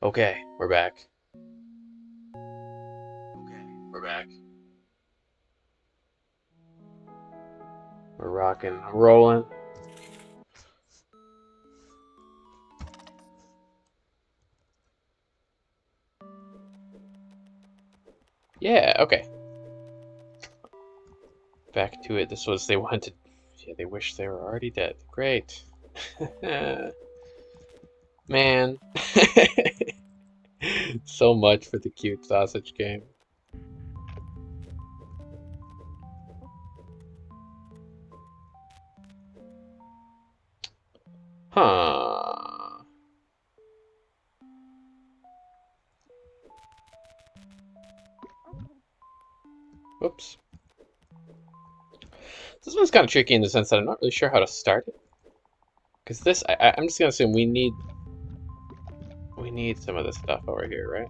Okay, we're back. Okay, we're back. We're rocking, rolling. Yeah, okay. Back to it. This was, they wanted, yeah, they wish they were already dead. Great. Man. So much for the cute sausage game. Huh. Whoops. This one's kind of tricky in the sense that I'm not really sure how to start it. Because this, I'm just gonna assume we need some of this stuff over here, right?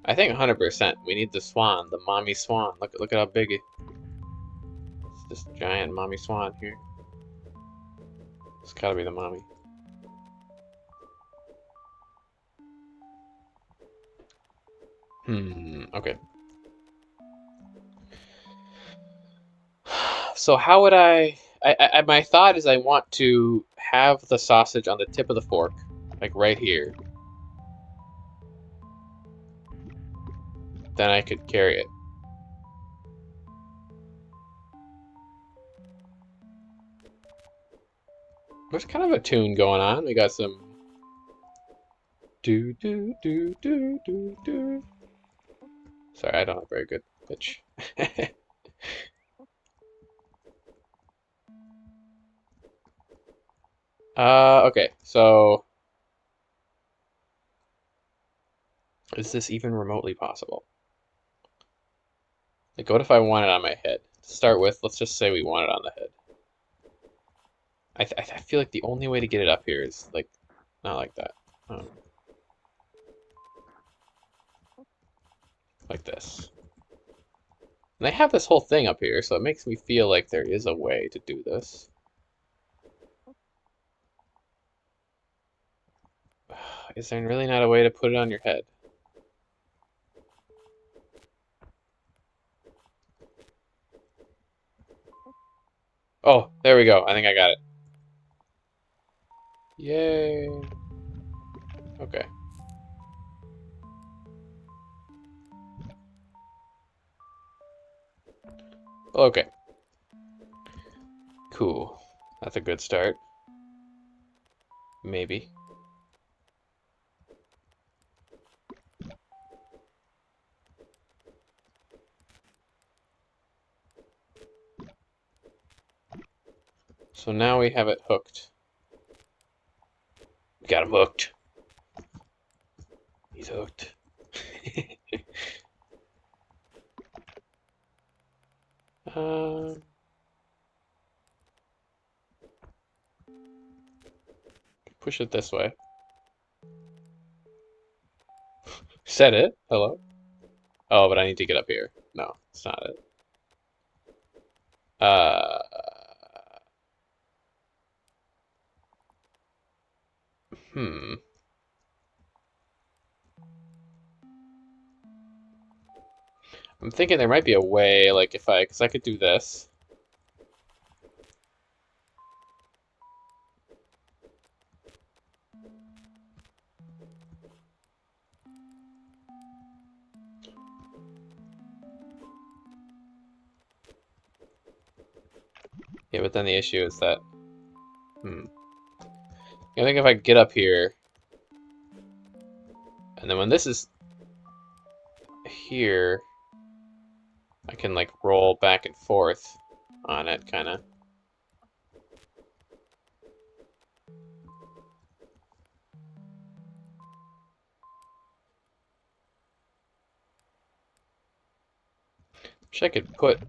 I think 100%. We need the swan, the mommy swan. Look at how big it's this giant mommy swan here. It's gotta be the mommy. Okay. So how would my thought is I want to have the sausage on the tip of the fork, like right here. Then I could carry it. There's kind of a tune going on. We got some do do do do do do. Sorry, I don't have very good pitch. Okay, so is this even remotely possible? Like, what if I want it on my head? To start with, let's just say we want it on the head. I feel like the only way to get it up here is like not like that. Like this. And they have this whole thing up here, so it makes me feel like there is a way to do this. Is there really not a way to put it on your head? Oh, there we go. I think I got it. Yay. Okay. Okay. Cool. That's a good start. Maybe. So now we have it hooked. We got him hooked. He's hooked. um, push it this way. Set it. Hello? Oh, but I need to get up here. No, it's not it. Uh, hmm. I'm thinking there might be a way, like if because I could do this. Yeah, but then the issue is that, I think if I get up here, and then when this is here, I can like roll back and forth on it, kind of. Wish I could put.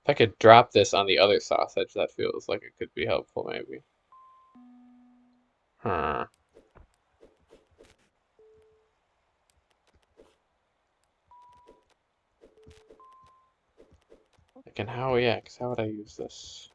If I could drop this on the other sausage, that feels like it could be helpful, maybe. Huh. thinking, yeah, because how would I use this?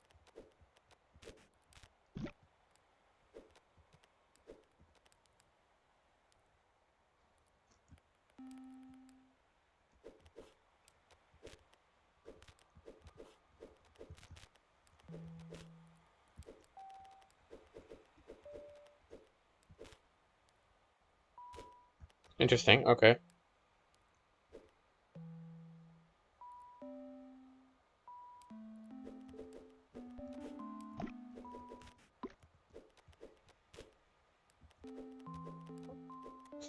Interesting, okay.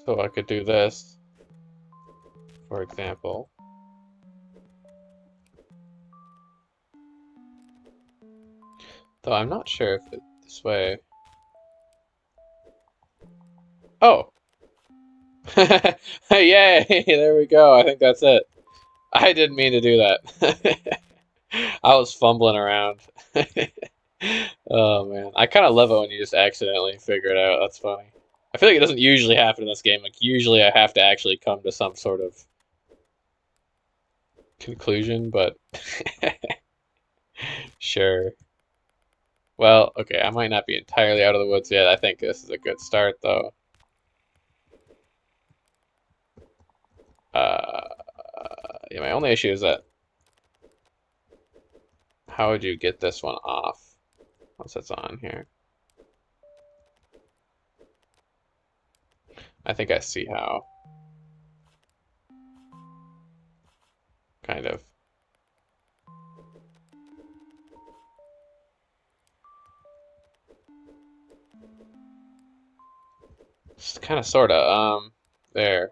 So I could do this, for example. Though I'm not sure if it this way. Oh! Yay! There we go. I think that's it. I didn't mean to do that. I was fumbling around. Oh man. I kind of love it when you just accidentally figure it out. That's funny. I feel like it doesn't usually happen in this game. Like, usually I have to actually come to some sort of conclusion, but sure. Well, okay, I might not be entirely out of the woods yet. I think this is a good start, though. Uh, yeah, my only issue is that how would you get this one off once it's on here? I think I see how. Kind of. It's kind of, sort of. There.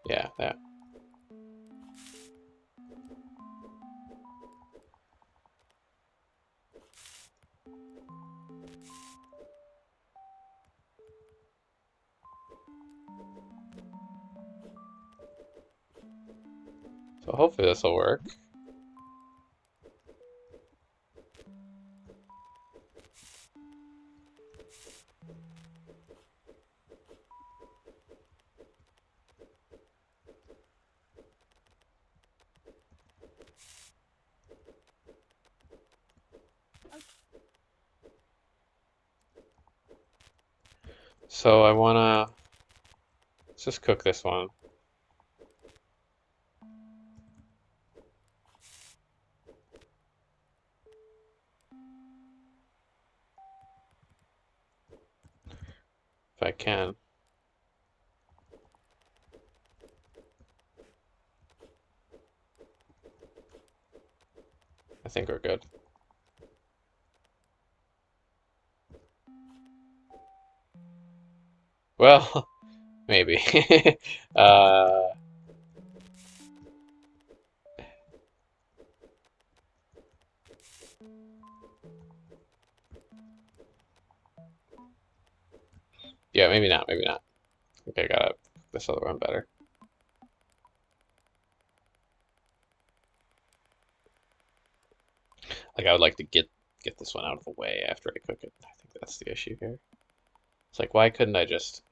Yeah, that. So hopefully this will work. So I wanna let's just cook this one. If I can. I think we're good. Well, maybe. uh, yeah, maybe not, maybe not. I think I got this other one better. Like, I would like to get this one out of the way after I cook it. I think that's the issue here. It's like, why couldn't I just...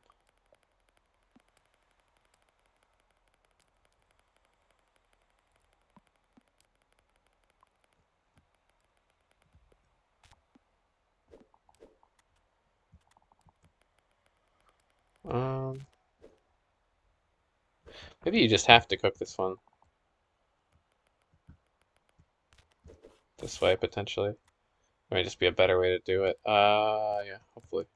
Um, maybe you just have to cook this one this way, potentially. It might just be a better way to do it. Yeah, hopefully.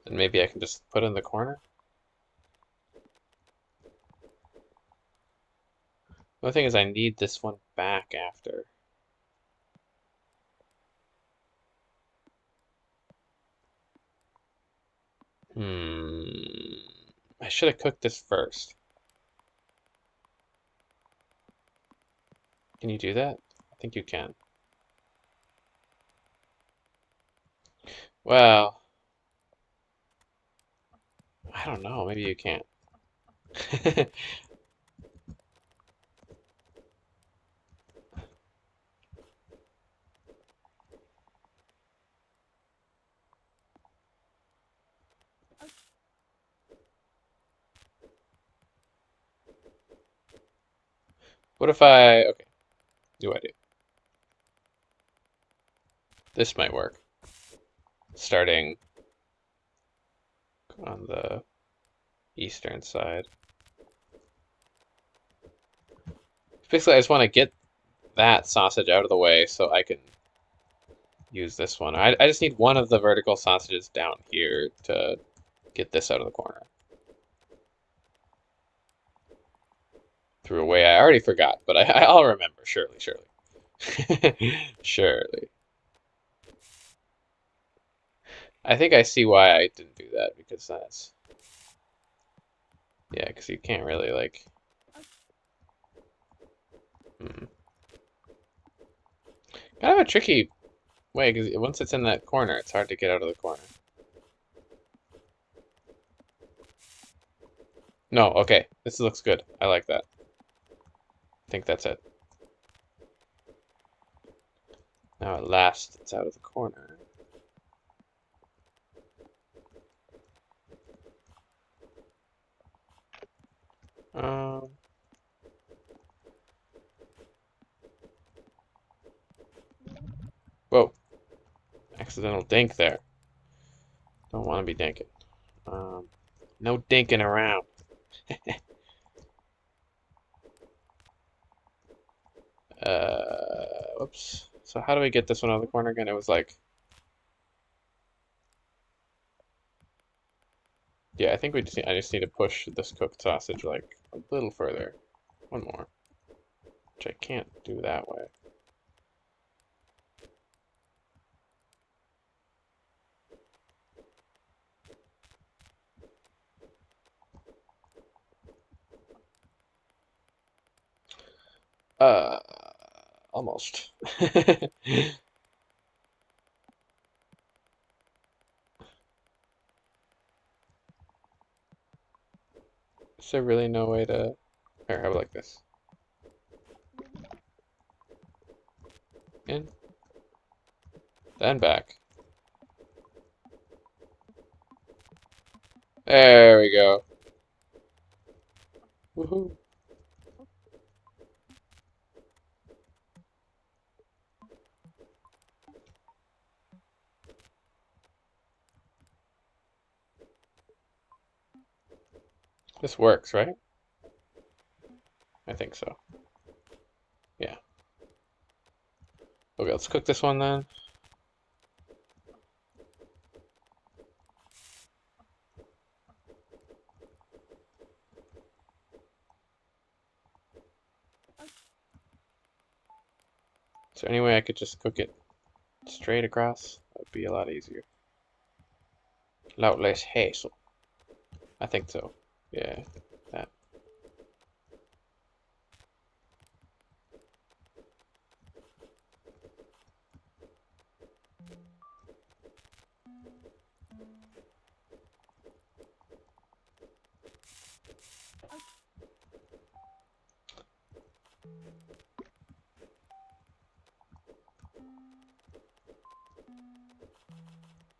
And maybe I can just put it in the corner? The only thing is I need this one back after. Hmm. I should have cooked this first. Can you do that? I think you can. Well, I don't know. Maybe you can't. What if I... Okay, do I do? This might work. Starting on the eastern side. Basically, I just want to get that sausage out of the way so I can use this one. I just need one of the vertical sausages down here to get this out of the corner. Through a way I already forgot, but I'll remember, surely. Surely. I think I see why I didn't do that, because that's... Yeah, because you can't really, like... Kind of a tricky way, because once it's in that corner, it's hard to get out of the corner. No, okay. This looks good. I like that. I think that's it. Now at last, it's out of the corner. Whoa. Accidental dink there. Don't want to be dinking. No dinking around. Whoops. So how do we get this one out of the corner again? It was like... Yeah, I think I just need to push this cooked sausage like a little further. One more. Which I can't do that way. Almost. Is there really no way to... Here, how about like this? In. Then back. There we go. Woohoo. This works, right? I think so. Yeah. Okay, let's cook this one then. Is there any way I could just cook it straight across? That would be a lot easier. Lot less hassle. I think so. Yeah, that.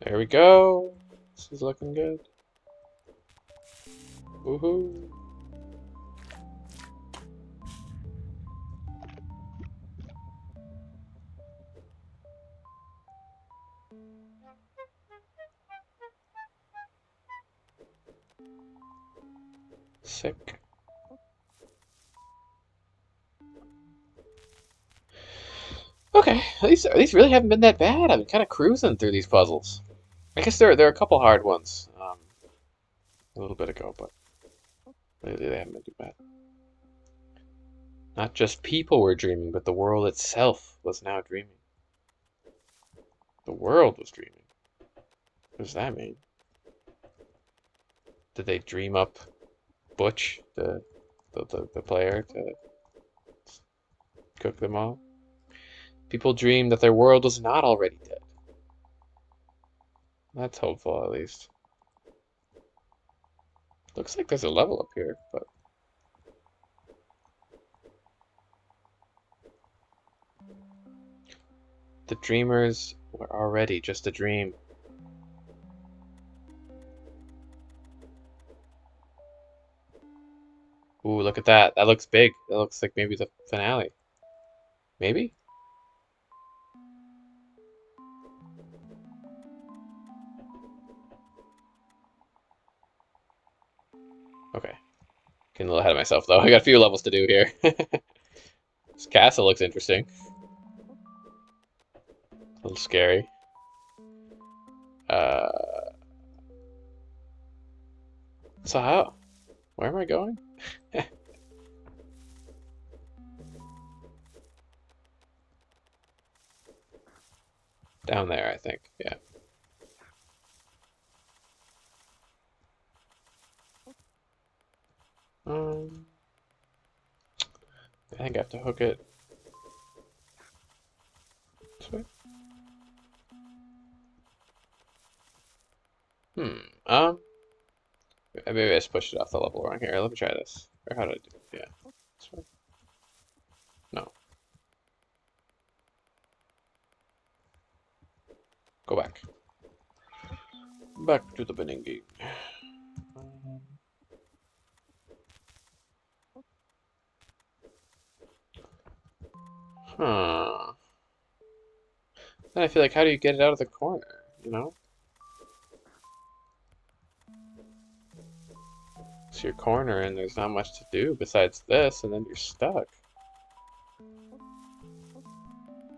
There we go. This is looking good. Woohoo. Sick. Okay, these really haven't been that bad. I'm kind of cruising through these puzzles. I guess there are a couple hard ones a little bit ago, but really they haven't been too bad. Not just people were dreaming, but the world itself was now dreaming. The world was dreaming. What does that mean? Did they dream up Butch, the player, to cook them all? People dreamed that their world was not already dead. That's hopeful, at least. Looks like there's a level up here, but the dreamers were already just a dream. Ooh, look at that. That looks big. That looks like maybe the finale. Maybe? Okay. Getting a little ahead of myself, though. I got a few levels to do here. This castle looks interesting. A little scary. So how? Where am I going? Down there, I think. Yeah. Um, I think I have to hook it this way. Hmm. Maybe I just pushed it off the level wrong here. Let me try this. Or how did I do it? Yeah. This way. No. Go back. Back to the beginning. Huh. Then I feel like, how do you get it out of the corner? You know? So your corner and there's not much to do besides this, and then you're stuck.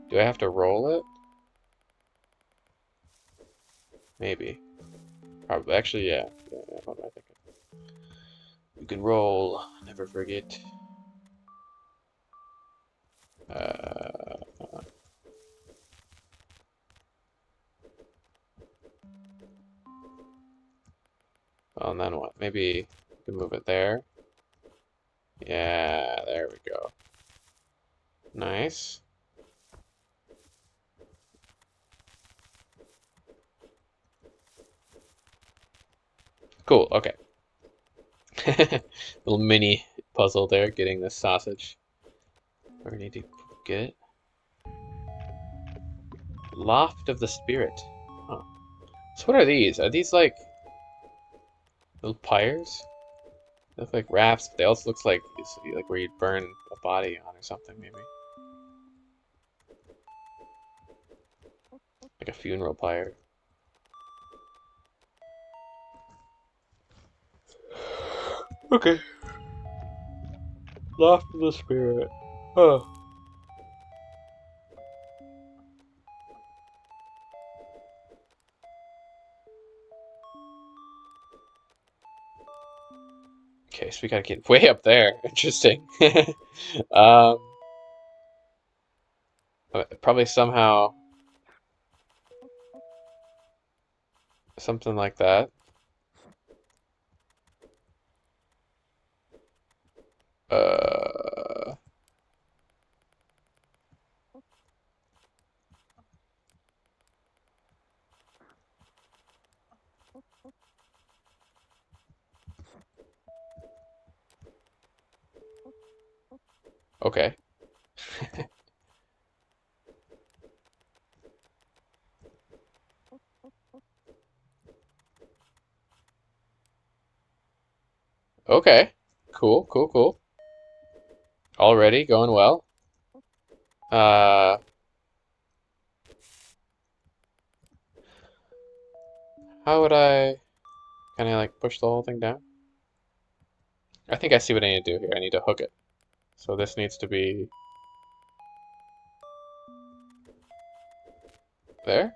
Do I have to roll it? Maybe. Probably. Actually, yeah. Yeah, what am I thinking? You can roll. Never forget. Uh, well, and then what? Maybe you can move it there. Yeah, there we go. Nice. Cool, okay. Little mini puzzle there, getting this sausage. Where we need to get it. Loft of the Spirit. Oh. So what are these? Are these like little pyres? They look like rafts, but they also look like it's like where you'd burn a body on or something, maybe. Like a funeral pyre. Okay. Loft of the Spirit. Oh. Okay, so we gotta get way up there. Interesting. um, Probably somehow something like that. Uh, okay. Okay. Cool, cool, cool. Already going well. Uh, how would I kind of like push the whole thing down? I think I see what I need to do here. I need to hook it. So this needs to be there.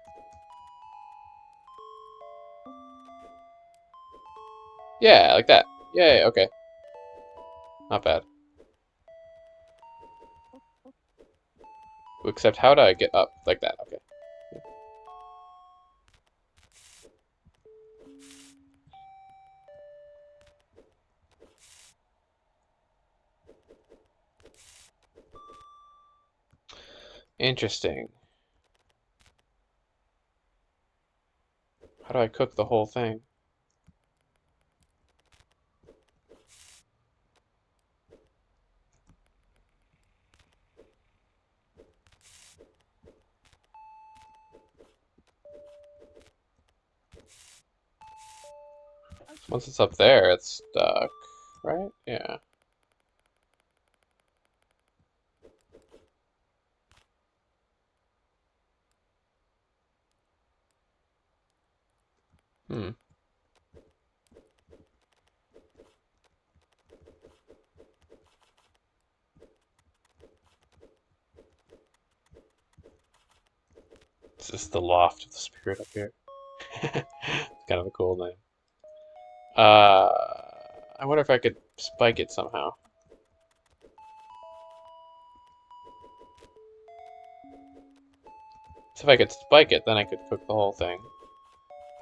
Yeah, like that. Yeah, okay. Not bad. Except how do I get up? Like that, okay. Interesting. How do I cook the whole thing? Once it's up there, it's stuck, right? Yeah. Hmm. It's just the loft of the spirit up here. It's kind of a cool name. I wonder if I could spike it somehow. So if I could spike it, then I could cook the whole thing.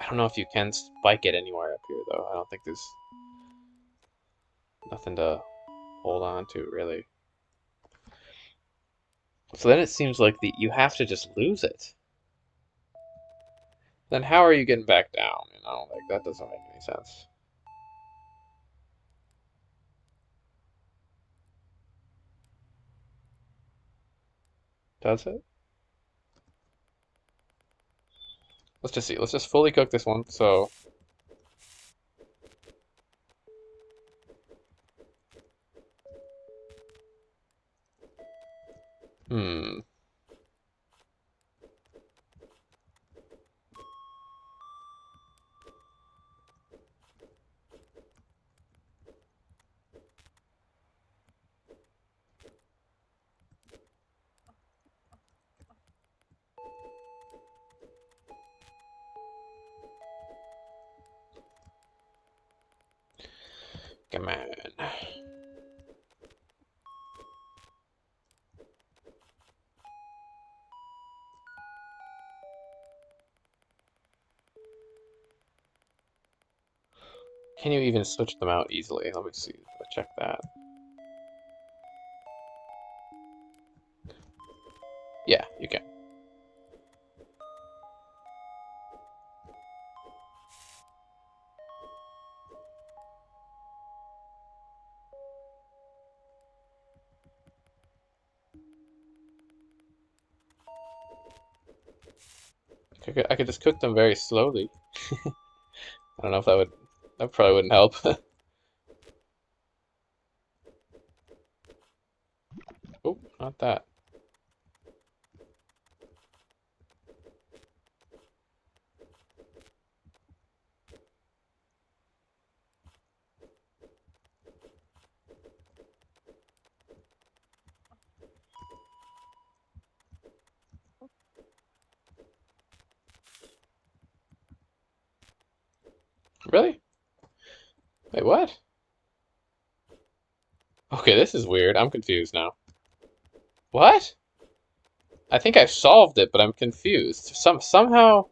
I don't know if you can spike it anywhere up here, though. I don't think there's nothing to hold on to, really. So then it seems like you have to just lose it. Then how are you getting back down? You know, like that doesn't make any sense. Does it? Let's just see. Let's just fully cook this one. So, hmm. Come on. Can you even switch them out easily? Let me see. Let's check that. Yeah, you can. I could just cook them very slowly. I don't know if that probably wouldn't help. Oh, not that. Really? Wait, what? Okay, this is weird. I'm confused now. What? I think I've solved it, but I'm confused. Somehow.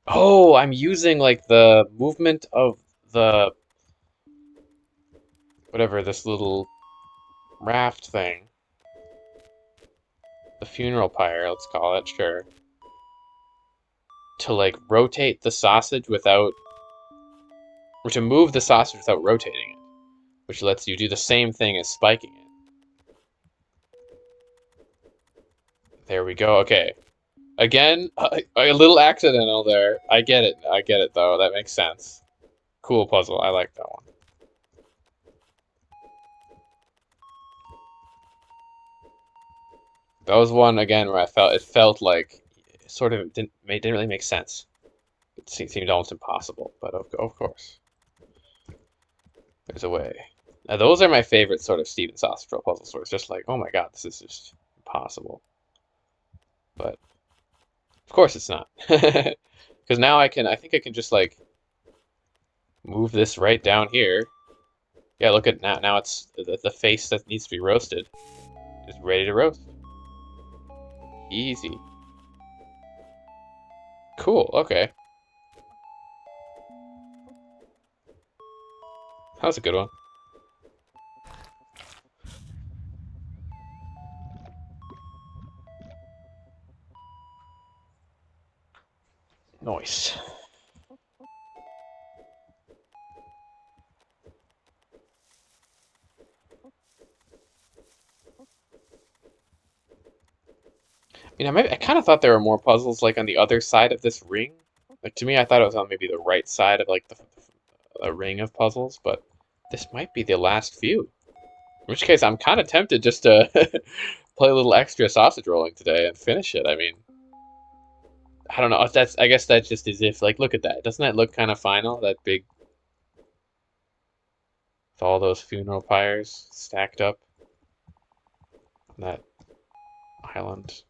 Oh, I'm using like the movement of the whatever this little raft thing, the funeral pyre, let's call it, sure, to like rotate the sausage without, or to move the sausage without rotating it, which lets you do the same thing as spiking it. There we go. Okay. Again, a little accidental there. I get it. I get it, though. That makes sense. Cool puzzle. I like that one. That was one, again, where it felt like it sort of didn't really make sense. It seemed almost impossible, but of course, there's a way. Now, those are my favorite sort of Steven sausage roll puzzles, where it's just like, oh my god, this is just impossible. But of course it's not. Because now I think I can just like move this right down here. Yeah, look at now it's the face that needs to be roasted is ready to roast. Easy. Cool, okay. That was a good one. Nice. I mean, I kind of thought there were more puzzles like on the other side of this ring, Like to me, I thought it was on maybe the right side of like the ring of puzzles, but this might be the last few. In which case, I'm kind of tempted just to play a little extra sausage rolling today and finish it. I mean, I don't know if that's. I guess that's just as if like, look at that. Doesn't that look kind of final? That big, with all those funeral pyres stacked up on that island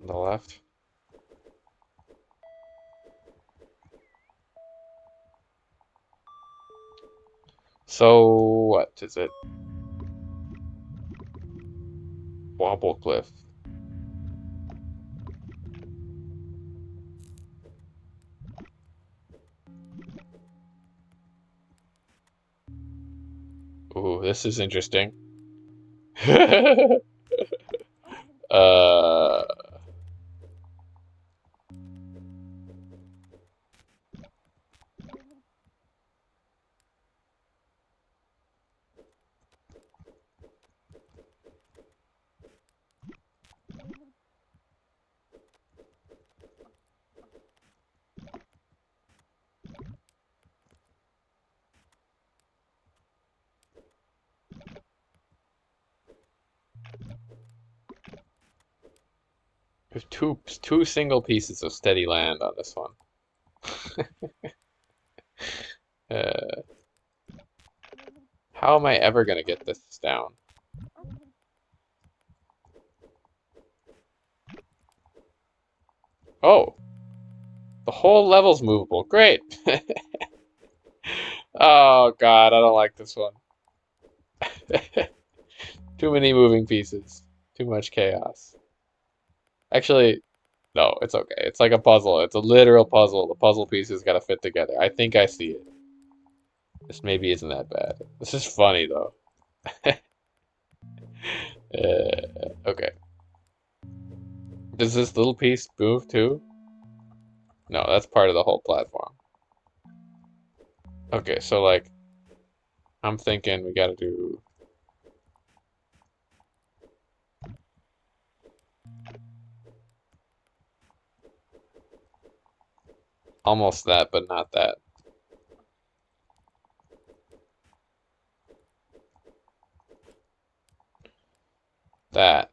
on the left. So what is it? Wobble cliff. Ooh, this is interesting. uh, there's two single pieces of steady land on this one. Uh, how am I ever gonna get this down? Oh, the whole level's movable. Great. Oh God, I don't like this one. Too many moving pieces. Too much chaos. Actually, no, it's okay. It's like a puzzle. It's a literal puzzle. The puzzle pieces gotta fit together. I think I see it. This maybe isn't that bad. This is funny though. Okay. Does this little piece move too? No, that's part of the whole platform. Okay, so like, I'm thinking we gotta do almost that, but not that. That.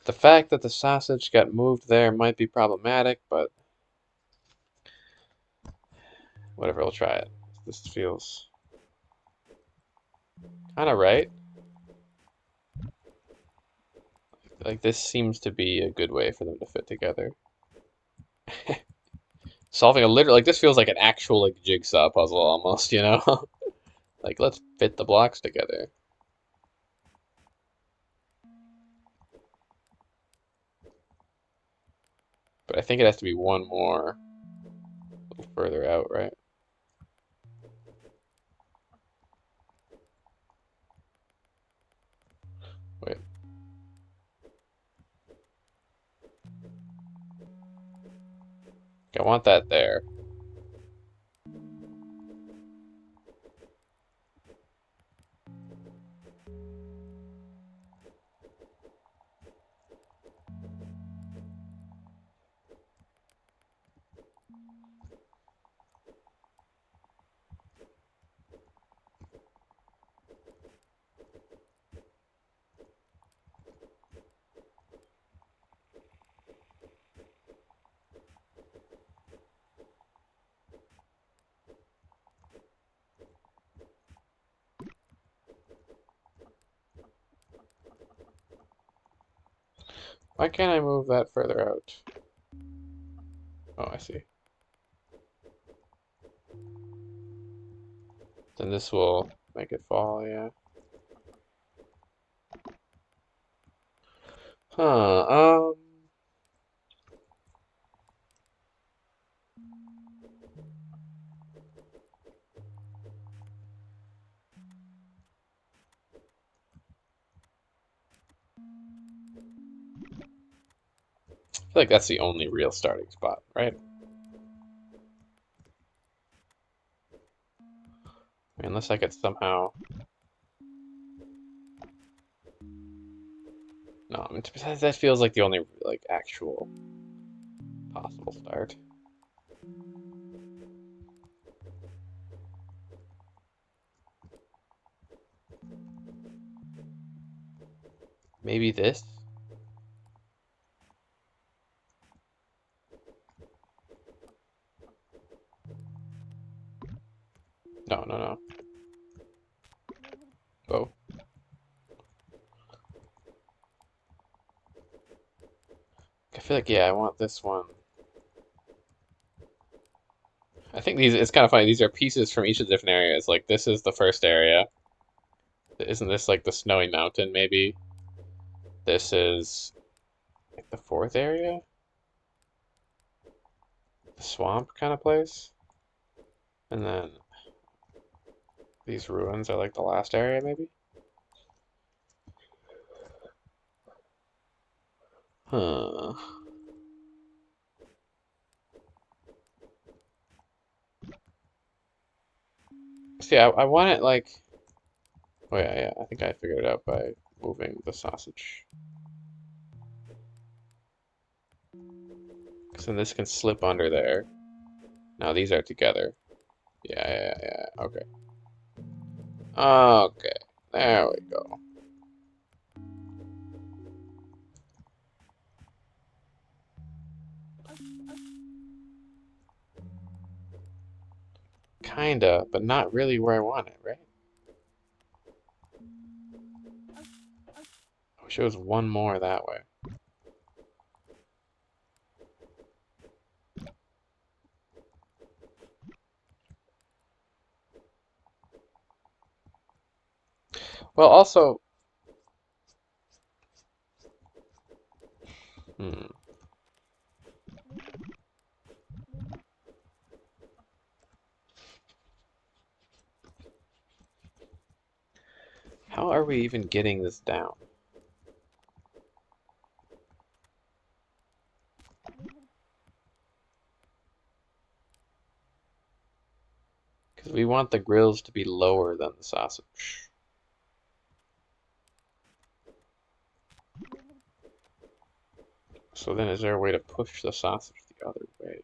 The fact that the sausage got moved there might be problematic, but whatever, we'll try it. This feels kind of right. Like, this seems to be a good way for them to fit together. Solving a literal, like, this feels like an actual, like, jigsaw puzzle almost, you know? Like, let's fit the blocks together. But I think it has to be one more a little further out, right? Wait. I want that there. Why can't I move that further out? Oh, I see. Then this will make it fall, yeah. Huh, I feel like that's the only real starting spot, right? I mean, unless I could somehow... No, I mean, that feels like the only like actual possible start. Maybe this? No, no, no. Oh. I feel like, yeah, I want this one. I think it's kind of funny. These are pieces from each of the different areas. Like, this is the first area. Isn't this like the snowy mountain, maybe? This is like the fourth area? The swamp kind of place? And then these ruins are like the last area, maybe? Huh. See, I want it like... Oh, yeah, yeah. I think I figured it out by moving the sausage. So this can slip under there. Now these are together. Yeah, yeah, yeah. Okay. Okay. There we go. Kinda, but not really where I want it, right? I wish it was one more that way. Well, also... Hmm. How are we even getting this down? Because we want the grills to be lower than the sausage. So then is there a way to push the sausage the other way?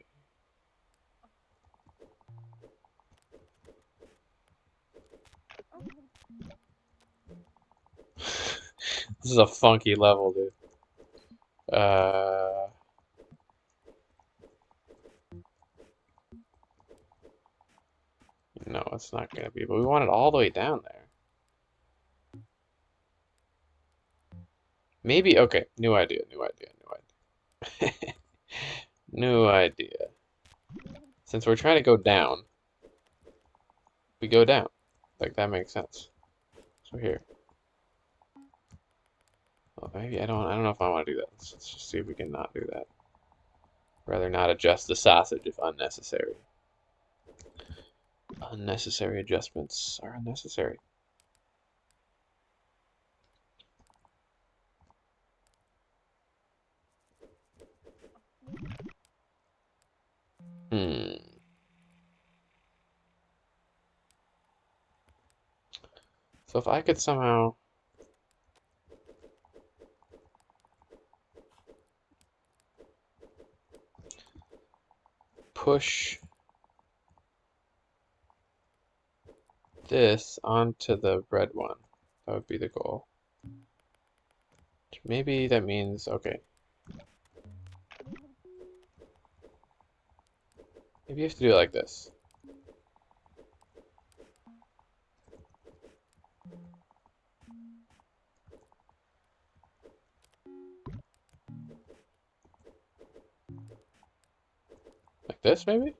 This is a funky level, dude. No, it's not gonna be, but we want it all the way down there. Maybe, okay, new idea, new idea, new idea. New idea. Since we're trying to go down, we go down. Like, that makes sense. So here. Well, maybe I don't know if I want to do that. Let's just see if we can not do that. Rather not adjust the sausage if unnecessary. Unnecessary adjustments are unnecessary. Hmm. So if I could somehow push this onto the red one, that would be the goal. Maybe that means, okay. Maybe you have to do it like this. Like this, maybe?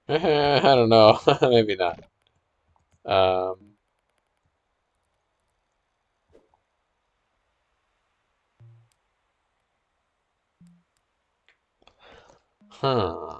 I don't know. Maybe not. Um, huh.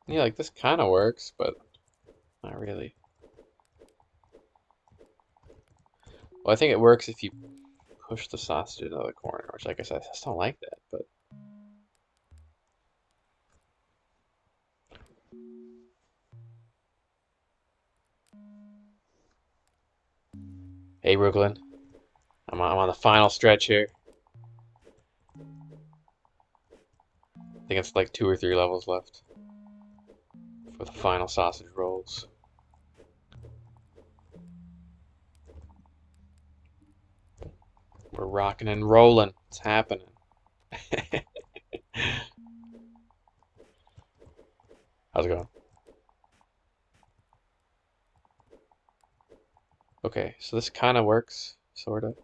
Yeah, like this kind of works, but not really. Well, I think it works if you push the sausage into the corner, which I guess I just don't like that, but hey, Brooklyn, I'm on the final stretch here. I think it's like 2 or 3 levels left for the final sausage rolls. We're rocking and rolling. It's happening. How's it going? Okay, so this kind of works, sort of.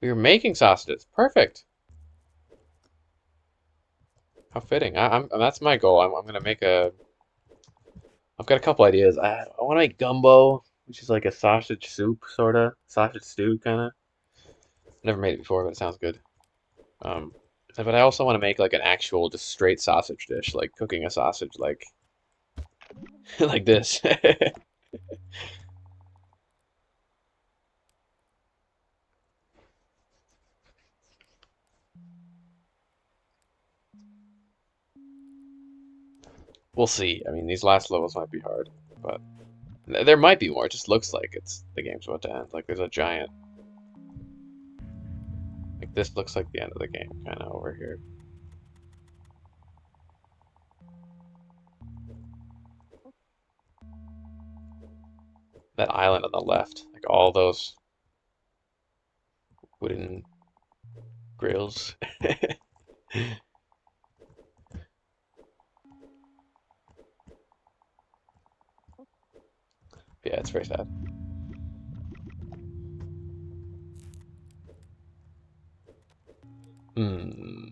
We were making sausages. Perfect. How fitting. That's my goal. I'm gonna make a. I've got a couple ideas. I want to make gumbo, which is like a sausage soup, sort of sausage stew, kind of. Never made it before, but it sounds good. Um, but I also want to make like an actual, just straight sausage dish, like cooking a sausage, like like this. We'll see. I mean, these last levels might be hard, but there might be more. It just looks like it's the game's about to end. Like there's a giant. Like this looks like the end of the game, kind of over here. That island on the left, like all those wooden grills. Yeah, it's very sad. Hmm.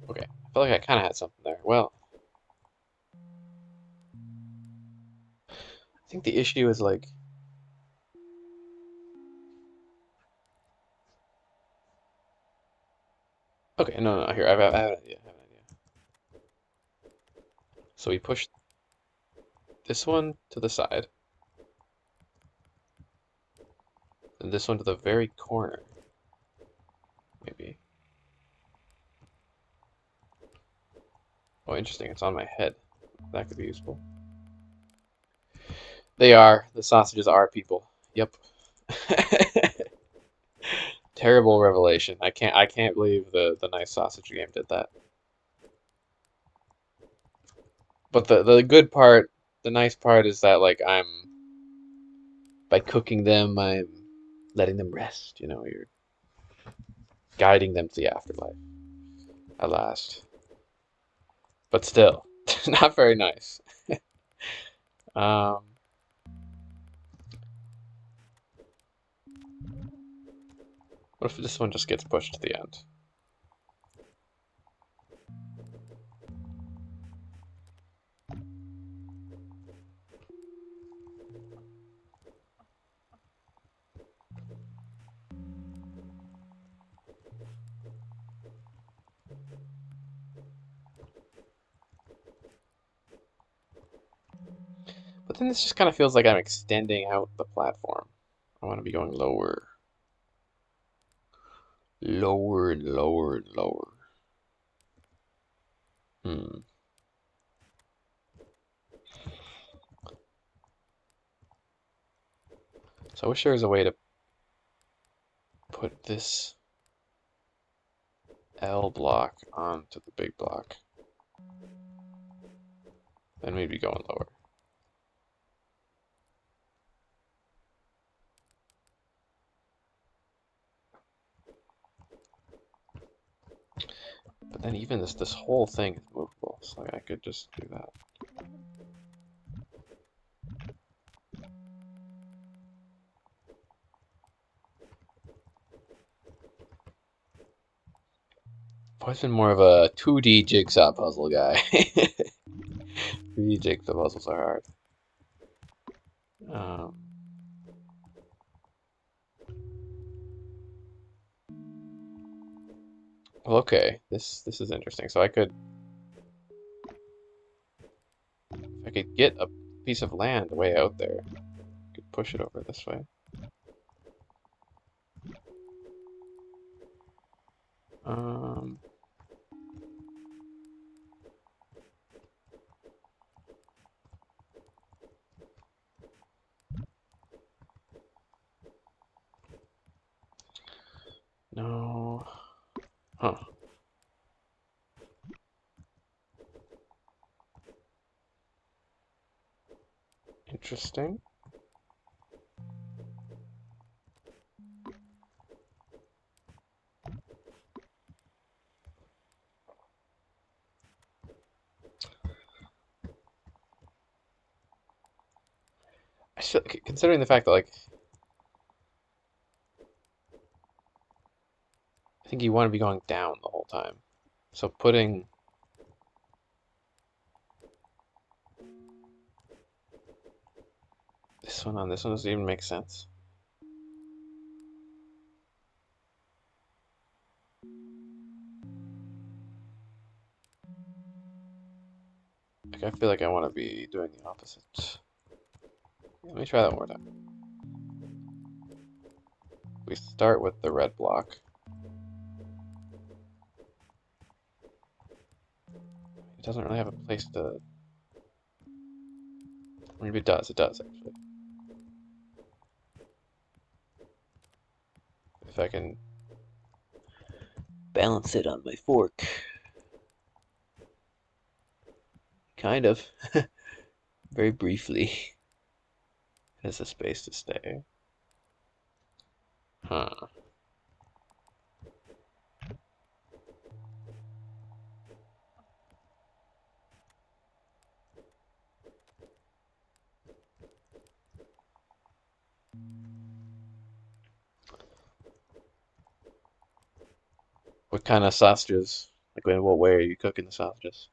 Okay, I feel like I kind of had something there. Well, I think the issue is like, okay, no, here, I have an idea. I have an idea. So we push this one to the side, and this one to the very corner, maybe. Oh, interesting. It's on my head. That could be useful. They are. The sausages are people. Yep. Terrible revelation. I can't believe the nice sausage game did that. But the good part, the nice part is that like by cooking them, I'm letting them rest, you're guiding them to the afterlife at last. But still, not very nice. Um, what if this one just gets pushed to the end? But then this just kind of feels like I'm extending out the platform. I want to be going lower. Lower and lower and lower. Hmm. So I wish there was a way to put this L block onto the big block. Then we'd be going lower. But then even this whole thing is movable, so I could just do that. I've always been more of a 2D jigsaw puzzle guy. 3D jigsaw puzzles are hard. Um, Well, okay, this is interesting. So I could get a piece of land way out there. I could push it over this way. Um, no. Huh. Interesting. Considering the fact that, like, I think you want to be going down the whole time. So putting this one on this one doesn't even make sense. Like, I feel like I want to be doing the opposite. Let me try that one more time. We start with the red block. It doesn't really have a place to... Maybe it does actually. If I can balance it on my fork. Kind of. Very briefly. It has a space to stay. Huh. What kind of sausages? Like, in what way are you cooking the sausages?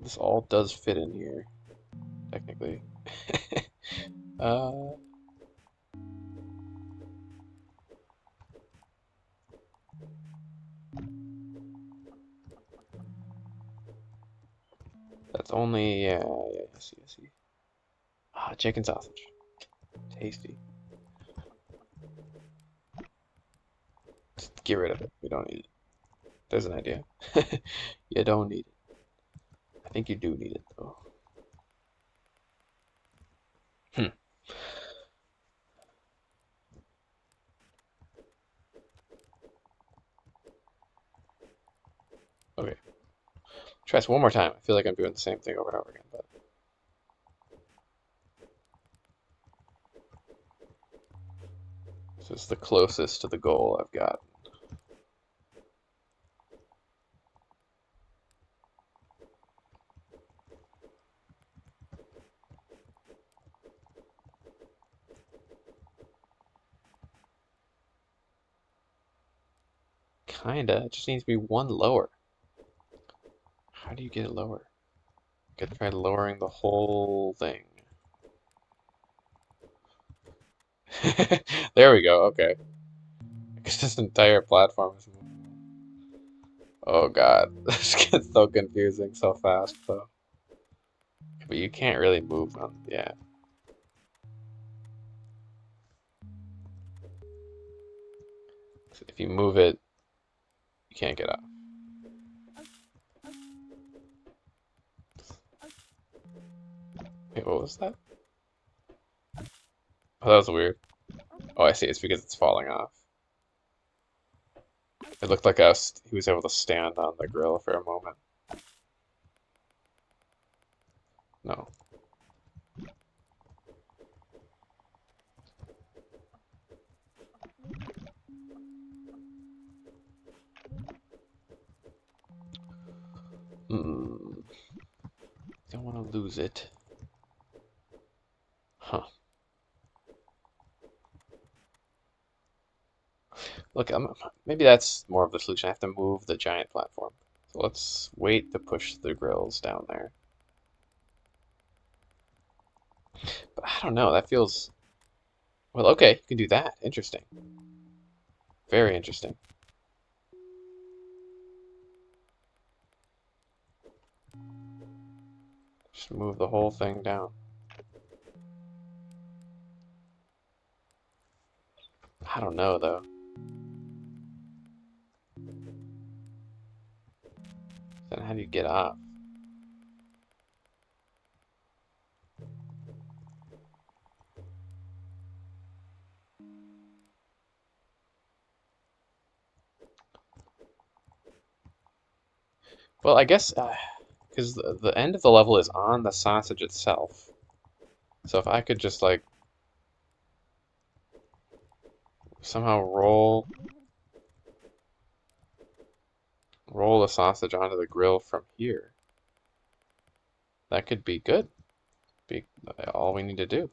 This all does fit in here, technically. uh, that's only, yeah, I see, I see. Ah, chicken sausage. Tasty. Just get rid of it. We don't need it. There's an idea. You don't need it. I think you do need it, though. Hmm. Okay. Try this one more time. I feel like I'm doing the same thing over and over again, but this is the closest to the goal I've got. Kinda. It just needs to be one lower. How do you get it lower? Could try lowering the whole thing. There we go. Okay. I guess this entire platform is moving. Oh God, this gets so confusing so fast though. But you can't really move on. Yeah. If you move it, you can't get out. Wait, what was that? Oh, that was weird. Oh, I see. It's because it's falling off. It looked like he was able to stand on the grill for a moment. No. Hmm. Don't want to lose it. Huh. Look, maybe that's more of the solution. I have to move the giant platform. So let's wait to push the grills down there. But I don't know, that feels... Well, okay, you can do that. Interesting. Very interesting. Just move the whole thing down. I don't know, though. Then how do you get off? Well, I guess, because the end of the level is on the sausage itself. So if I could just, like, somehow roll the sausage onto the grill from here, that could be good. Be all we need to do.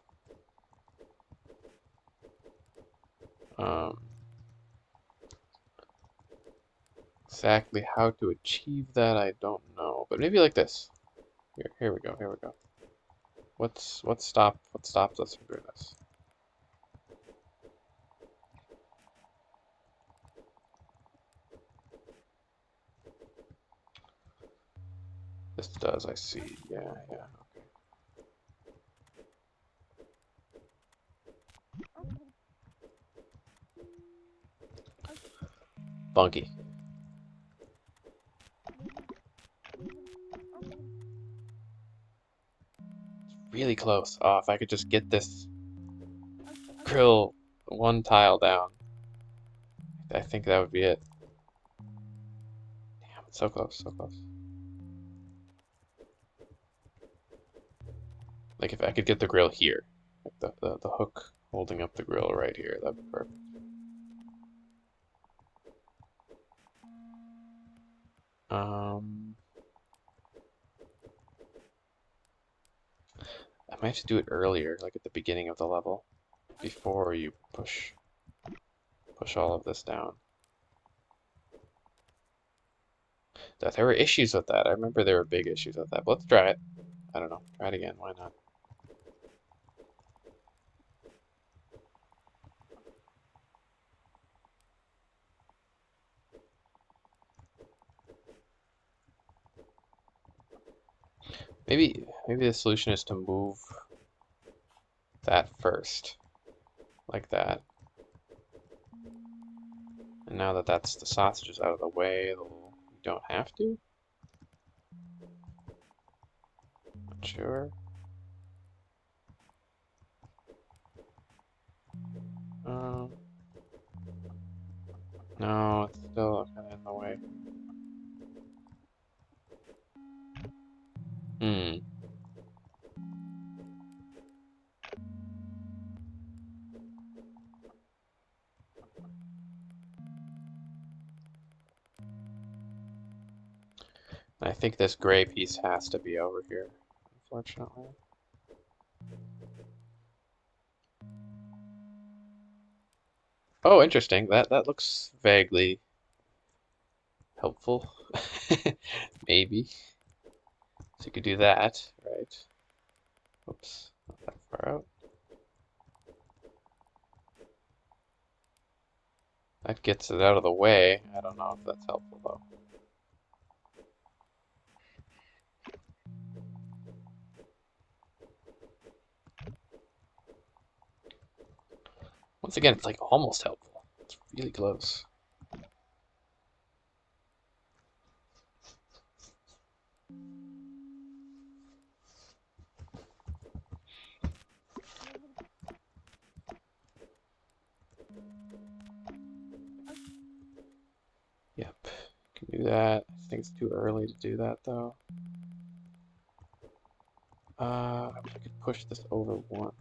Exactly how to achieve that, I don't know. But maybe like this. Here we go. Here we go. What stops us from doing this? This does, I see. Yeah, yeah. Bunky. Really close. Oh, if I could just get this grill one tile down, I think that would be it. Damn, it's so close, so close. Like if I could get the grill here, like the hook holding up the grill right here, that'd be perfect. I might have to do it earlier, like at the beginning of the level, before you push all of this down. There were issues with that. I remember there were big issues with that. But let's try it. I don't know. Try it again. Why not? Maybe the solution is to move that first, like that. And now that the sausage is out of the way, you don't have to. Not sure. No, it's still kind of in the way. I think this gray piece has to be over here, unfortunately. Oh, interesting. That looks vaguely helpful. Maybe. So you could do that, right? Oops, not that far out. That gets it out of the way. I don't know if that's helpful though. Once again, it's like almost helpful. It's really close. Yep, can do that. I think it's too early to do that though. I wish I could push this over one.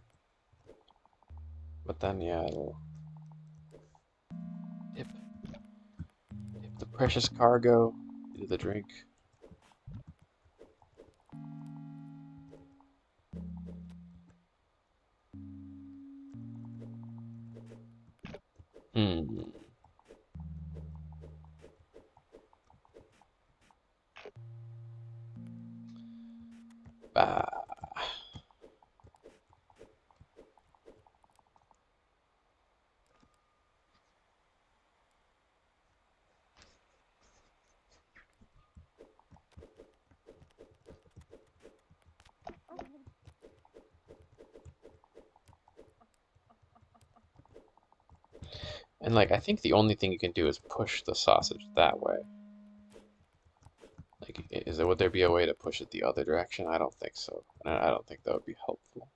But then, yeah, it'll dip the precious cargo into the drink. Hmm. Ah. And like, I think the only thing you can do is push the sausage that way. Like, would there be a way to push it the other direction? I don't think so. I don't think that would be helpful.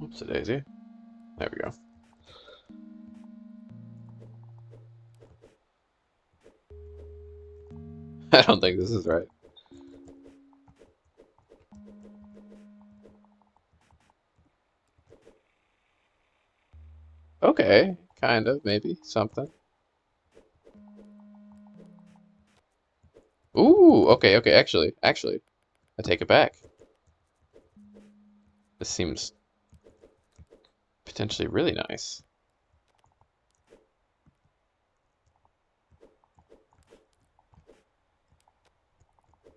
Oops, a daisy. There we go. I don't think this is right. Okay, kind of, maybe, something. Ooh, okay, actually, I take it back. This seems potentially really nice.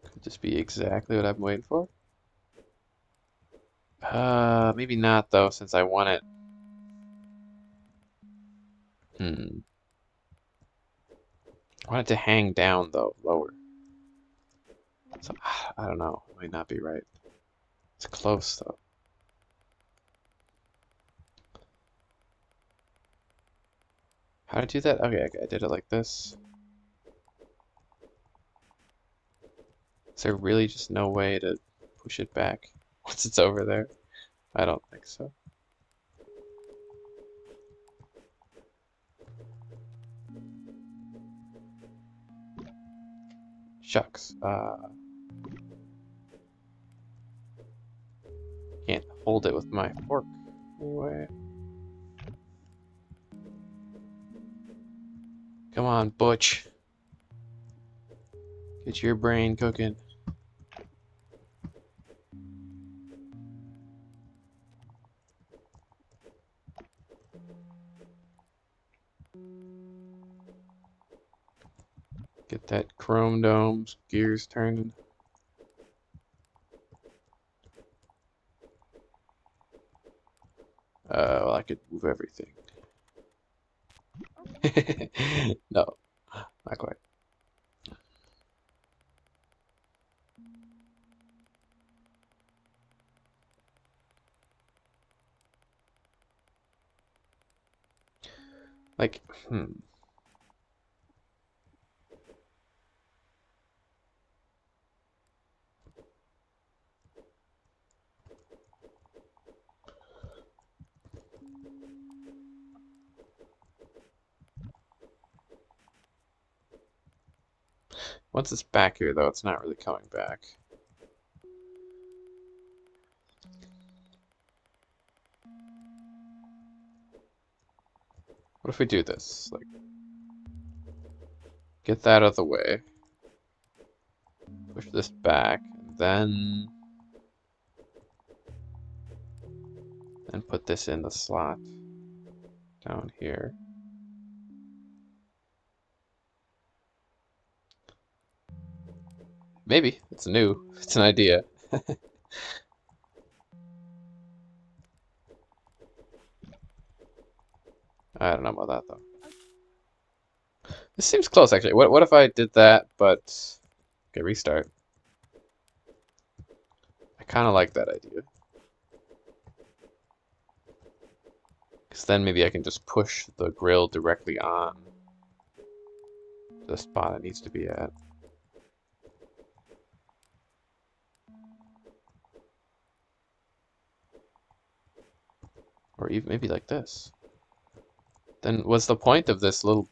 Could this be exactly what I'm waiting for? Maybe not though, since I want it. I want it to hang down though, lower. So, I don't know, it might not be right. It's close though. How to do that? Okay, I did it like this. Is there really just no way to push it back once it's over there? I don't think so. Shucks. Can't hold it with my fork. Anyway. Come on, Butch. Get your brain cooking. Get that chrome dome gears turning. Well, I could move everything. No, not quite. Like, Once it's back here, though, it's not really coming back. What if we do this? Like, get that out of the way. Push this back, and then put this in the slot down here. Maybe. It's new. It's an idea. I don't know about that, though. This seems close, actually. What if I did that, but... Okay, restart. I kind of like that idea. Because then maybe I can just push the grill directly on the spot it needs to be at. Or even maybe like this. Then was the point of this little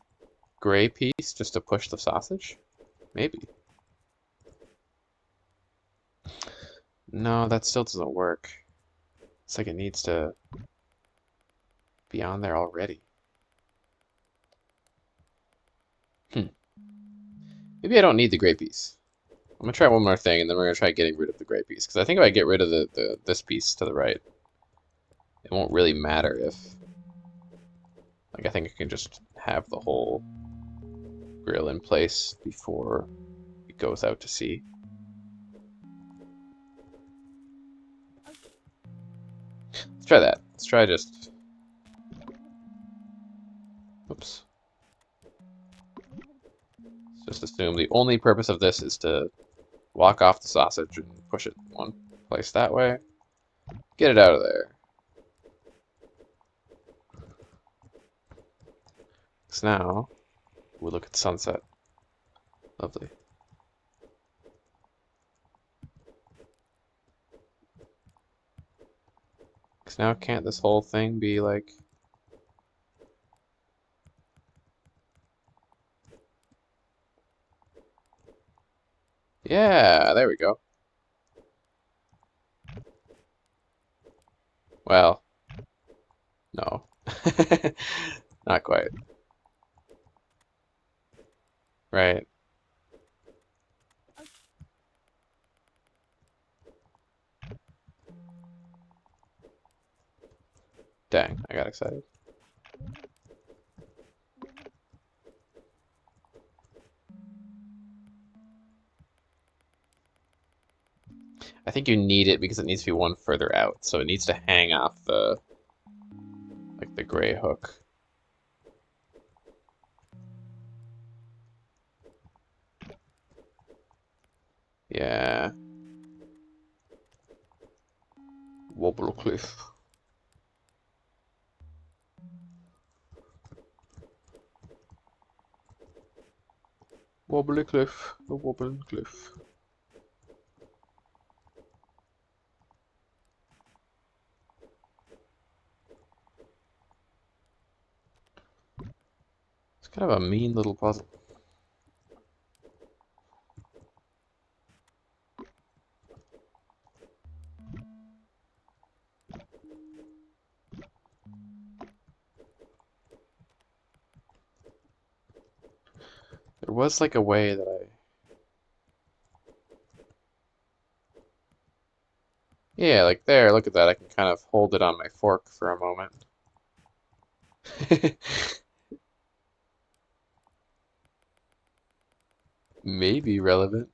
gray piece just to push the sausage? Maybe. No, that still doesn't work. It's like it needs to be on there already. Maybe I don't need the gray piece. I'm gonna try one more thing, and then we're gonna try getting rid of the gray piece. Because I think if I get rid of this piece to the right, it won't really matter if... Like, I think I can just have the whole grill in place before it goes out to sea. Let's try that. Let's try just... Oops. Let's just assume the only purpose of this is to walk off the sausage and push it one place that way. Get it out of there. So now, we'll look at sunset. Lovely. Because now can't this whole thing be like... Yeah, there we go. Well, no. Not quite. Right. Dang, I got excited. I think you need it because it needs to be one further out, so it needs to hang off the, like, the gray hook. Yeah. Wobble cliff. Wobbly cliff, the wobbling cliff. It's kind of a mean little puzzle. There was like a way that I... Yeah, like there, look at that. I can kind of hold it on my fork for a moment. Maybe relevant.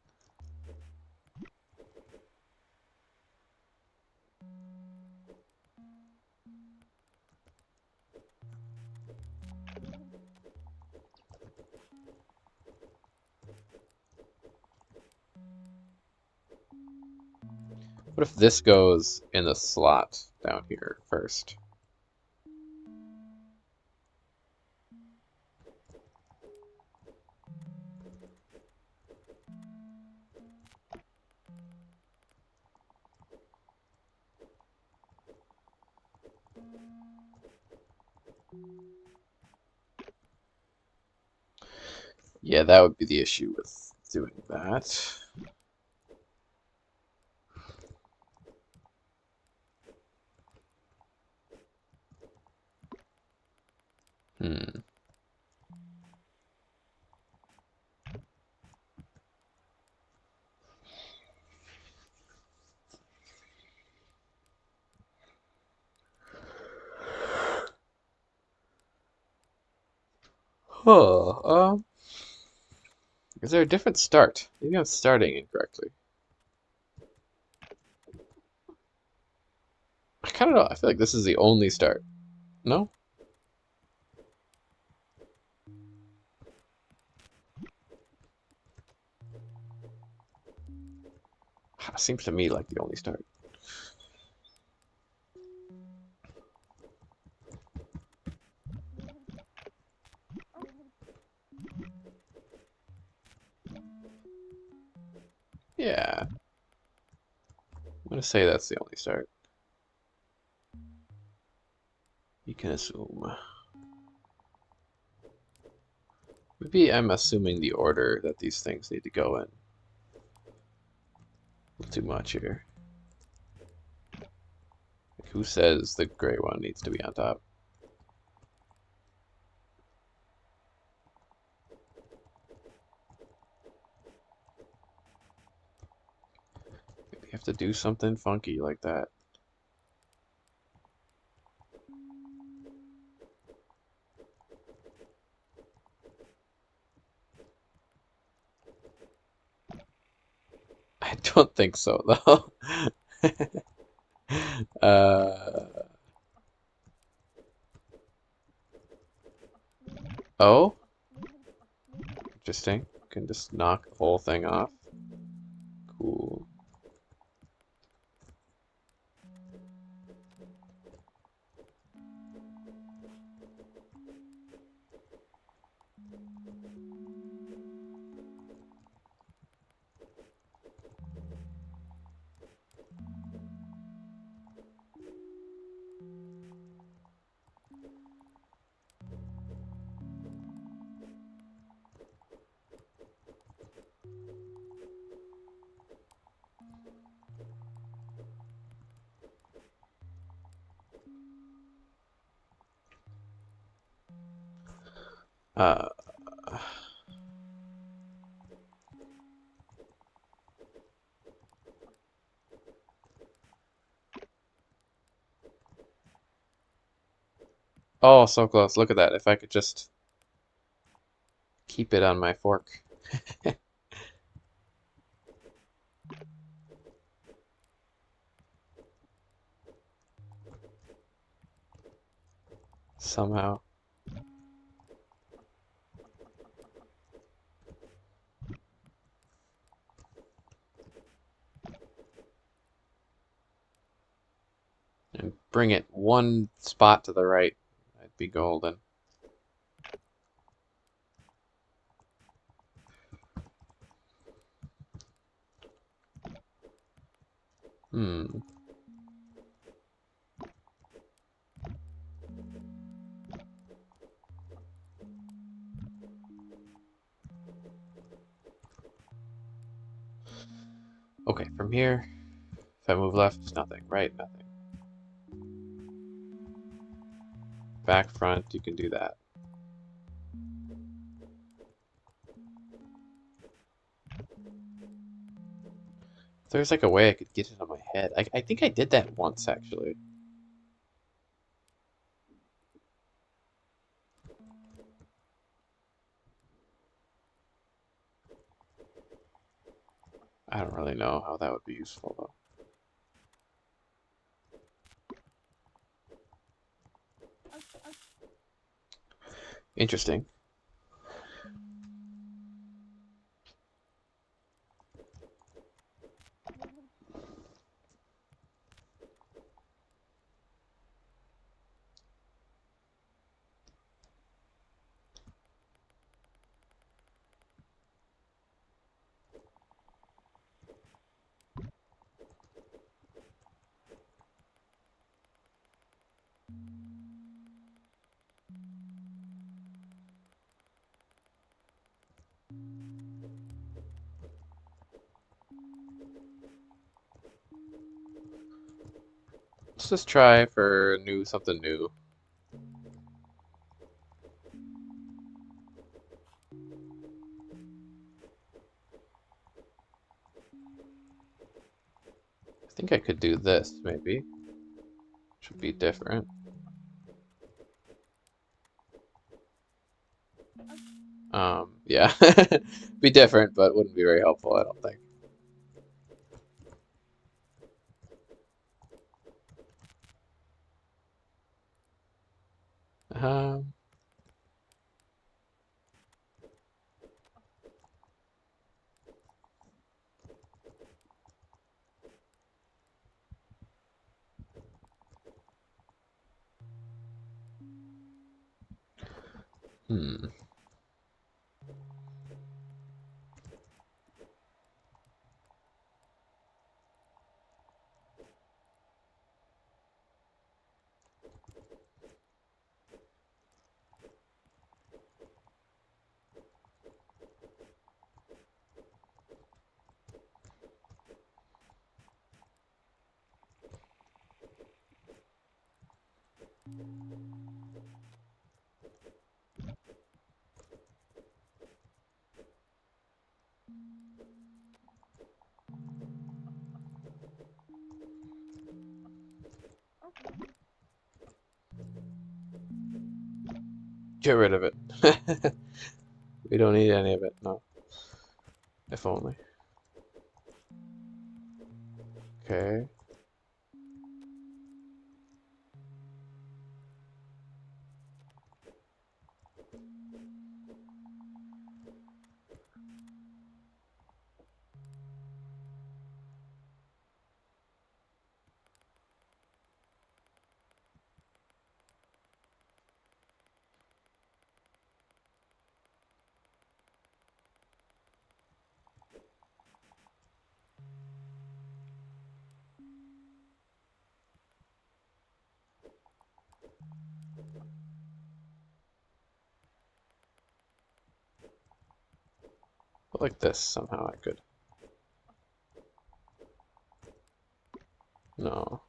What if this goes in the slot down here first? Yeah, that would be the issue with doing that. Hmm. Huh. Is there a different start? Maybe I'm starting incorrectly. I kind of know. I feel like this is the only start. No? Seems to me like the only start. Yeah. I'm gonna say that's the only start. You can assume. Maybe I'm assuming the order that these things need to go in. A little too much here. Who says the gray one needs to be on top? You have to do something funky like that. I don't think so, though. uh, oh, interesting. Can just knock the whole thing off. Cool. Uh, oh, so close. Look at that. If I could just keep it on my fork. Somehow. And bring it one spot to the right. I'd be golden. Hmm. Okay, from here, if I move left, nothing. Right, nothing. Back, front, you can do that. There's like a way I could get it on my head. I think I did that once, actually. I don't really know how that would be useful, though. Interesting. Let's just try for something new. I think I could do this, maybe. Should be different. Yeah. Be different, but wouldn't be very helpful, I don't think. Um, hmm. Get rid of it. We don't need any of it, no. If only. Okay. But like this, somehow I could. No.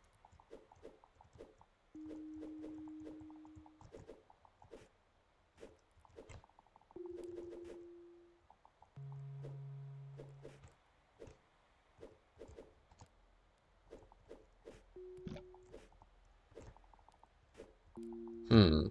Hmm.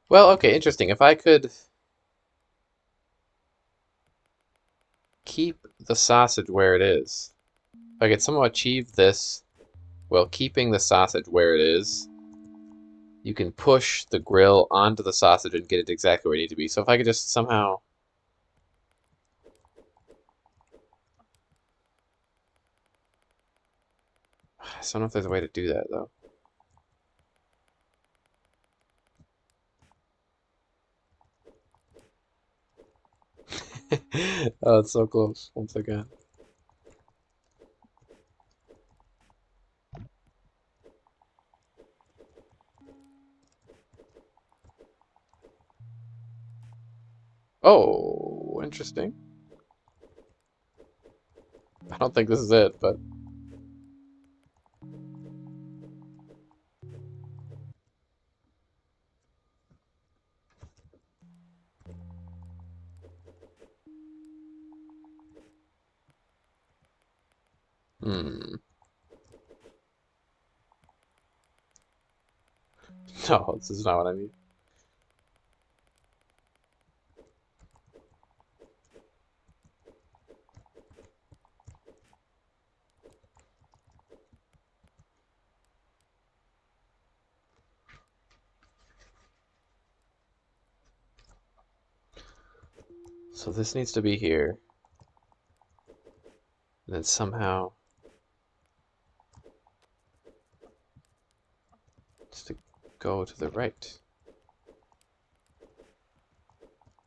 Well, okay, interesting. If I could keep the sausage where it is, if I could somehow achieve this while keeping the sausage where it is, you can push the grill onto the sausage and get it exactly where it needs to be. So if I could just somehow... I don't know if there's a way to do that, though. Oh, it's so close, once again. Oh, interesting. I don't think this is it, but... Hmm. No, this is not what I need. So this needs to be here. And then somehow... just to go to the right.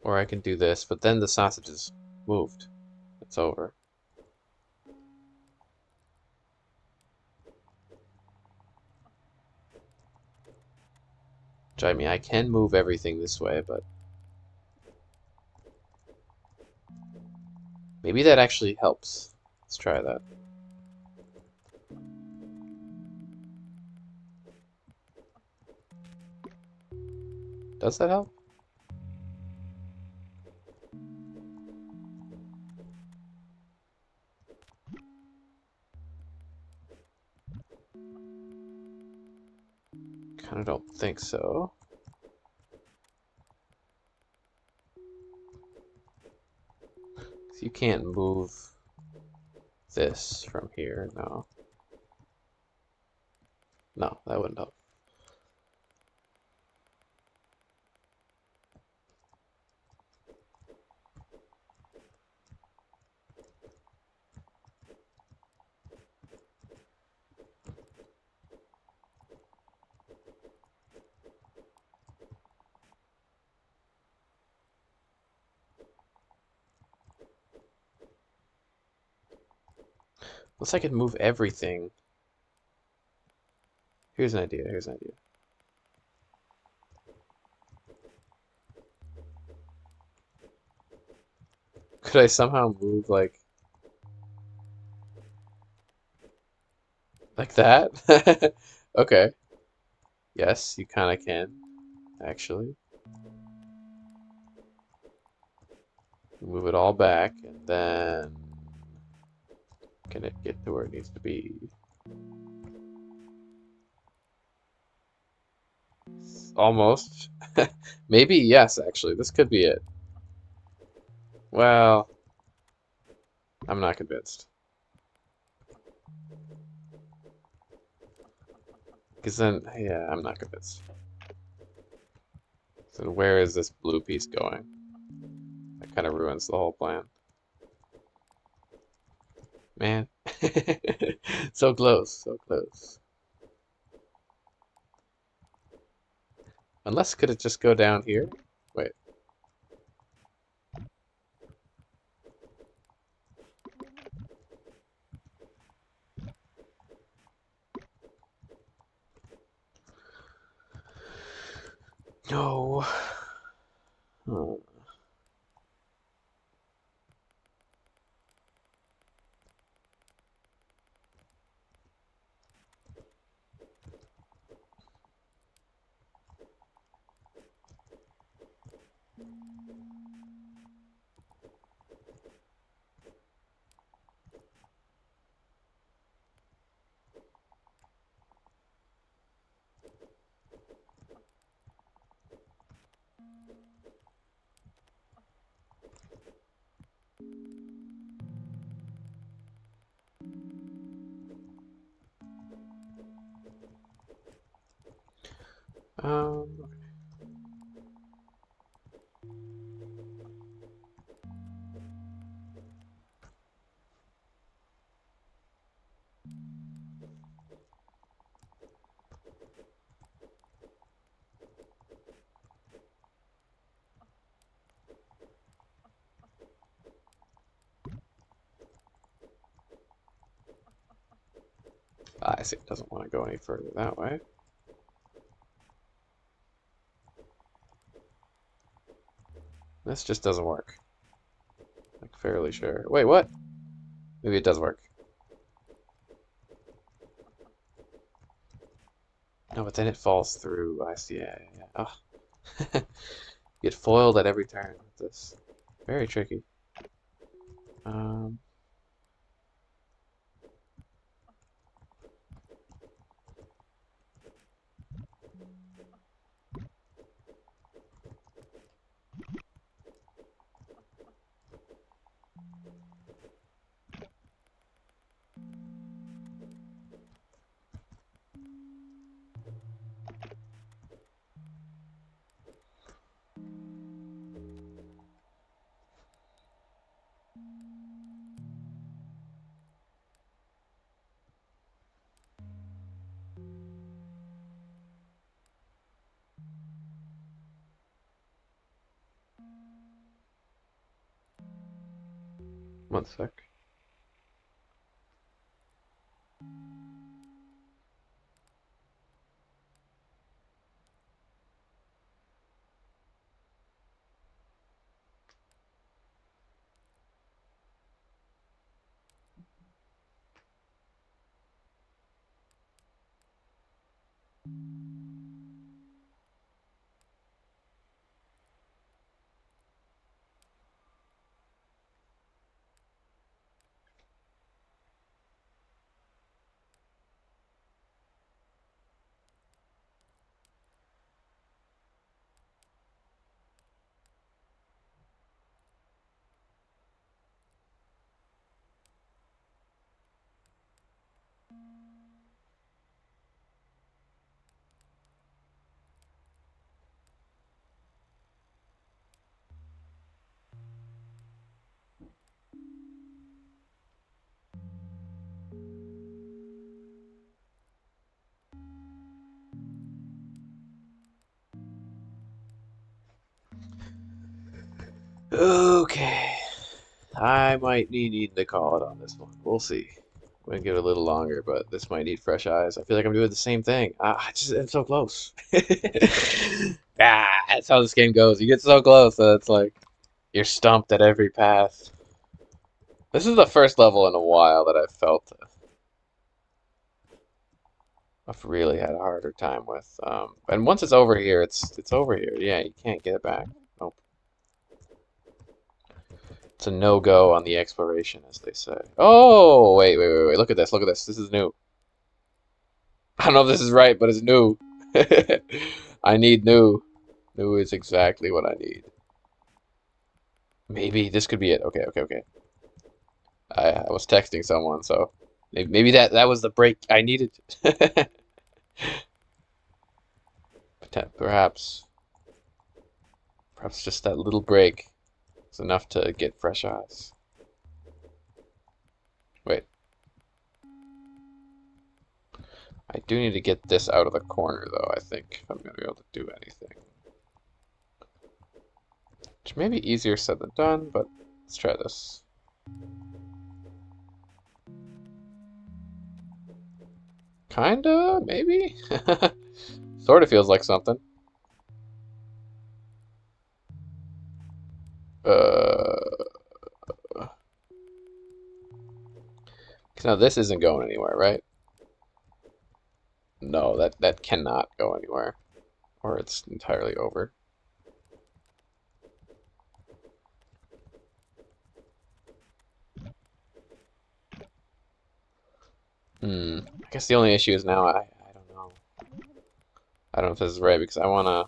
Or I can do this, but then the sausage is moved. It's over. Which, I mean, I can move everything this way, but... maybe that actually helps. Let's try that. Does that help? Kinda don't think so. You can't move this from here, no. No, that wouldn't help. Unless I could move everything. Here's an idea. Here's an idea. Could I somehow move like that? Okay. Yes, you kind of can, actually. Move it all back, and then can it get to where it needs to be? Almost. Maybe yes, actually. This could be it. Well, I'm not convinced. Because then, yeah, I'm not convinced. So where is this blue piece going? That kind of ruins the whole plan. Man. So close, so close. Unless, could it just go down here? Wait. No. Oh. Okay. I see it doesn't want to go any further that way. This just doesn't work. Like, fairly sure. Wait, what? Maybe it does work. No, but then it falls through. I see. Yeah, yeah, yeah. Oh. Get foiled at every turn with this. Very tricky. Um, one sec. Okay. I might need to call it on this one. We'll see. I'm gonna give it a little longer, but this might need fresh eyes. I feel like I'm doing the same thing. I'm so close. That's how this game goes. You get so close that it's like you're stumped at every path. This is the first level in a while that I've felt I've really had a harder time with. And once it's over here, it's over here. Yeah, you can't get it back. Nope. It's a no-go on the exploration, as they say. Oh, wait. Look at this. Look at this. This is new. I don't know if this is right, but it's new. I need new. New is exactly what I need. Maybe this could be it. Okay. I was texting someone, so maybe that was the break I needed. Perhaps just that little break is enough to get fresh eyes. Wait. I do need to get this out of the corner, though, I think, if I'm going to be able to do anything. Which may be easier said than done, but let's try this. Kinda, maybe? Sort of feels like something. Now this isn't going anywhere, right? No, that cannot go anywhere, or it's entirely over. I guess the only issue is now I don't know. I don't know if this is right because I wanna.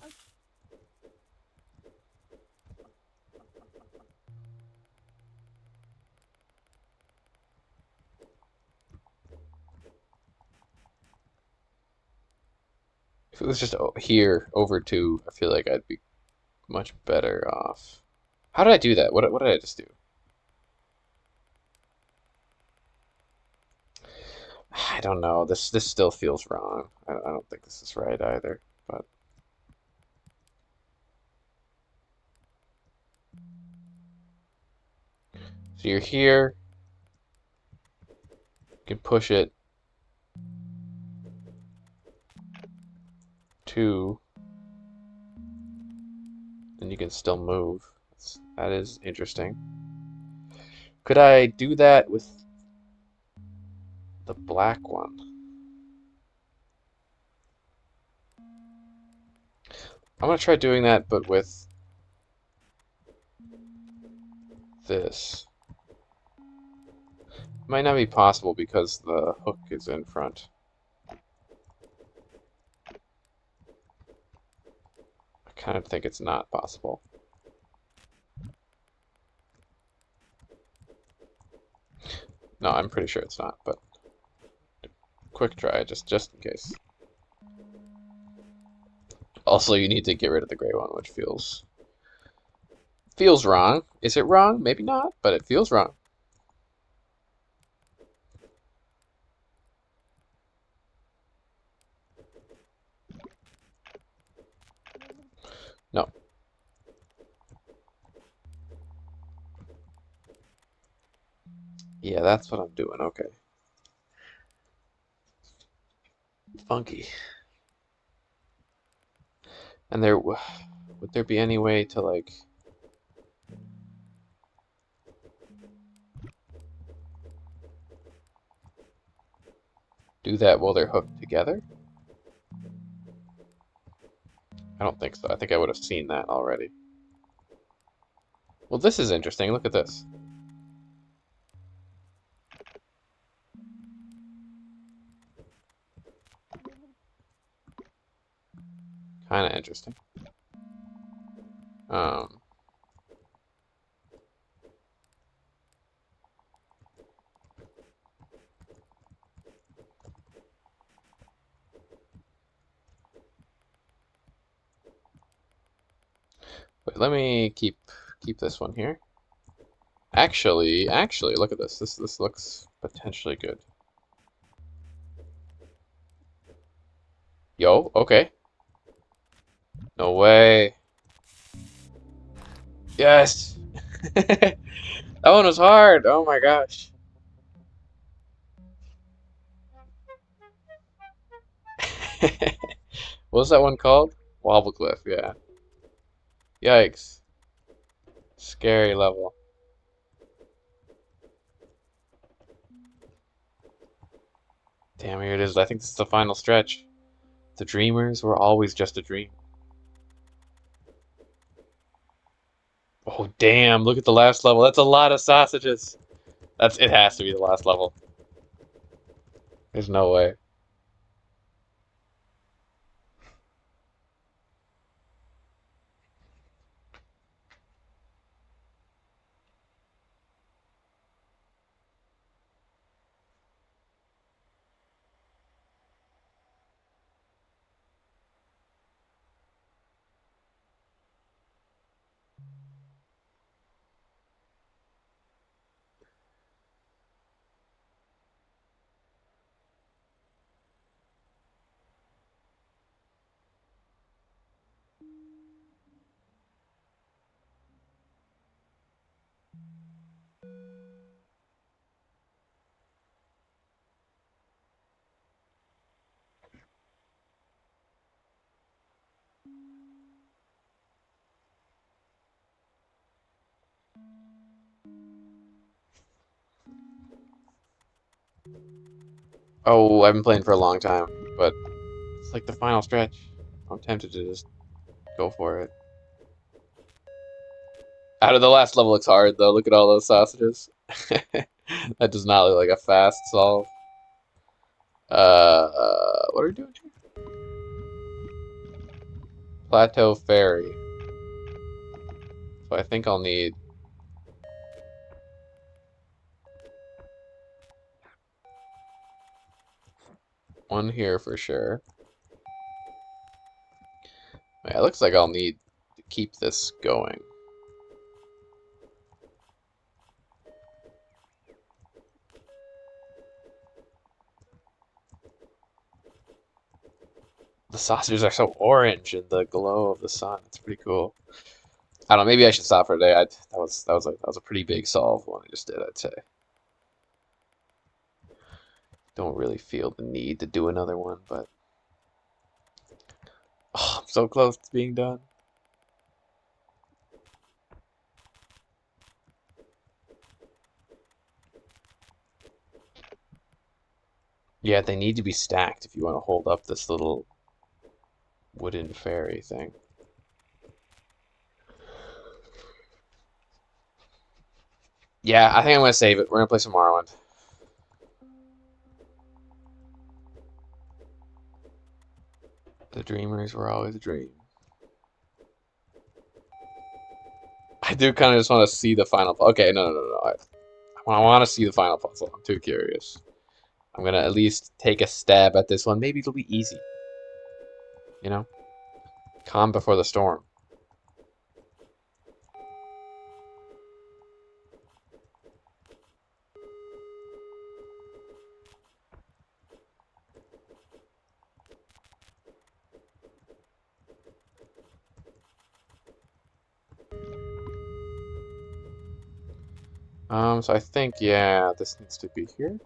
If it was just here over 2, I feel like I'd be much better off. How did I do that? What did I just do? I don't know. This still feels wrong. I don't think this is right either. But so you're here. You can push it to, and you can still move. That is interesting. Could I do that with the black one? I'm gonna try doing that, but with this. It might not be possible because the hook is in front. I kind of think it's not possible. No, I'm pretty sure it's not, but quick try, just in case. Also, you need to get rid of the gray one, which feels wrong. Is it wrong? Maybe not, but it feels wrong. No. Yeah, that's what I'm doing. Okay. Funky. And would there be any way to like do that while they're hooked together? I don't think so. I think I would have seen that already. Well, this is interesting. Look at this. Kind of interesting. Wait, let me keep this one here. Actually, look at this. This looks potentially good. Yo, okay. No way. Yes! That one was hard. Oh my gosh. What was that one called? Wobble Cliff, yeah. Yikes. Scary level. Damn, here it is. I think this is the final stretch. The dreamers were always just a dream. Oh, damn, look at the last level. That's a lot of sausages. It has to be the last level. There's no way. Oh, I've been playing for a long time, but it's like the final stretch. I'm tempted to just go for it. Out of the last level looks hard, though. Look at all those sausages. That does not look like a fast solve. What are we doing here? Plateau Ferry. So I think I'll need one here for sure. Yeah, it looks like I'll need to keep this going. The sausages are so orange in the glow of the sun. It's pretty cool. I don't know. Maybe I should stop for today. That was a pretty big solve one I just did. I'd say. Don't really feel the need to do another one, but oh, I'm so close to being done. Yeah, they need to be stacked if you want to hold up this little wooden ferry thing. Yeah, I think I'm gonna save it. We're gonna play some Morrowind. The dreamers were always a dream. I do kind of just want to see the final. Okay, no. I want to see the final puzzle. I'm too curious. I'm gonna at least take a stab at this one. Maybe it'll be easy. You know, calm before the storm. So I think, yeah, this needs to be here.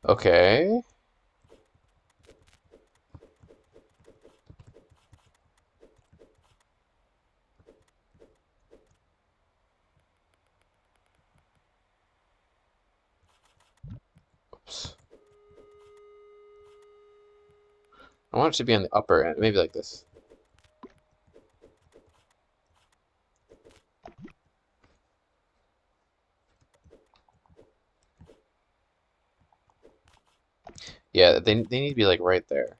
Okay. Oops. I want it to be on the upper end, maybe like this. Yeah, they need to be like right there.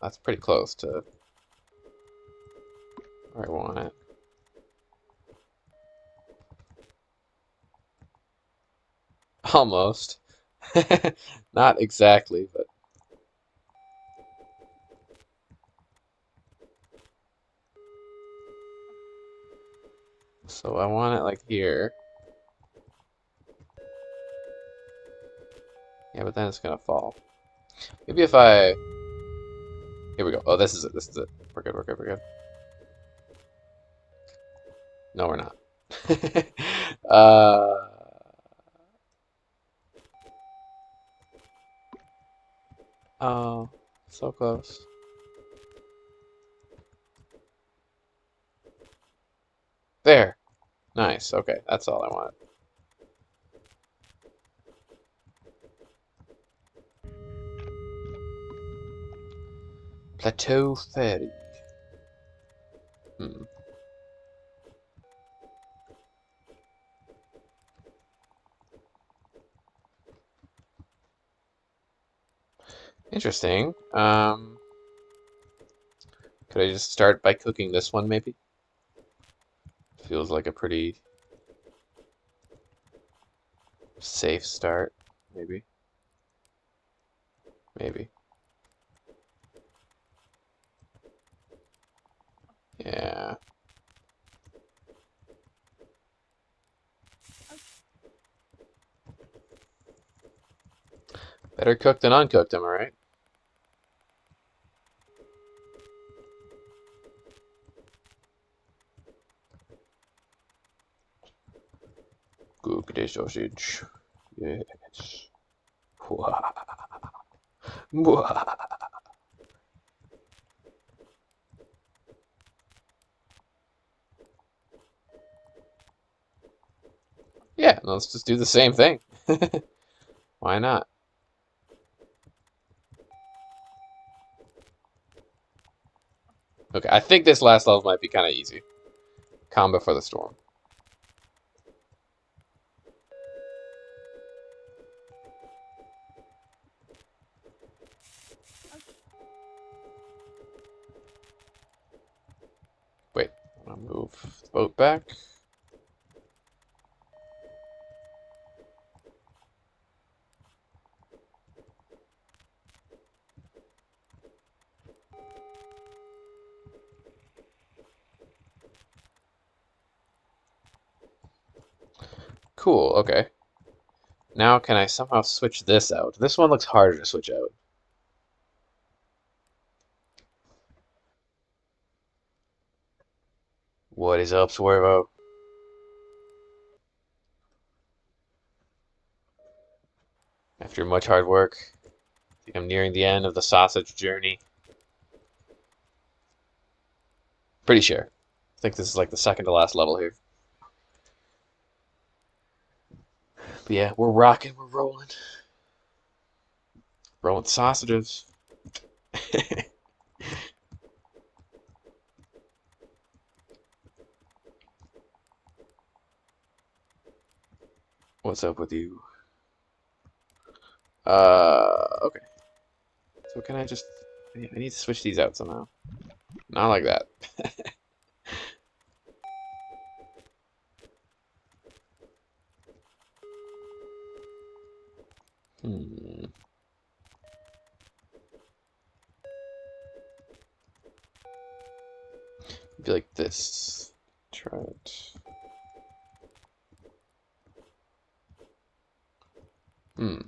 That's pretty close to where I want it. Almost. Not exactly, but so I want it like here. Yeah, but then it's gonna fall. Maybe if I... Here we go. Oh, this is it. This is it. We're good, we're good, we're good. No, we're not. uh... Oh, so close. There. Nice. Okay, that's all I wanted. Plateau Ferry. Hmm. Interesting. Could I just start by cooking this one, maybe? Feels like a pretty safe start, maybe. Maybe. Yeah. Better cooked than uncooked, am I right? Cook the sausage. Yes. Mwah. Mwah. Yeah, let's just do the same thing. Why not? Okay, I think this last level might be kind of easy. Calm before the storm. Wait, I'll move the boat back. Cool, okay. Now can I somehow switch this out? This one looks harder to switch out. What is up, Swervo? After much hard work, I think I'm nearing the end of the sausage journey. Pretty sure. I think this is like the second to last level here. But yeah, we're rocking, we're rolling. Rolling sausages. What's up with you? Okay. So can I just... I need to switch these out somehow. Not like that. Hmm. Be like this. Try it. Hmm.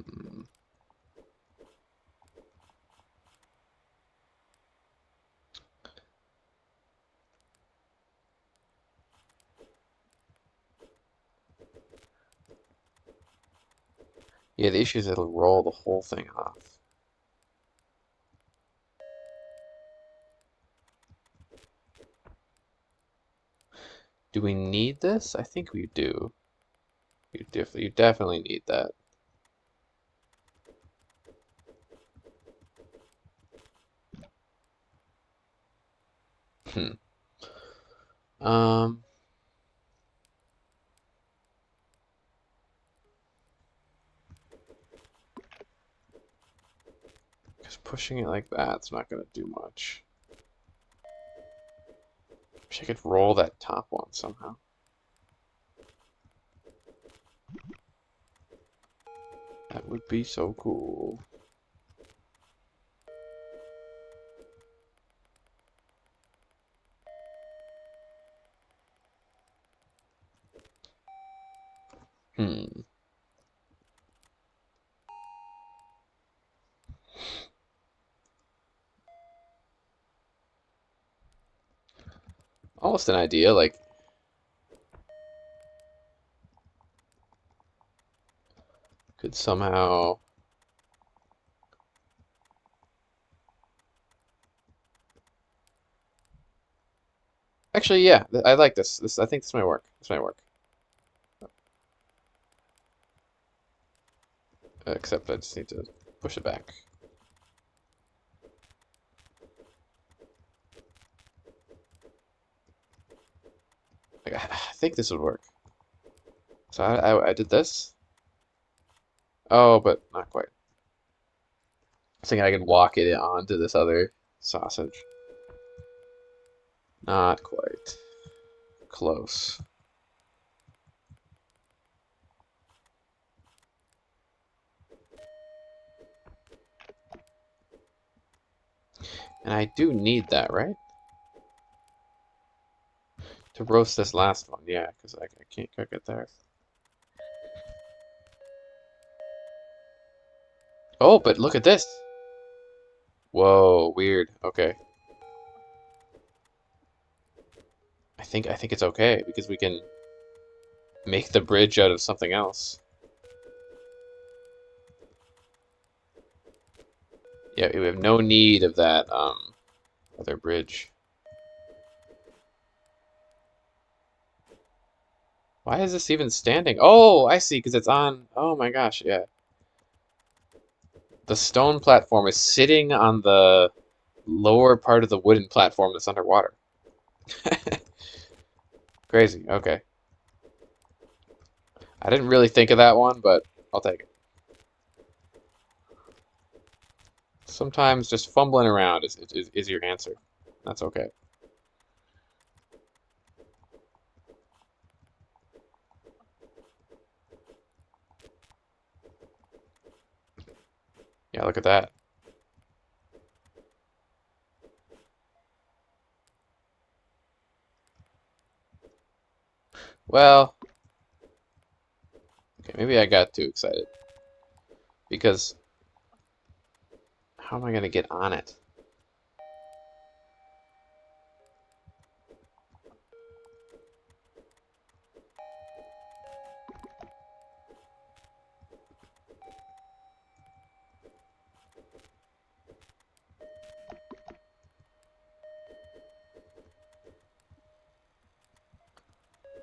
Yeah, the issue is it'll roll the whole thing off. Do we need this? I think we do. You definitely need that. Hmm. Um, because pushing it like that's not gonna do much. Wish I could roll that top one somehow. That would be so cool. Hmm. almost an idea, like could somehow actually, yeah, I like this. I think this might work. This might work. Except I just need to push it back. Like, I think this would work. So I did this. Oh, but not quite. I was thinking I could walk it onto this other sausage. Not quite. Close. And I do need that, right? To roast this last one, yeah, because I can't cook it there. Oh, but look at this. Whoa, weird. Okay. I think it's okay because we can make the bridge out of something else. Yeah, we have no need of that other bridge. Why is this even standing? Oh, I see, because it's on. Oh my gosh, yeah. The stone platform is sitting on the lower part of the wooden platform that's underwater. Crazy. Okay. I didn't really think of that one, but I'll take it. Sometimes just fumbling around is your answer. That's okay. Yeah, look at that. Well, okay, maybe I got too excited. Because how am I gonna get on it?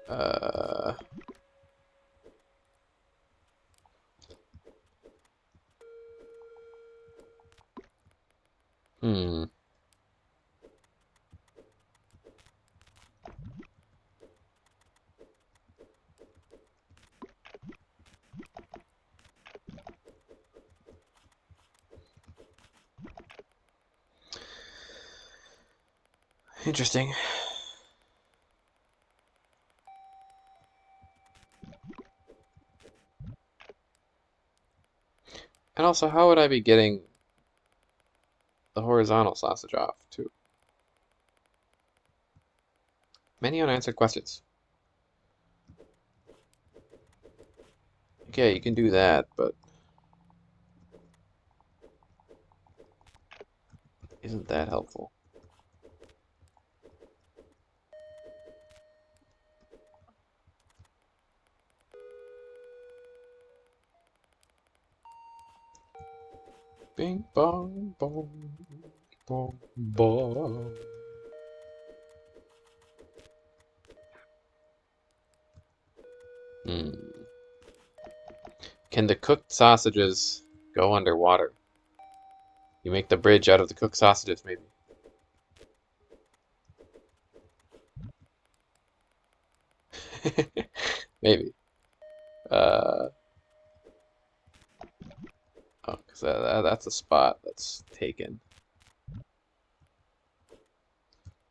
Uh, hmm. Interesting. And also, how would I be getting the horizontal sausage off, too? Many unanswered questions. Okay, you can do that, but isn't that helpful? Bing bong bong bong bong. Hmm. Can the cooked sausages go underwater? You make the bridge out of the cooked sausages, maybe. Maybe. Uh, oh, because that's a spot that's taken.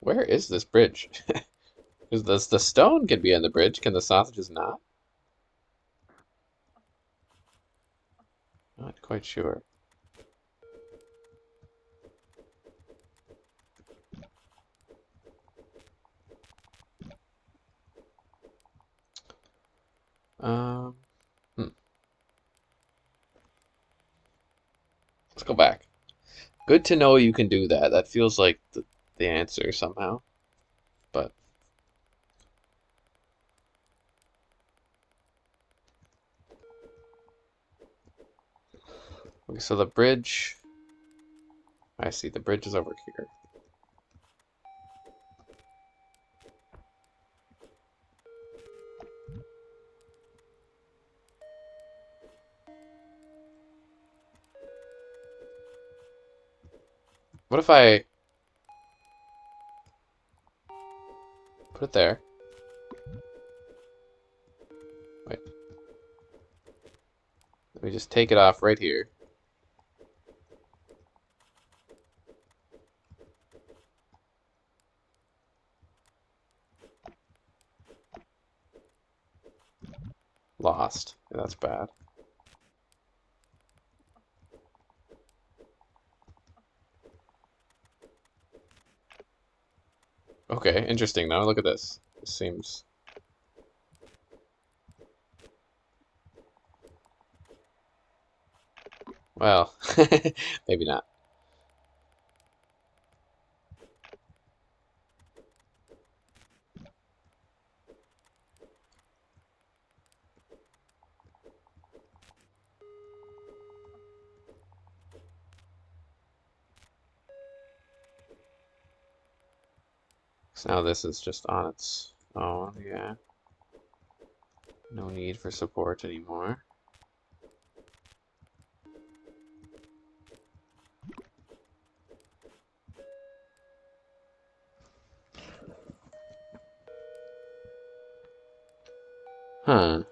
Where is this bridge? Because the stone can be on the bridge. Can the sausages not? Not quite sure. Um, hmm. Let's go back. Good to know you can do that. That feels like the answer somehow. But Okay, so the bridge. I see, the bridge is over here. What if I put it there? Wait. Let me just take it off right here. Lost. Yeah, that's bad. Okay, interesting though. Look at this. This seems... Well, maybe not. So now this is just on its own, yeah. No need for support anymore. Huh.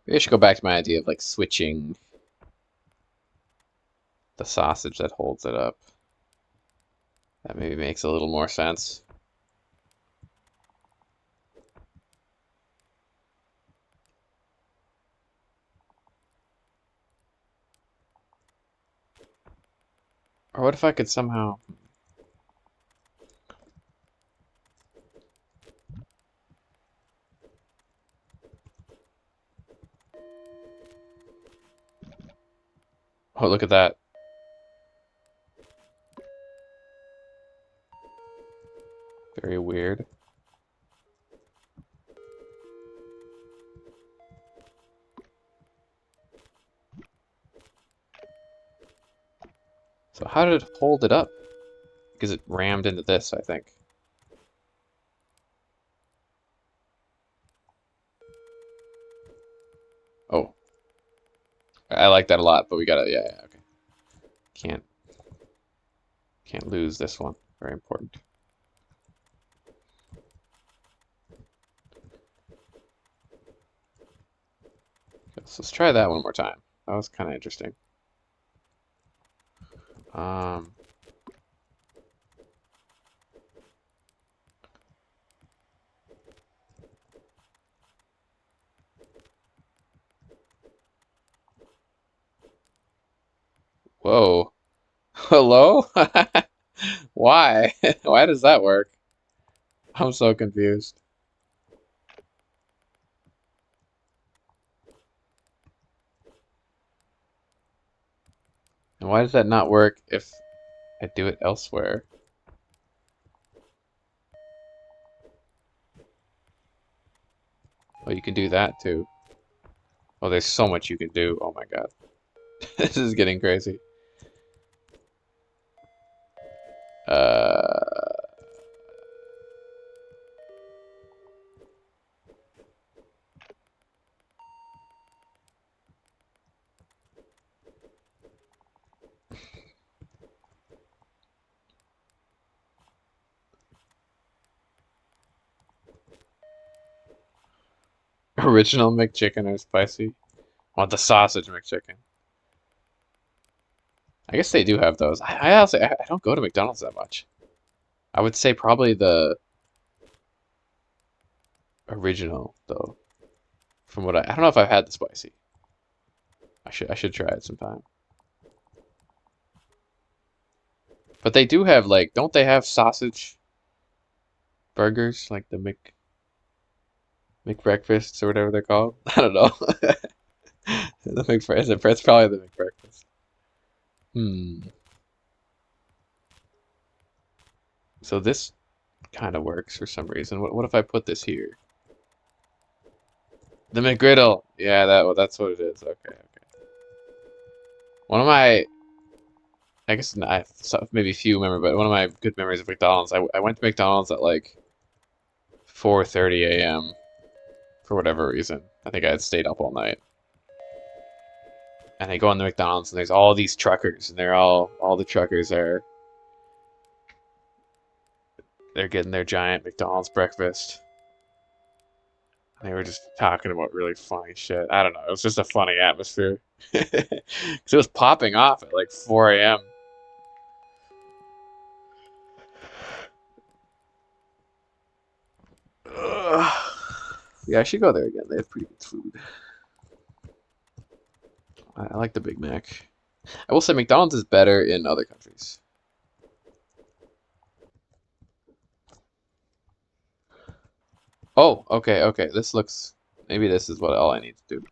Maybe I should go back to my idea of like switching the sausage that holds it up. That maybe makes a little more sense. Or what if I could somehow... Oh, look at that. Very weird. So how did it hold it up? Because it rammed into this, I think. Oh. I like that a lot, but we gotta, yeah, okay. Can't lose this one. Very important. Okay, so let's try that one more time. That was kind of interesting. Um, Whoa. Hello? Why? Why does that work? I'm so confused. And why does that not work if I do it elsewhere? Oh, you can do that too. Oh, there's so much you can do. Oh my God. This is getting crazy. Uh, Original McChicken or spicy? I want the sausage McChicken. I guess they do have those. I honestly I don't go to McDonald's that much. I would say probably the original though. From what I don't know if I've had the spicy. I should try it sometime. But they do have like don't they have sausage burgers like the McBreakfasts or whatever they're called? I don't know. The McBreakfast. It's probably the McBreakfast. Hmm. So this kind of works for some reason. What if I put this here? The McGriddle. Yeah, that's what it is. Okay, okay. One of my, I guess not, maybe few memory, but one of my good memories of McDonald's. I went to McDonald's at like 4:30 a.m. for whatever reason. I think I had stayed up all night. And I go in the McDonald's and there's all these truckers and all the truckers they're getting their giant McDonald's breakfast. They were just talking about really funny shit. I don't know. It was just a funny atmosphere. Because it was popping off at like 4 a.m. Yeah, I should go there again. They have pretty good food. I like the Big Mac. I will say McDonald's is better in other countries. Oh, okay, okay. This looks... Maybe this is what all I need to do.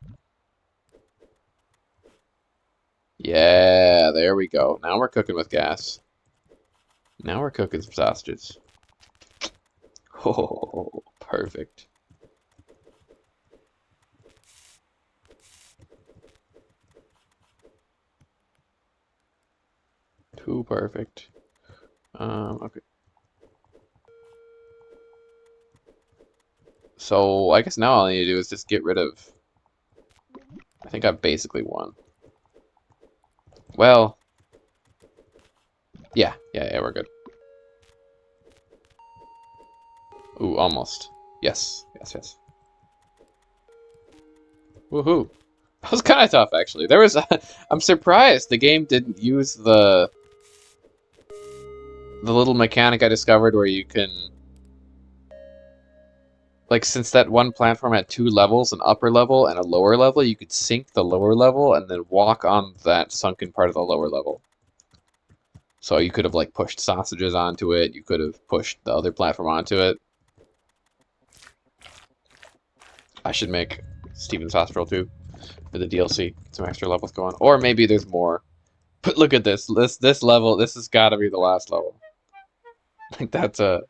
Yeah, there we go. Now we're cooking with gas. Now we're cooking some sausages. Oh, perfect. Too perfect. Okay. So I guess now all I need to do is just get rid of... I think I've basically won. Well, yeah, we're good. Ooh, almost. Yes, yes, yes. Woohoo. That was kind of tough, actually. There was... I'm surprised the game didn't use the little mechanic I discovered where you can... Like, since that one platform had 2 levels, an upper level and a lower level, you could sink the lower level and then walk on that sunken part of the lower level. So you could have, like, pushed sausages onto it, you could have pushed the other platform onto it. I should make Steven's Hospital 2 for the DLC, get some extra levels going. Or maybe there's more. But look at this, this level, this has got to be the last level. Like, that's a...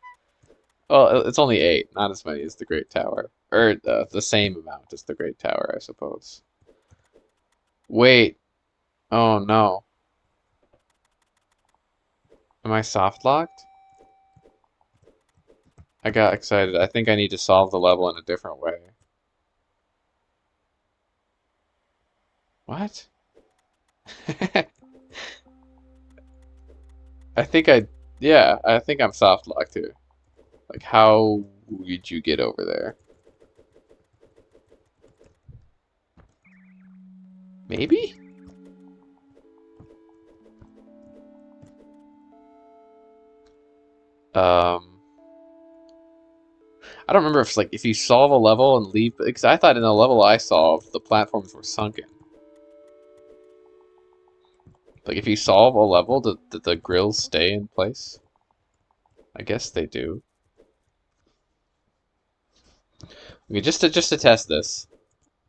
Well, it's only 8, not as many as the Great Tower. Or the same amount as the Great Tower, I suppose. Wait. Oh, no. Am I soft locked? I got excited. I think I need to solve the level in a different way. What? I think yeah, I think I'm soft locked here. Like, how would you get over there? Maybe? I don't remember if it's like if you solve a level and leave, because I thought in the level I solved the platforms were sunken. Like if you solve a level, did the grills stay in place? I guess they do. Okay, just to test this,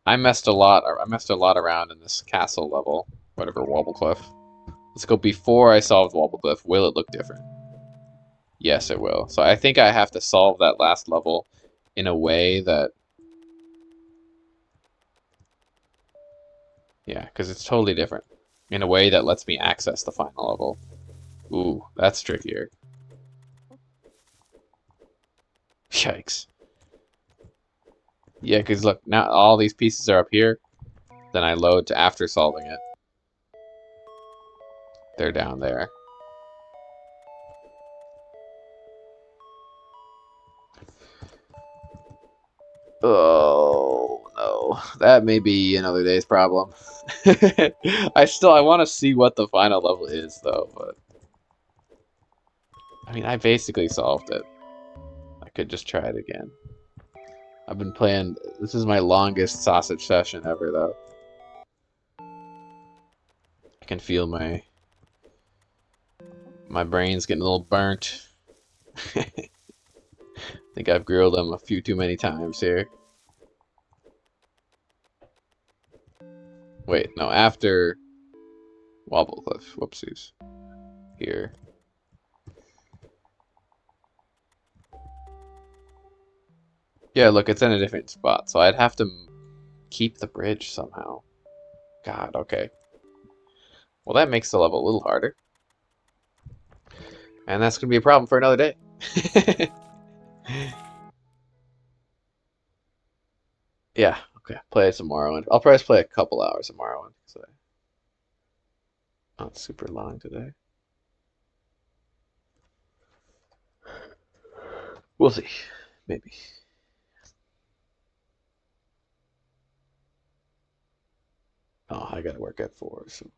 I messed a lot. I messed a lot around in this castle level, whatever Wobblecliff. Let's go before I solved Wobblecliff. Will it look different? Yes, it will. So I think I have to solve that last level in a way that... Yeah, because it's totally different. In a way that lets me access the final level. Ooh, that's trickier. Yikes. Yeah, because look, now all these pieces are up here. Then I load to after solving it. They're down there. Oh, no. That may be another day's problem. I want to see what the final level is though, but I mean I basically solved it. I could just try it again. I've been playing. This is my longest sausage session ever though. I can feel my brain's getting a little burnt. I think I've grilled them a few too many times here. Wait, no, after Wobble Cliff. Whoopsies. Here. Yeah, look, it's in a different spot, so I'd have to keep the bridge somehow. God, okay. Well, that makes the level a little harder. And that's going to be a problem for another day. Yeah, okay. Play some Morrowind. I'll probably play a couple hours of Morrowind. So not super long today. We'll see. Maybe. Oh, I gotta work at 4, so.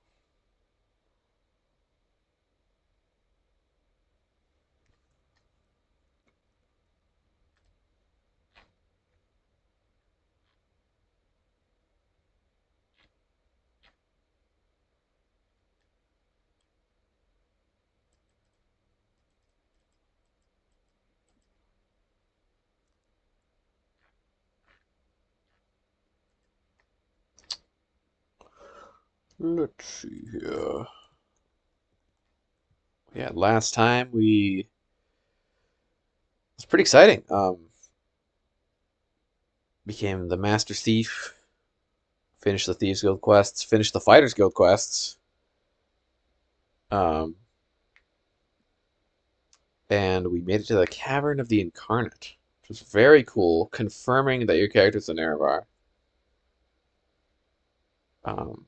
Let's see here. Yeah, last time it's pretty exciting. Became the Master Thief, finished the Thieves Guild quests, finished the Fighters Guild quests, um, and we made it to the Cavern of the Incarnate, which was very cool, confirming that your character's an Erevar. Um,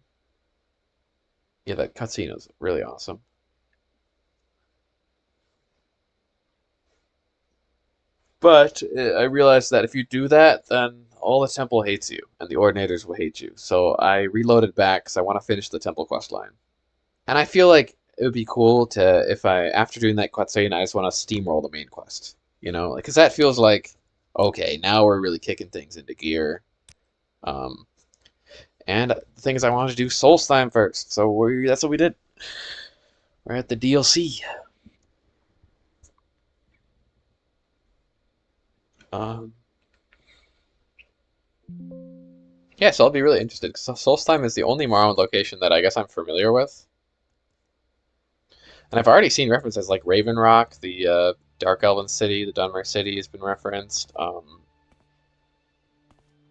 yeah, that cutscene was really awesome. But I realized that if you do that, then all the temple hates you, and the Ordinators will hate you. So I reloaded back because I want to finish the temple quest line. And I feel like it would be cool to, if I, after doing that cutscene, I just want to steamroll the main quest. You know, because that feels like, okay, now we're really kicking things into gear. Um, and the thing is, I wanted to do Solstheim first, so that's what we did. We're at the DLC. Um, yeah, so I'll be really interested, because Solstheim is the only Morrowind location that I guess I'm familiar with. And I've already seen references like Raven Rock, the Dark Elven city, the Dunmer city has been referenced.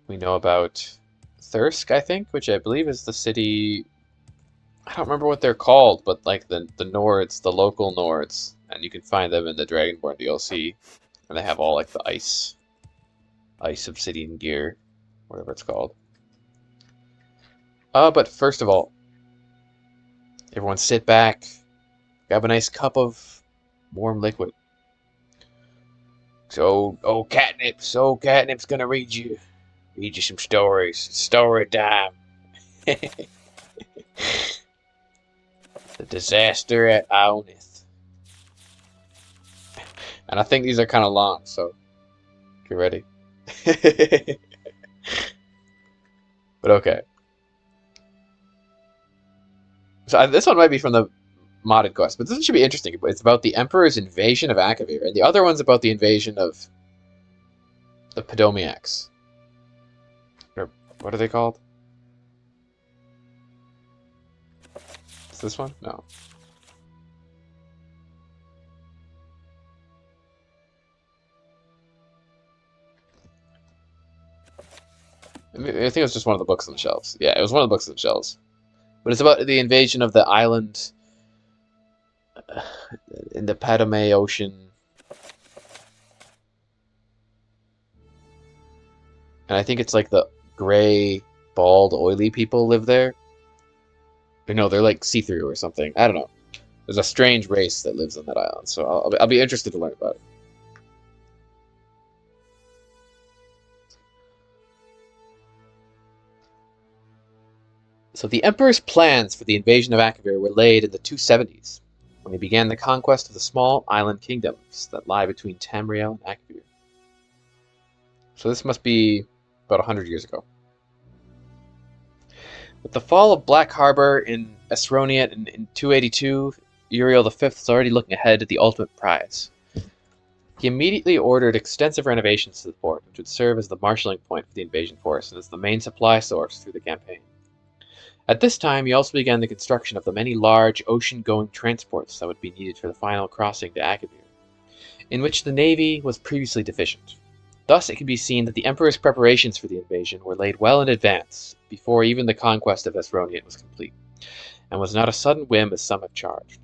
We know about Thirsk, I think, which I believe is the city. I don't remember what they're called, but like the Nords, the local Nords, and you can find them in the Dragonborn DLC, and they have all like the ice obsidian gear, whatever it's called. But first of all, everyone sit back, grab a nice cup of warm liquid. So, Catnip's gonna read you some stories. Story time. The disaster at Aonith. And I think these are kind of long, so get ready. But okay. So this one might be from the modded quest, but this one should be interesting. It's about the Emperor's invasion of Akavir, and the other one's about the invasion of the Podomiacs. Or what are they called? Is this one? No. I think it was just one of the books on the shelves. Yeah, it was one of the books on the shelves. But it's about the invasion of the island in the Padome Ocean. And I think it's like the gray, bald, oily people live there. Or no, they're like see-through or something. I don't know. There's a strange race that lives on that island, so I'll be interested to learn about it. So the Emperor's plans for the invasion of Akavir were laid in the 270s, when he began the conquest of the small island kingdoms that lie between Tamriel and Akavir. So this must be about 100 years ago. With the fall of Black Harbor in Esroniet in 282, Uriel V is already looking ahead at the ultimate prize. He immediately ordered extensive renovations to the port, which would serve as the marshalling point for the invasion force and as the main supply source through the campaign. At this time, he also began the construction of the many large ocean-going transports that would be needed for the final crossing to Akavir, in which the navy was previously deficient. Thus, it can be seen that the Emperor's preparations for the invasion were laid well in advance, before even the conquest of Esroniet was complete, and was not a sudden whim as some have charged.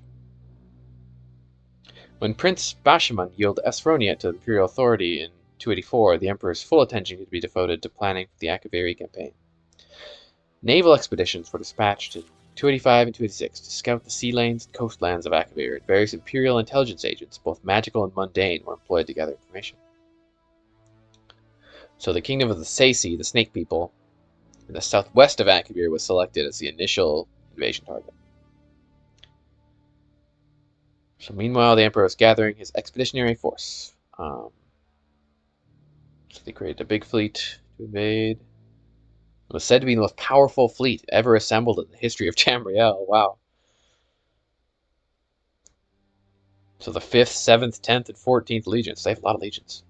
When Prince Bashaman yielded Esroniet to imperial authority in 284, the Emperor's full attention could be devoted to planning for the Akaviri campaign. Naval expeditions were dispatched in 285 and 286 to scout the sea lanes and coastlands of Akavir, and various imperial intelligence agents, both magical and mundane, were employed to gather information. So the kingdom of the Saisi, the Snake People, in the southwest of Akavir was selected as the initial invasion target. So meanwhile, the Emperor was gathering his expeditionary force. So they created a big fleet to invade. It was said to be the most powerful fleet ever assembled in the history of Tamriel. Wow. So the 5th, 7th, 10th, and 14th legions, they have a lot of legions,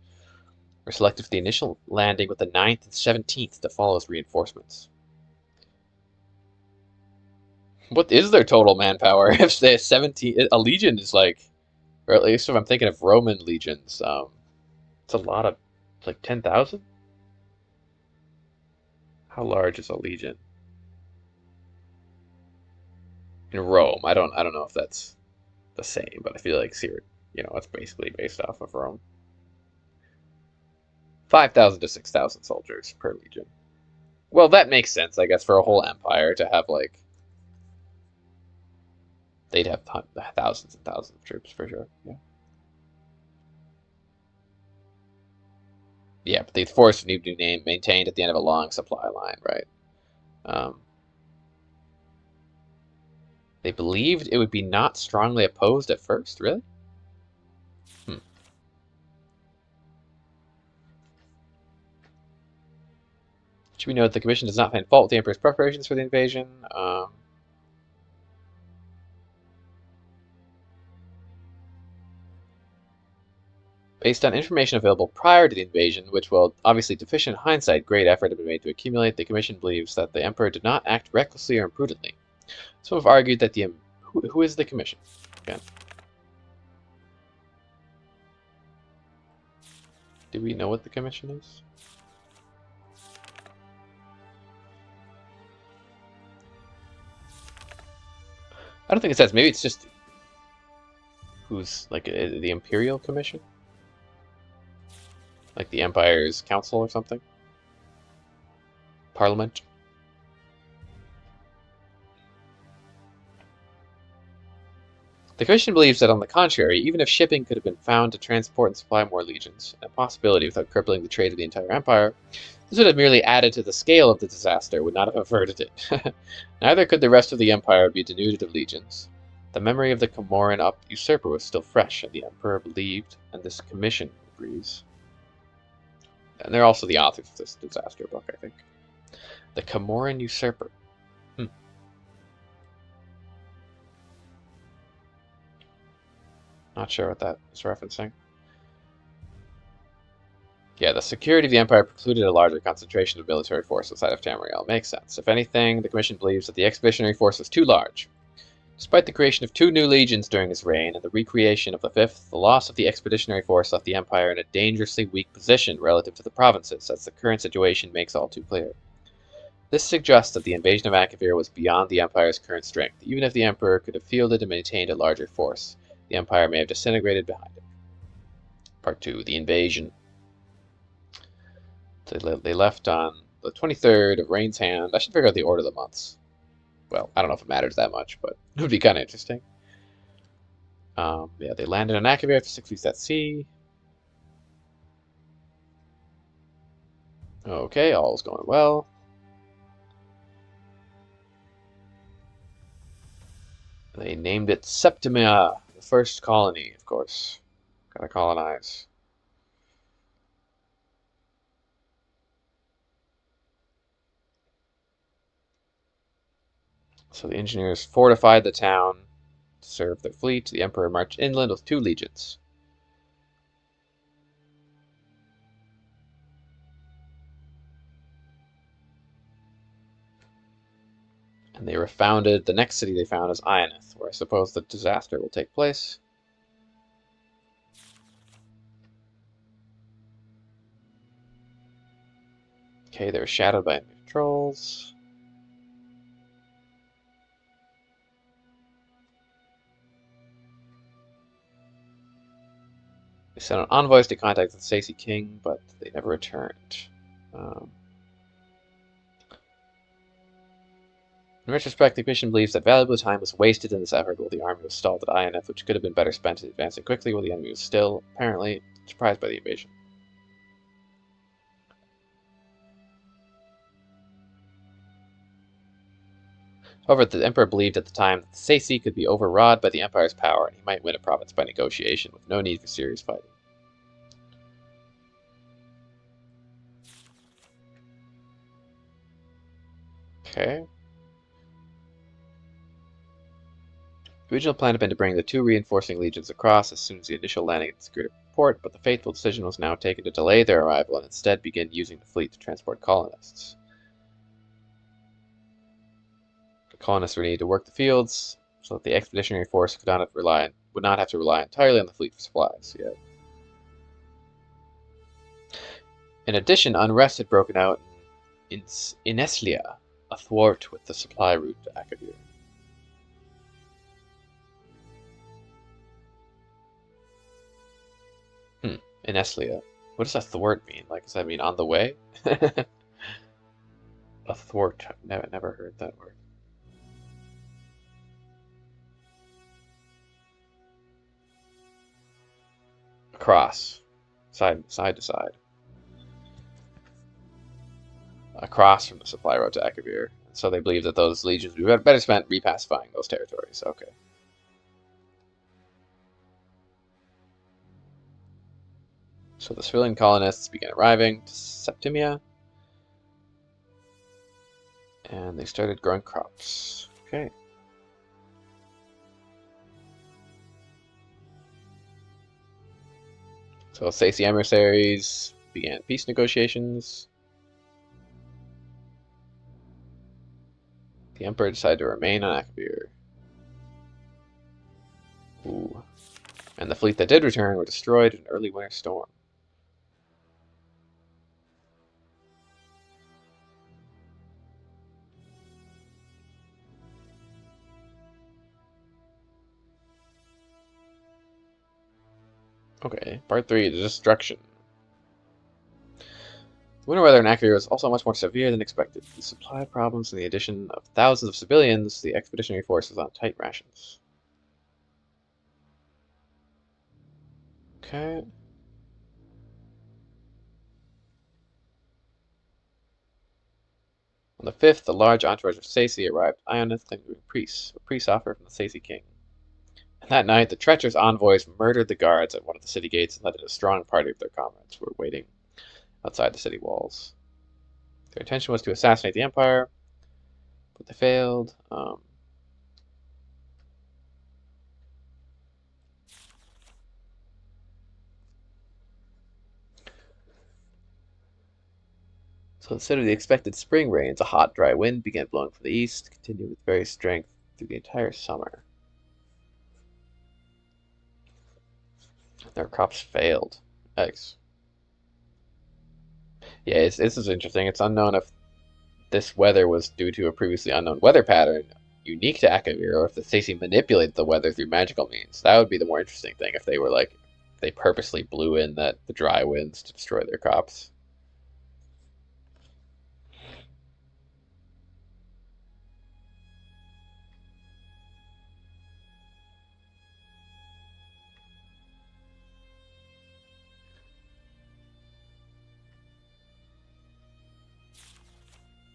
were selected for the initial landing, with the 9th and 17th to follow as reinforcements. What is their total manpower? If they 17, a legion is like, or at least if I'm thinking of Roman legions, it's a lot of, it's like 10,000? How large is a legion? In Rome, I don't know if that's the same, but I feel like it's basically based off of Rome. 5,000 to 6,000 soldiers per legion. Well, that makes sense, I guess, for a whole empire to have, like, they'd have thousands and thousands of troops for sure. Yeah. Yeah, but the force would need to be maintained at the end of a long supply line, right? They believed it would be not strongly opposed at first, really? Should we note the Commission does not find fault with the Emperor's preparations for the invasion? Based on information available prior to the invasion, which, while obviously deficient in hindsight, great effort had been made to accumulate, the Commission believes that the Emperor did not act recklessly or imprudently. Some have argued that who is the Commission? Again. Do we know what the Commission is? I don't think it says. Maybe it's just who's, like, the Imperial Commission? Like the Empire's Council or something? Parliament? The Commission believes that, on the contrary, even if shipping could have been found to transport and supply more legions, a possibility without crippling the trade of the entire empire, this would have merely added to the scale of the disaster, would not have averted it. Neither could the rest of the empire be denuded of legions. The memory of the Comoran usurper was still fresh, and the Emperor believed, and this Commission agrees. And they're also the authors of this disaster book, I think. The Comoran usurper. Not sure what that is referencing. Yeah, the security of the Empire precluded a larger concentration of military force outside of Tamriel. Makes sense. If anything, the Commission believes that the expeditionary force was too large. Despite the creation of 2 new legions during his reign and the recreation of the 5th, the loss of the expeditionary force left the Empire in a dangerously weak position relative to the provinces, as the current situation makes all too clear. This suggests that the invasion of Akavir was beyond the Empire's current strength. Even if the Emperor could have fielded and maintained a larger force, the Empire may have disintegrated behind it. Part 2, the invasion. So they left on the 23rd of Rain's Hand. I should figure out the order of the months. Well, I don't know if it matters that much, but it would be kind of interesting. Yeah, they landed on Akavir after 6 weeks at sea. Okay, all's going well. They named it Septimia, the first colony, of course. Gotta colonize. So the engineers fortified the town to serve their fleet. The emperor marched inland with 2 legions. And they refounded, the next city they found is Ionith, where I suppose the disaster will take place. Okay, they were shadowed by enemy patrols. They sent out envoys to contact the Stacey king, but they never returned. In retrospect, the Commission believes that valuable time was wasted in this effort while the army was stalled at Ionith, which could have been better spent in advancing quickly while the enemy was still, apparently, surprised by the invasion. However, the Emperor believed at the time that the Stacey could be overawed by the Empire's power, and he might win a province by negotiation with no need for serious fighting. Okay. The original plan had been to bring the 2 reinforcing legions across as soon as the initial landing at the Secret port, but the fateful decision was now taken to delay their arrival and instead begin using the fleet to transport colonists. The colonists were needed to work the fields so that the expeditionary force would not have to rely entirely on the fleet for supplies. Yeah. In addition, unrest had broken out in Ineslia, athwart with the supply route to Akavir. Ineslia. What does athwart mean? Like, does that mean on the way? Athwart. Never heard that word. Across. Side to side. Across from the supply road to Akavir. So they believe that those legions would be better spent repacifying those territories. Okay. So the civilian colonists began arriving to Septimia, and they started growing crops. Okay. So Stacey emissaries began peace negotiations. The Emperor decided to remain on Akavir. Ooh. And the fleet that did return were destroyed in an early winter storm. Okay, part 3, the destruction. The winter weather in Akavir was also much more severe than expected. The supply problems and the addition of thousands of civilians, the expeditionary force was on tight rations. Okay. On the 5th, the large entourage of Stacey arrived at Ionith claiming to be a peace offer from the Stacey king. And that night, the treacherous envoys murdered the guards at one of the city gates and led in a strong party of their comrades who were waiting outside the city walls. Their intention was to assassinate the Empire, but they failed. So instead of the expected spring rains, a hot, dry wind began blowing from the east, continuing with various strength through the entire summer. Their crops failed. Yikes. Yeah, this is interesting. It's unknown if this weather was due to a previously unknown weather pattern unique to Akavir, or if the Stacey manipulated the weather through magical means. That would be the more interesting thing, if they were like, they purposely blew in the dry winds to destroy their crops.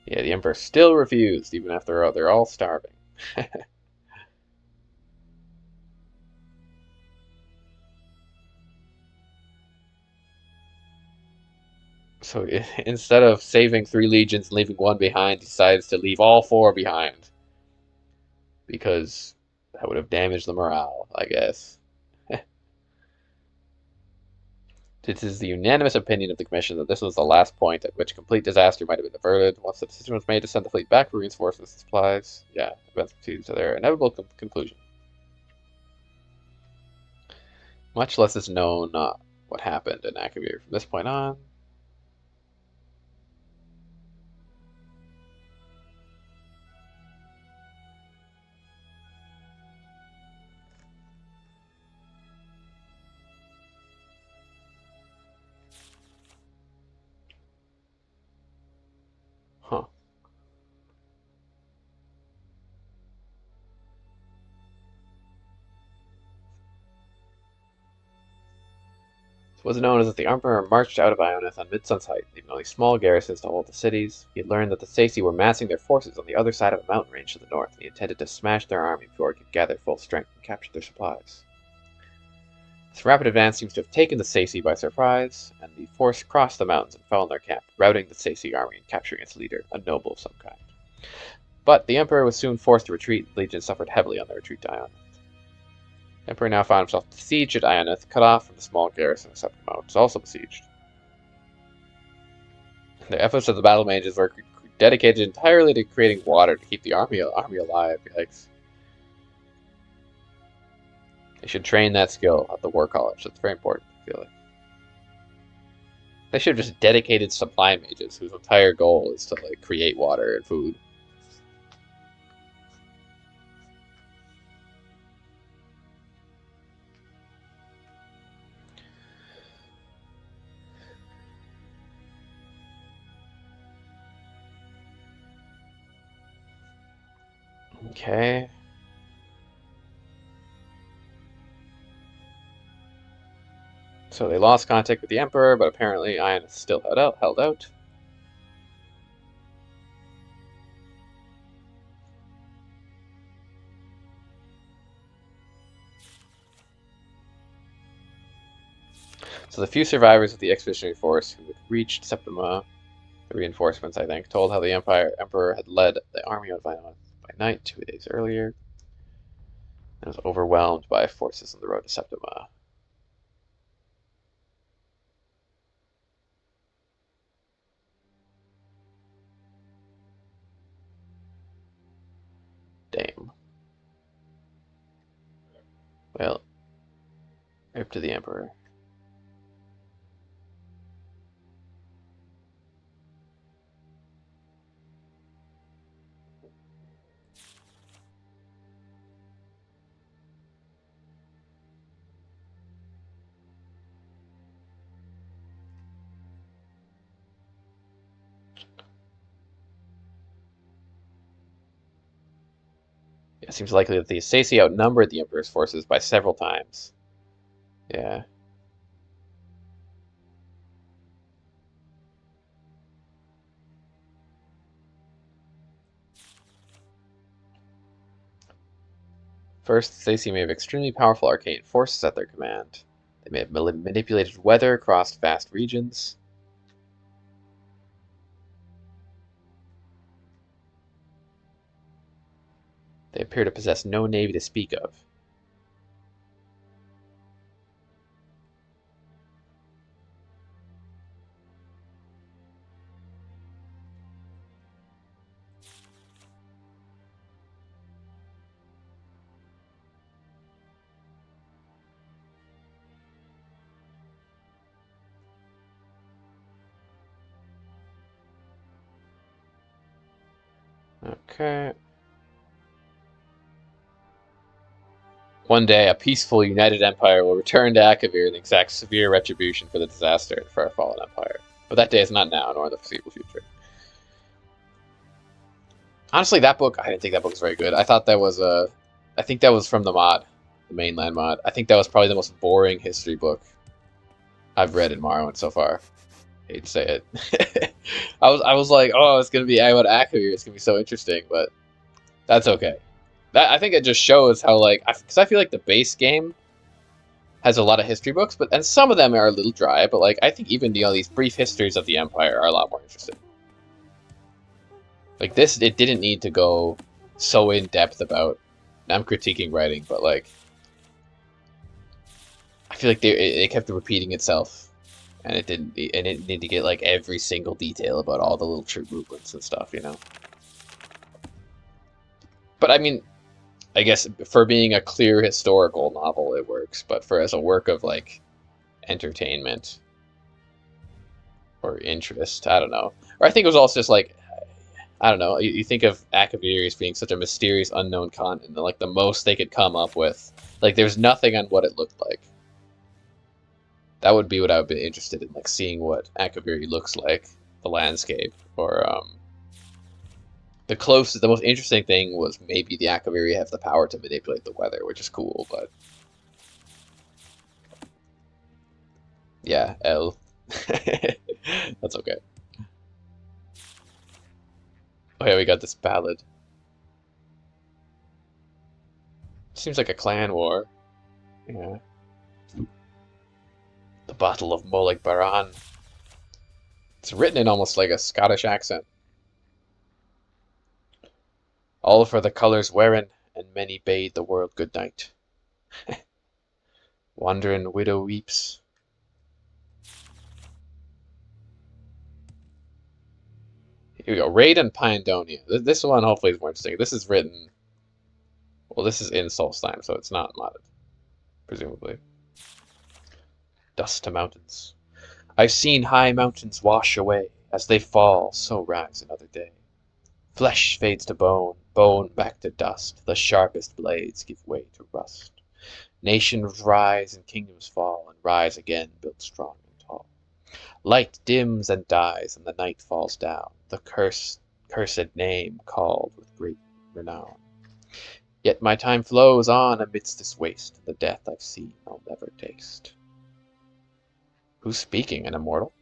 Yeah, the Emperor still refused, even after they're all starving. So instead of saving 3 legions and leaving 1 behind, he decides to leave all 4 behind. Because that would have damaged the morale, I guess. It is the unanimous opinion of the Commission that this was the last point at which complete disaster might have been averted. Once the decision was made to send the fleet back for reinforcements and supplies, yeah, events proceeded to their inevitable conclusion. Much less is known what happened in Akavir from this point on. Huh. What was known as that the Emperor marched out of Ionith on Midsun's height, leaving only small garrisons to hold the cities. He had learned that the Saci were massing their forces on the other side of a mountain range to the north, and he intended to smash their army before it could gather full strength and capture their supplies. This rapid advance seems to have taken the Saci by surprise, and the force crossed the mountains and fell on their camp, routing the Saci army and capturing its leader, a noble of some kind. But the Emperor was soon forced to retreat, and the Legion suffered heavily on their retreat to Ionith. The Emperor now found himself besieged at Ionith, cut off from the small garrison of Septima, which was also besieged. The efforts of the battle mages were dedicated entirely to creating water to keep the army alive. Yikes. They should train that skill at the War College. That's very important, I feel like. They should have just dedicated supply mages whose entire goal is to like create water and food. Okay. So they lost contact with the Emperor, but apparently Ionith still held out. So the few survivors of the expeditionary force who had reached Septima, the reinforcements, I think, told how the Emperor had led the army out of Ionith by night 2 days earlier, and was overwhelmed by forces on the road to Septima. Damn. Well, rip to the Emperor. It seems likely that the Saci outnumbered the Emperor's forces by several times. Yeah. First, the Saci may have extremely powerful arcane forces at their command. They may have manipulated weather across vast regions. They appear to possess no navy to speak of. Okay. One day, a peaceful, united empire will return to Akavir and exact severe retribution for the disaster for our fallen empire. But that day is not now, nor in the foreseeable future. Honestly, that book, I didn't think that book was very good. I thought that was I think that was from the mod, the mainland mod. I think that was probably the most boring history book I've read in Morrowind so far. I hate to say it. I was like, oh, it's gonna be about Akavir. It's gonna be so interesting, but that's okay. I think it just shows how like, because I feel like the base game has a lot of history books, and some of them are a little dry. But like, I think even these brief histories of the Empire are a lot more interesting. Like this, it didn't need to go so in depth about. I'm critiquing writing, but like, I feel like it kept repeating itself, and it didn't. And it need to get like every single detail about all the little troop movements and stuff, you know. But I mean, I guess for being a clear historical novel, it works. But for as a work of like entertainment or interest, I don't know. Or I think it was also just like, I don't know. You think of Akaviri as being such a mysterious, unknown continent, and like the most they could come up with, like there's nothing on what it looked like. That would be what I would be interested in, like seeing what Akaviri looks like, the landscape, or the most interesting thing was maybe the Akaviri have the power to manipulate the weather, which is cool, but yeah, L. That's okay. Oh yeah, we got this ballad. Seems like a clan war. Yeah. The Battle of Molag Baran. It's written in almost like a Scottish accent. All for the colours wearing, and many bade the world good night. Wandering widow weeps. Here we go. Raid and Pyandonia. This one hopefully is more interesting. This is written. Well, this is in Solstheim, so it's not modded, presumably. Dust to mountains. I've seen high mountains wash away. As they fall, so rise another day. Flesh fades to bone, bone back to dust. The sharpest blades give way to rust. Nations rise and kingdoms fall, and rise again, built strong and tall. Light dims and dies, and the night falls down, the cursed name called with great renown. Yet my time flows on amidst this waste, the death I've seen I'll never taste. Who's speaking, an immortal?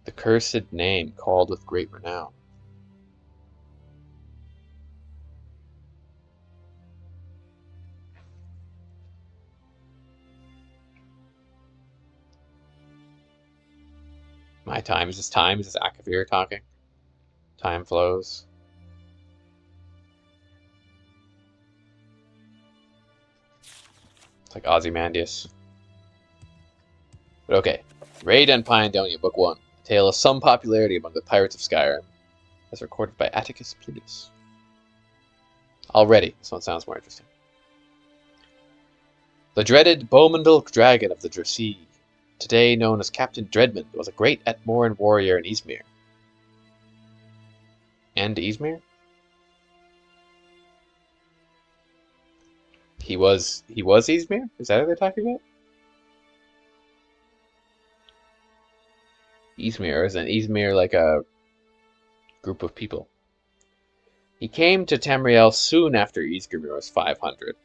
The cursed name called with great renown. My time is this time? Is this Akavir talking? Time flows. It's like Ozymandias. But okay. Raid and Pyandonia, Book 1. A tale of some popularity among the pirates of Skyrim, as recorded by Atticus Plinius. Already, this one sounds more interesting. The dreaded Bowmandel dragon of the Dressy, today known as Captain Dreadmond, was a great Atmoran warrior in Izmir. And Izmir? He was Izmir? Is that what they're talking about? Izmir, isn't Izmir like a group of people? He came to Tamriel soon after Ysgramir was 500,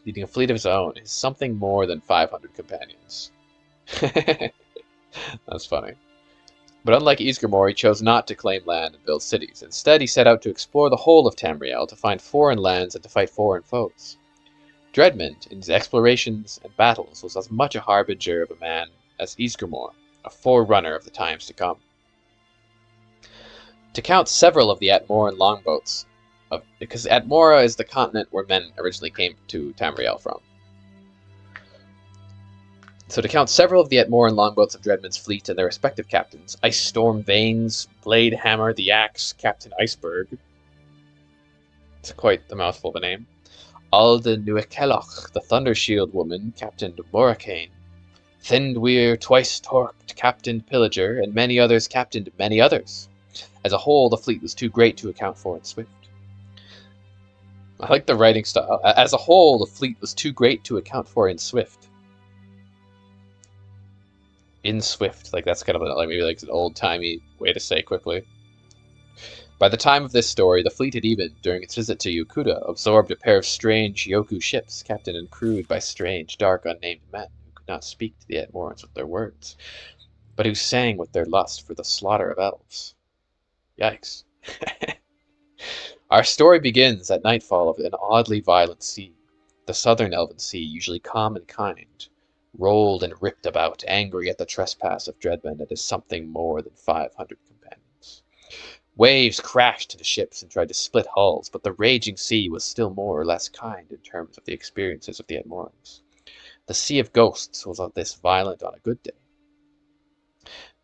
leading a fleet of his own, his something more than 500 companions. That's funny. But unlike Ysgramor, he chose not to claim land and build cities. Instead, he set out to explore the whole of Tamriel, to find foreign lands and to fight foreign foes. Dreadmond, in his explorations and battles, was as much a harbinger of a man as Ysgramor, a forerunner of the times to come. To count several of the Atmoran longboats, because Atmora is the continent where men originally came to Tamriel from. So to count several of the Atmoran longboats of Dreadmond's fleet and their respective captains, Ice Storm Vanes, Blade Hammer, the Axe, Captain Iceberg. It's quite the mouthful of a name. Alda Nuekeloch, the Thunder Shield Woman, Captain Moracane. Thindweir, twice torqued, Captain Pillager, and many others captained many others. As a whole, the fleet was too great to account for in Swift. I like the writing style. As a whole, the fleet was too great to account for in Swift. In Swift, like that's kind of like maybe like an old-timey way to say quickly. By the time of this story, the fleet had even, during its visit to Yokuda, absorbed a pair of strange Yoku ships, captained and crewed by strange, dark, unnamed men who could not speak to the Atmorans with their words, but who sang with their lust for the slaughter of elves. Yikes. Our story begins at nightfall of an oddly violent sea. The southern elven sea, usually calm and kind, rolled and ripped about, angry at the trespass of Dreadman and his something more than 500 companions. Waves crashed into ships and tried to split hulls, but the raging sea was still more or less kind in terms of the experiences of the Edmorans. The Sea of Ghosts was this violent on a good day.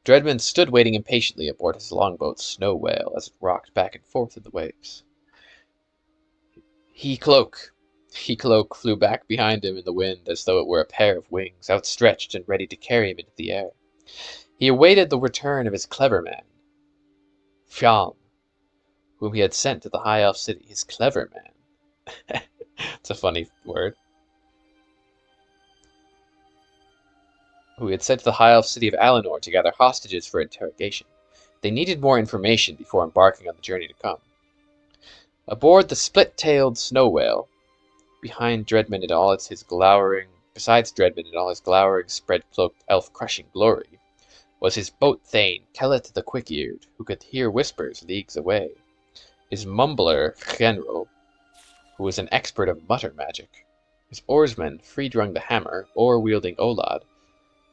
Dreadman stood waiting impatiently aboard his longboat Snow Whale as it rocked back and forth in the waves. He-Cloak flew back behind him in the wind as though it were a pair of wings, outstretched and ready to carry him into the air. He awaited the return of his clever man, Fjaln, whom he had sent to the High Elf City. His clever man. It's a funny word. Who he had sent to the High Elf City of Alinor to gather hostages for interrogation. They needed more information before embarking on the journey to come. Aboard the split-tailed Snow Whale, besides Dreadman in all his glowering, spread-cloaked, elf-crushing glory, was his boat thane, Kellet the Quick-Eared, who could hear whispers leagues away, his mumbler, Genro, who was an expert of mutter magic, his oarsman, Friedrung the Hammer, oar-wielding Olad,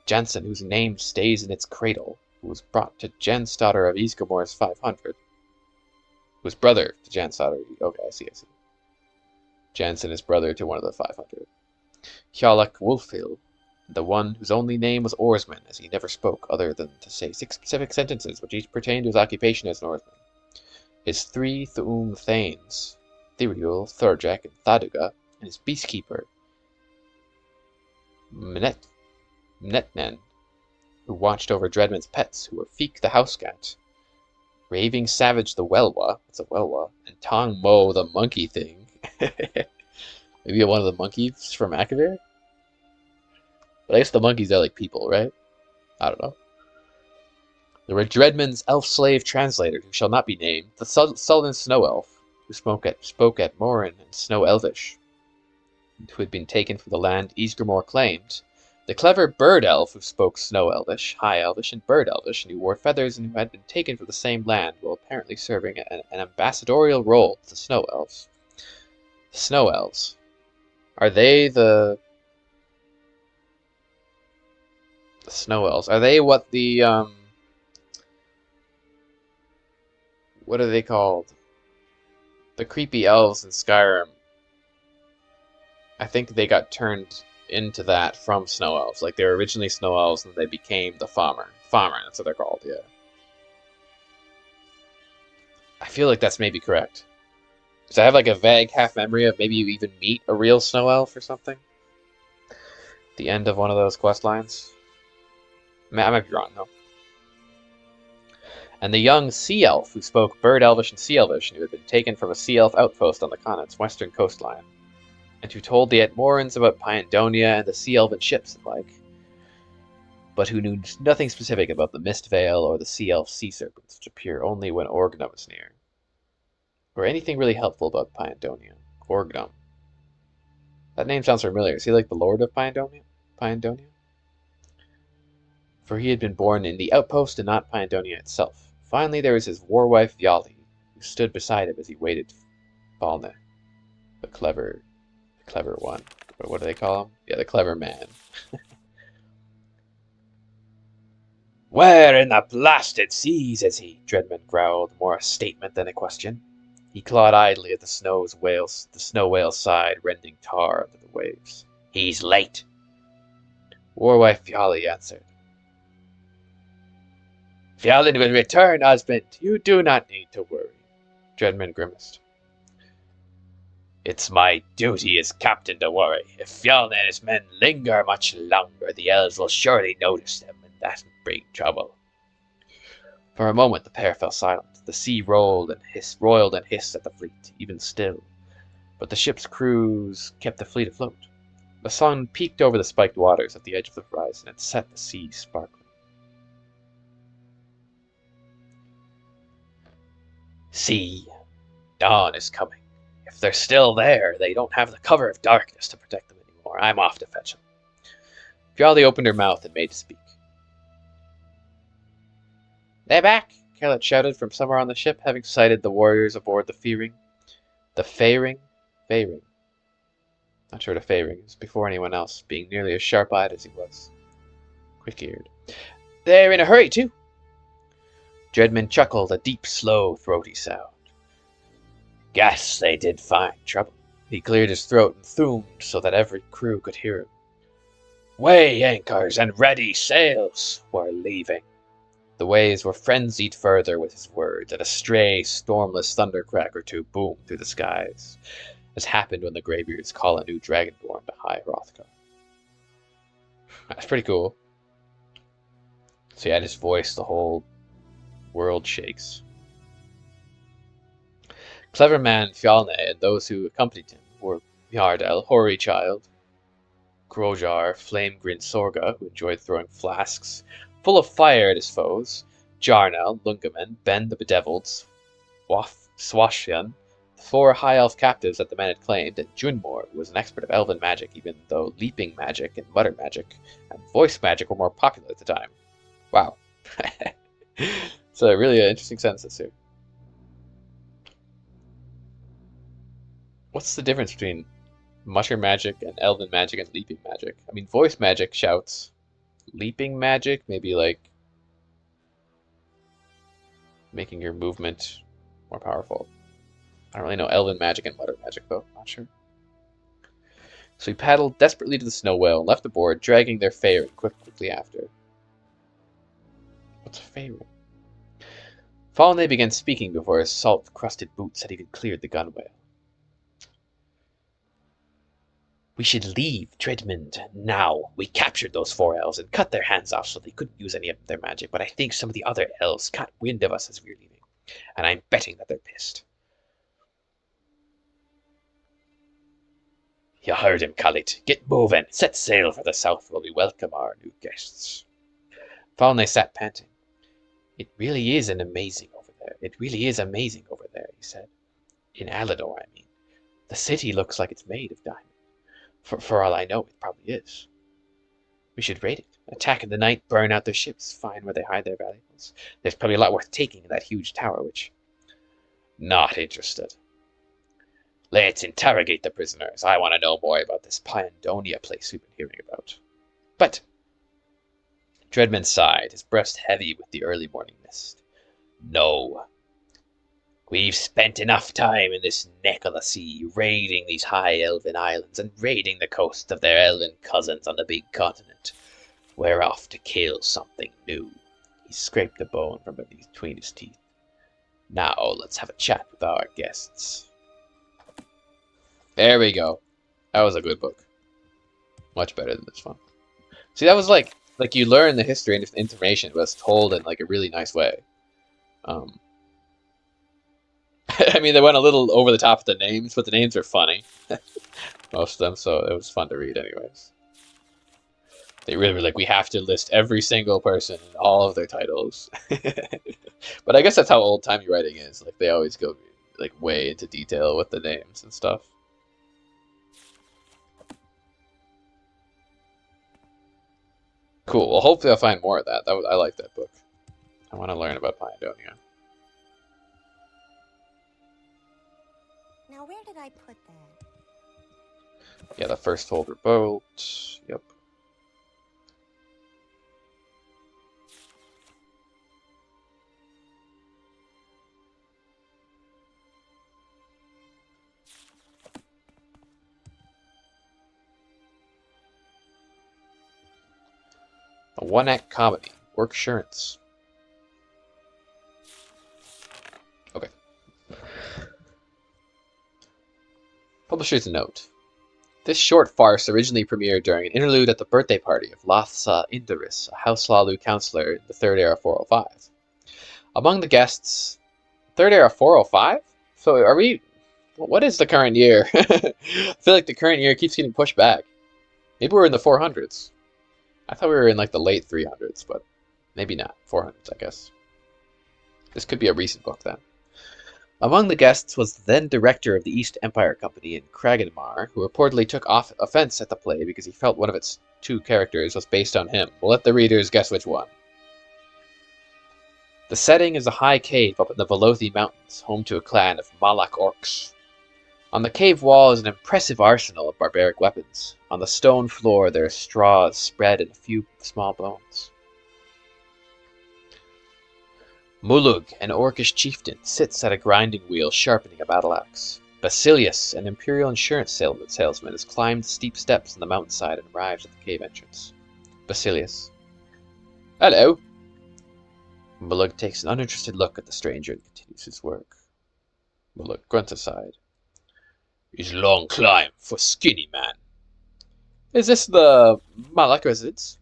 Jansen, whose name stays in its cradle, who was brought to Jensdottir of Ysgramor's 500, who was brother to Jensdottir. Okay, I see. Jansen is brother to one of the 500. Hjalak Wolfhill, the one whose only name was oarsman, as he never spoke other than to say 6 specific sentences which each pertained to his occupation as an oarsman. His 3 Thu'um thanes, Thiriul, Thorjek, and Thaduga, and his beastkeeper, Mnetnen, who watched over Dreadman's pets, who were Feek the housecat, Raving Savage the Welwa, that's a Welwa, and Tong Mo the monkey thing. Maybe one of the monkeys from Akavir? But I guess the monkeys are like people, right? I don't know. There were Dreadman's elf-slave translator, who shall not be named, the sullen snow elf, who spoke at Morin and Snow Elvish, and who had been taken from the land Ysgramor claimed, the clever bird elf who spoke Snow Elvish, High Elvish, and Bird Elvish, and who wore feathers and who had been taken from the same land while apparently serving an ambassadorial role to the Snow Elves. The Snow Elves. Are they the Snow Elves? Are they what the, what are they called? The creepy elves in Skyrim. I think they got turned into that from Snow Elves. Like, they were originally Snow Elves and they became the Farmer. That's what they're called, yeah. I feel like that's maybe correct. Because I have like a vague half memory of maybe you even meet a real Snow Elf or something. The end of one of those quest lines. I might be wrong, though. And the young Sea Elf who spoke Bird Elvish and Sea Elvish and who had been taken from a Sea Elf outpost on the continent's western coastline, and who told the Edmorans about Pyandonia and the Sea Elven ships and like, but who knew nothing specific about the Mist Veil or the Sea Elf sea serpents, which appear only when Orgna was near. Or anything really helpful about Pyandonia. Orgna. That name sounds familiar. Is he like the Lord of Pyandonia? For he had been born in the outpost and not Pyandonia itself. Finally, there was his warwife Yali, who stood beside him as he waited Balne, the clever one. What do they call him? Yeah, the clever man. Where in the blasted seas is he? Dreadman growled, more a statement than a question. He clawed idly at the snow whale's side, rending tar under the waves. He's late. Warwife Yali answered. Fjalin will return, husband. You do not need to worry. Dreadman grimaced. It's my duty as captain to worry. If Fjaln and his men linger much longer, the elves will surely notice them, and that will bring trouble. For a moment the pair fell silent. The sea roiled and hissed at the fleet, even still. But the ship's crews kept the fleet afloat. The sun peeked over the spiked waters at the edge of the horizon and set the sea sparkling. See, dawn is coming. If they're still there, they don't have the cover of darkness to protect them anymore. I'm off to fetch them. Jolly opened her mouth and made to speak. They're back, Kellet shouted from somewhere on the ship, having sighted the warriors aboard the Fearing. The Feyring? Feyring. Not sure what a Feyring is, before anyone else, being nearly as sharp-eyed as he was. Quick-eared. They're in a hurry, too. Dreadman chuckled, a deep, slow, throaty sound. Guess they did find trouble. He cleared his throat and thumed so that every crew could hear him. Weigh anchors and ready sails. We're leaving. The waves were frenzied further with his words, and a stray, stormless thundercrack or two boomed through the skies, as happened when the Greybeards call a new dragonborn to High Hrothgar. That's pretty cool. So yeah, his voice, the whole world shakes. Clever man Fjalne and those who accompanied him were Yardel, Hoary Child, Grojar, Flame-Grin Sorga, who enjoyed throwing flasks full of fire at his foes, Jarnel, Lungamen, Ben the Bedeviled, Swashian, the 4 high elf captives that the men had claimed, and Junmor, who was an expert of elven magic, even though leaping magic and mutter magic and voice magic were more popular at the time. Wow. So really an interesting census here. What's the difference between mutter magic and elven magic and leaping magic? I mean, voice magic shouts. Leaping magic, maybe like making your movement more powerful. I don't really know elven magic and mutter magic, though. Not sure. So he paddled desperately to the snow whale and left the board, dragging their Feyring quickly after. What's a Feyring? Falne began speaking before his salt-crusted boots had even cleared the gunwale. We should leave Dreadmond now. We captured those 4 elves and cut their hands off so they couldn't use any of their magic, but I think some of the other elves caught wind of us as we were leaving, and I'm betting that they're pissed. You heard him, Khalid. Get moving. Set sail for the south where we welcome our new guests. Falne sat panting. It really is amazing over there. It really is amazing over there, he said. In Alador, I mean. The city looks like it's made of diamond. For all I know, it probably is. We should raid it. Attack in the night, burn out their ships, find where they hide their valuables. There's probably a lot worth taking in that huge tower, which... Not interested. Let's interrogate the prisoners. I want to know more about this Pandonia place we've been hearing about. But... Dreadman sighed, his breast heavy with the early morning mist. No. We've spent enough time in this neck of the sea, raiding these high elven islands and raiding the coasts of their elven cousins on the big continent. We're off to kill something new. He scraped a bone from between his teeth. Now let's have a chat with our guests. There we go. That was a good book. Much better than this one. See, that was like you learn the history and information, but it's told in like a really nice way. I mean, they went a little over the top with the names, but the names are funny. Most of them, so it was fun to read anyways. They really were like, we have to list every single person and all of their titles. But I guess that's how old-timey writing is. Like, they always go like way into detail with the names and stuff. Cool. Well, hopefully I'll find more of that. I like that book. I want to learn about Pandonia. Now, where did I put that? Yeah, the first holder bolt. Yep. A one-act comedy. Work assurance. Okay. Publisher's note. This short farce originally premiered during an interlude at the birthday party of Lathsa Indaris, a House Lalu counselor in the Third Era 405. Among the guests... Third Era 405? So are we... What is the current year? I feel like the current year keeps getting pushed back. Maybe we're in the 400s. I thought we were in like the late 300s, but maybe not. 400s, I guess. This could be a recent book then. Among the guests was the then director of the East Empire Company in Kragenmar, who reportedly took offense at the play because he felt one of its 2 characters was based on him. We'll let the readers guess which one. The setting is a high cave up in the Velothi Mountains, home to a clan of Malak orcs. On the cave wall is an impressive arsenal of barbaric weapons. On the stone floor there are straws spread and a few small bones. Mulug, an orcish chieftain, sits at a grinding wheel sharpening a battle axe. Basilius, an imperial insurance salesman, has climbed steep steps on the mountainside and arrives at the cave entrance. Basilius. Hello. Mulug takes an uninterested look at the stranger and continues his work. Mulug grunts aside. It's a long climb for skinny man. Is this the Malak residence?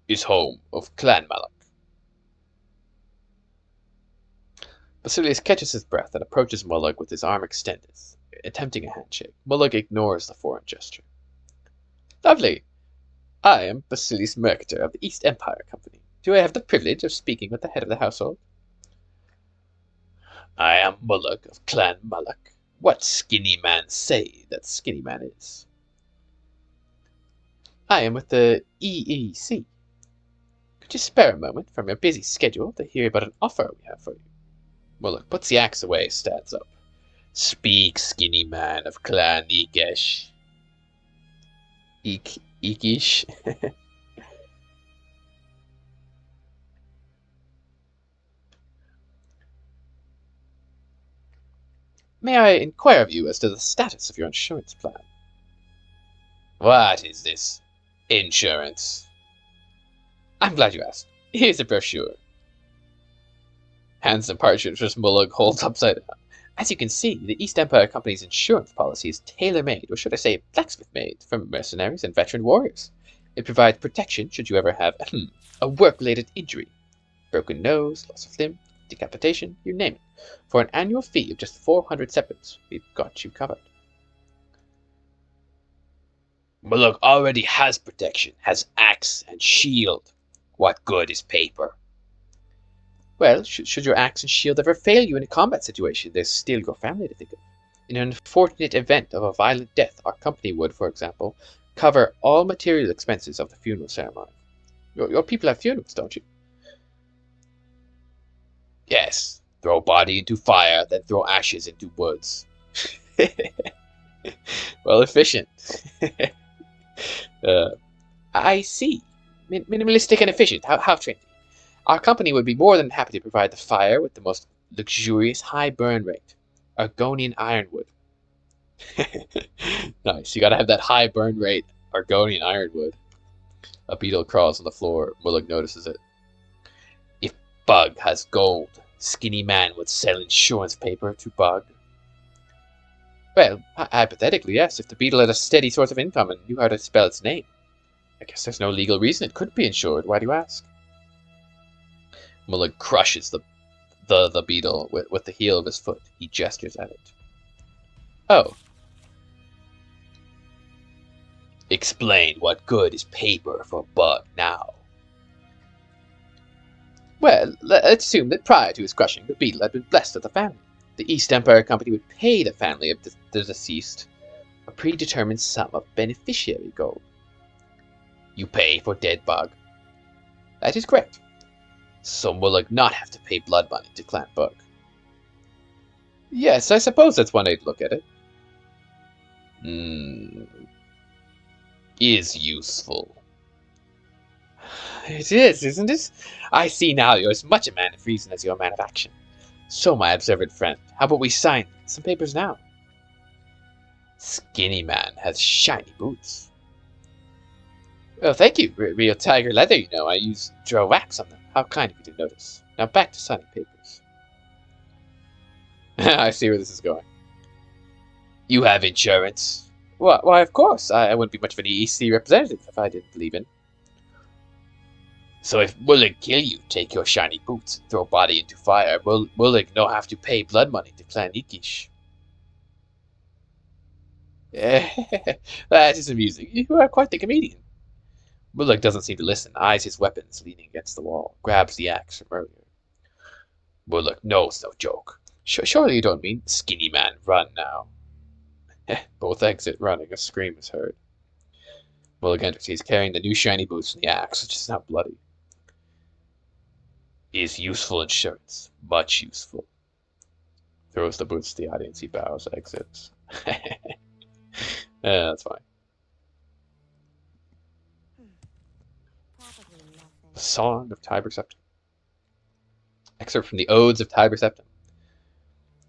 Is home of Clan Malak. Basilius catches his breath and approaches Mulug with his arm extended, attempting a handshake. Mulug ignores the foreign gesture. Lovely. I am Basilius Mercator of the East Empire Company. Do I have the privilege of speaking with the head of the household? I am Mulug of Clan Malak. What skinny man say that skinny man is? I am with the EEC. Could you spare a moment from your busy schedule to hear about an offer we have for you? Mulug puts the axe away, stands up. Speak, skinny man of Clan Ikesh. Ikish? May I inquire of you as to the status of your insurance plan? What is this? Insurance? I'm glad you asked. Here's a brochure. Hands the parchment which Mulug holds upside down. As you can see, the East Empire Company's insurance policy is tailor-made, or should I say blacksmith-made, for mercenaries and veteran warriors. It provides protection should you ever have a work-related injury. Broken nose, loss of limb, decapitation, you name it. For an annual fee of just 400 seppins, we've got you covered. Mulug already has protection, has axe and shield. What good is paper? Well, should your axe and shield ever fail you in a combat situation, there's still your family to think of. In an unfortunate event of a violent death, our company would, for example, cover all material expenses of the funeral ceremony. Your people have funerals, don't you? Yes. Throw body into fire, then throw ashes into woods. Well, efficient. I see. Minimalistic and efficient. How trendy. Our company would be more than happy to provide the fire with the most luxurious high burn rate. Argonian ironwood. Nice. You gotta have that high burn rate Argonian ironwood. A beetle crawls on the floor. Mulug notices it. If Bug has gold, skinny man would sell insurance paper to Bug. Well, hypothetically, yes, if the beetle had a steady source of income and knew how to spell its name. I guess there's no legal reason it couldn't be insured. Why do you ask? Mulug crushes the beetle with the heel of his foot. He gestures at it. Oh. Explain what good is paper for Bug now. Well, let's assume that prior to his crushing, the beetle had been blessed with a family. The East Empire Company would pay the family of the deceased a predetermined sum of beneficiary gold. You pay for dead Bug? That is correct. So Mulug not have to pay blood money to Clan Bug? Yes, I suppose that's one way to look at it. Is useful. It is, isn't it? I see now you're as much a man of reason as you're a man of action. So, my observant friend, how about we sign some papers now? Skinny man has shiny boots. Oh, thank you. Real tiger leather, you know. I use draw wax on them. How kind of you to notice. Now back to signing papers. I see where this is going. You have insurance? Why, of course. I wouldn't be much of an EEC representative if I didn't believe in. So if Mulug kill you, take your shiny boots and throw body into fire, Mulug no have to pay blood money to Clan Ikish. That is amusing. You are quite the comedian. Mulug doesn't seem to listen, eyes his weapons leaning against the wall, grabs the axe from earlier. Mulug knows no joke. Surely you don't mean skinny man, run now. Both exit running, a scream is heard. Mulug enters. He's carrying the new shiny boots and the axe, which is now bloody. Is useful insurance. Much useful. Throws the boots to the audience. He bows, exits. Yeah, that's fine. The Song of Tiber Septim. Excerpt from the Odes of Tiber Septim.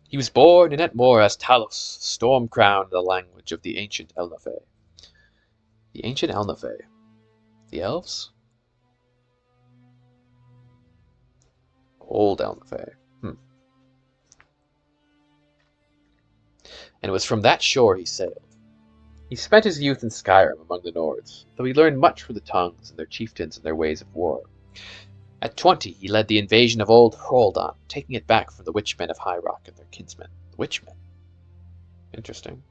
He was born in Etmor as Talos, storm-crowned in the language of the ancient Elnafe. The ancient Elnafe. The elves? Old Elnafe. And it was from that shore he sailed. He spent his youth in Skyrim among the Nords, though he learned much from the tongues and their chieftains and their ways of war. At 20, he led the invasion of Old Hroldan, taking it back from the Witchmen of High Rock and their kinsmen. The Witchmen? Interesting.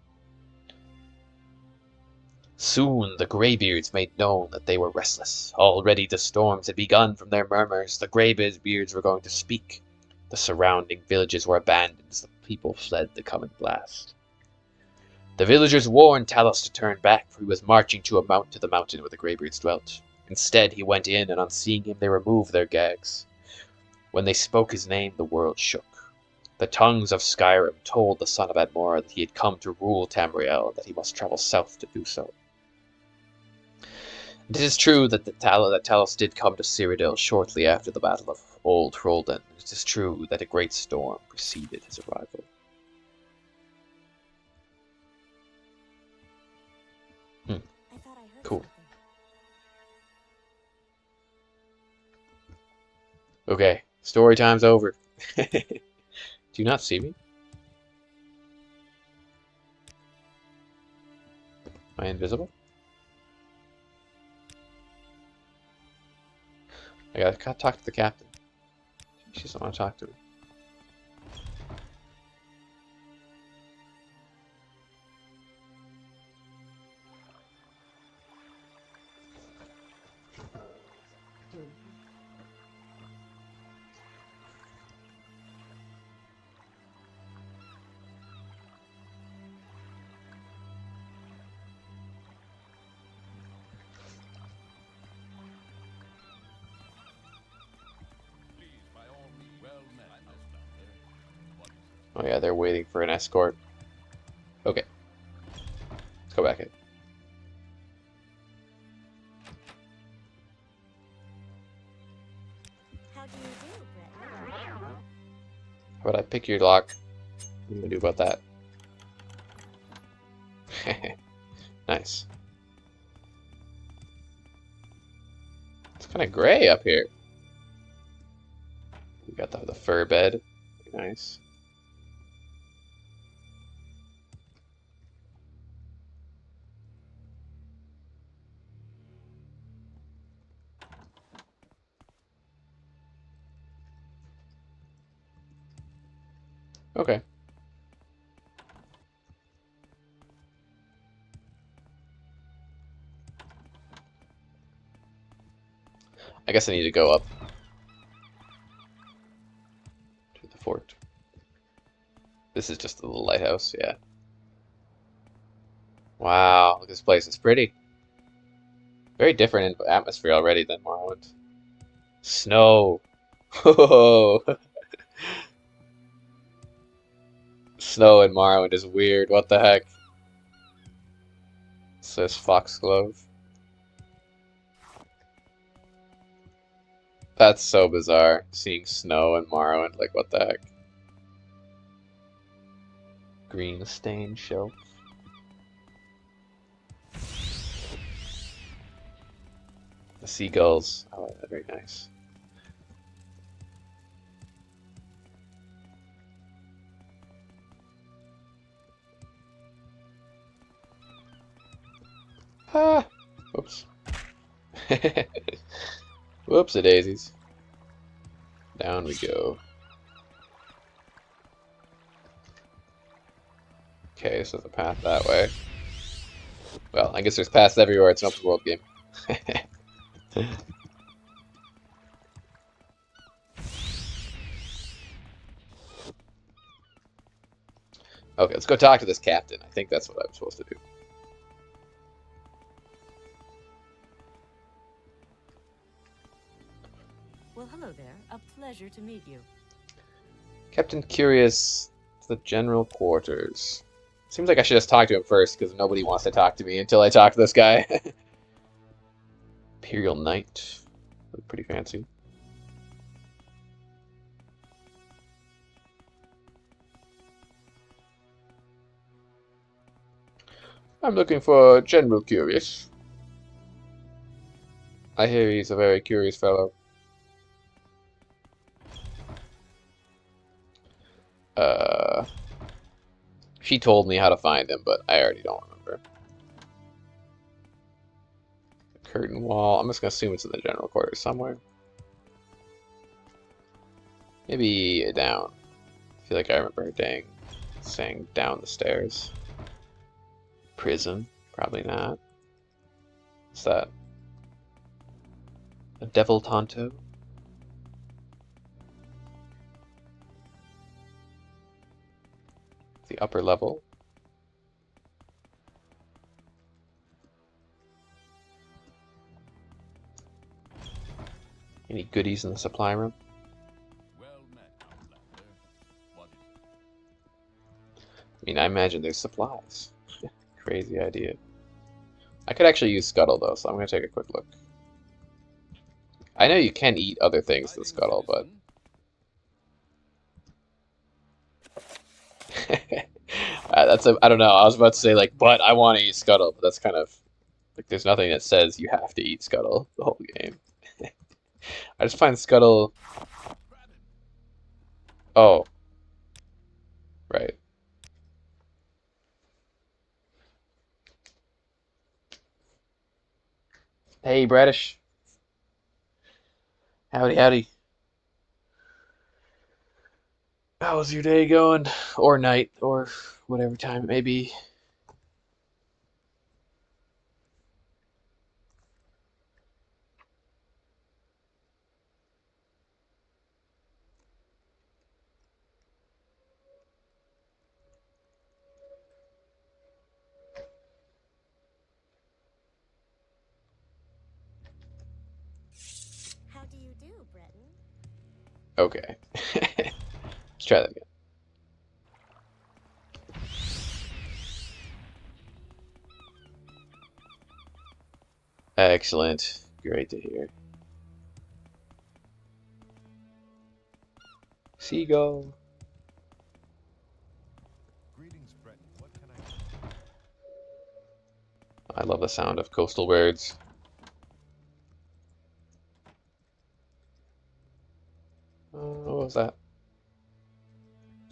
Soon the Greybeards made known that they were restless. Already the storms had begun from their murmurs. The Greybeards were going to speak. The surrounding villages were abandoned as the people fled the coming blast. The villagers warned Talos to turn back, for he was marching to the mountain where the Greybeards dwelt. Instead, he went in, and on seeing him, they removed their gags. When they spoke his name, the world shook. The tongues of Skyrim told the son of Admor that he had come to rule Tamriel, and that he must travel south to do so. And it is true that Talos did come to Cyrodiil shortly after the Battle of Old Hroldan. It is true that a great storm preceded his arrival. Cool. Okay, story time's over. Do you not see me? Am I invisible? I gotta talk to the captain. She doesn't want to talk to me. Oh yeah, they're waiting for an escort. Okay. Let's go back in. How do you do, Brett? How about I pick your lock? What are you gonna do about that? Nice. It's kind of gray up here. We got the fur bed. Very nice. Okay. I guess I need to go up to the fort. This is just a little lighthouse, yeah. Wow, this place is pretty. Very different in atmosphere already than Morrowind. Snow. Whoa. Snow in Morrowind is weird. What the heck? It says Foxglove. That's so bizarre. Seeing snow in Morrowind. Like, what the heck? Green stained shelf. The seagulls. I like that. Very nice. Ah! Whoops. Whoopsie daisies. Down we go. Okay, so the path that way. Well, I guess there's paths everywhere. It's an open world game. Okay, let's go talk to this captain. I think that's what I'm supposed to do. Well, hello there. A pleasure to meet you. Captain Curious the general quarters? Seems like I should just talk to him first, because nobody wants to talk to me until I talk to this guy. Imperial Knight. Look pretty fancy. I'm looking for General Curious. I hear he's a very curious fellow. She told me how to find him, but I already don't remember. Curtain wall. I'm just gonna assume it's in the general quarters somewhere. Maybe down. I feel like I remember her saying down the stairs. Prison. Probably not. What's that? A devil Tonto? The upper level. Any goodies in the supply room? Well met, Outlander. What is it? I mean, I imagine there's supplies. Crazy idea. I could actually use Scuttle though, so I'm gonna take a quick look. I know you can eat other things than Scuttle, but I don't know. I was about to say like, but I want to eat Scuttle, but that's kind of like there's nothing that says you have to eat Scuttle the whole game. I just find Scuttle. Oh, right. Hey, Bradish. Howdy, howdy. How's your day going? Or night, or whatever time it may be. How do you do, Breton? Okay. Let's try that again. Excellent. Great to hear. Seagull. Greetings, Breton. What can I love the sound of coastal birds. What was that?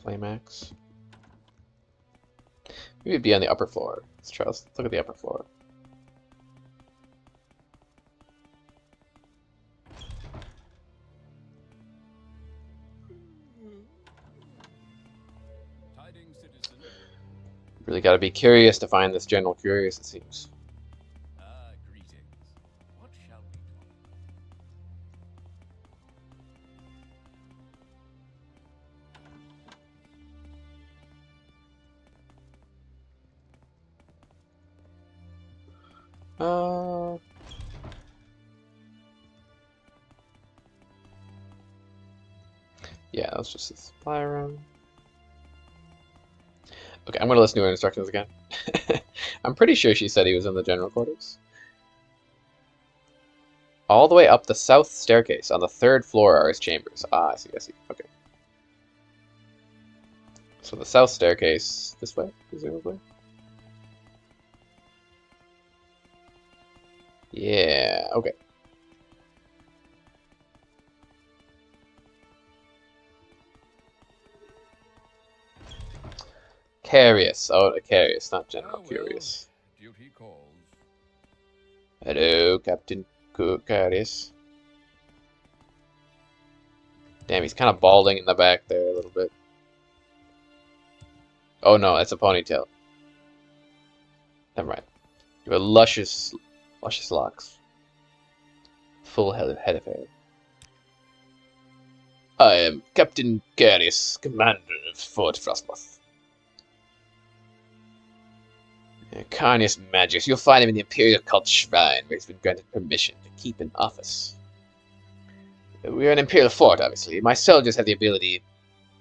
Flame axe. Maybe it'd be on the upper floor. Let's try. Let's look at the upper floor. Tidings, citizen. Really got to be curious to find this General Curious, it seems. Ah, greetings. What shall we talk Yeah, that was just a supply room. Okay, I'm gonna listen to her instructions again. I'm pretty sure she said he was in the general quarters. All the way up the south staircase. On the third floor are his chambers. Ah, I see, I see. Okay. So the south staircase this way, presumably. Yeah, okay. Curious. Oh, Curious, not General Curious. Duty calls. Hello, Captain Curious. Damn, he's kind of balding in the back there a little bit. Oh no, that's a ponytail. Never mind. You have luscious locks. Full head of hair. I am Captain Curious, commander of Fort Frostmoth. Carnius Magus, you'll find him in the Imperial Cult Shrine, where he's been granted permission to keep in office. We're an Imperial fort, obviously. My soldiers have the ability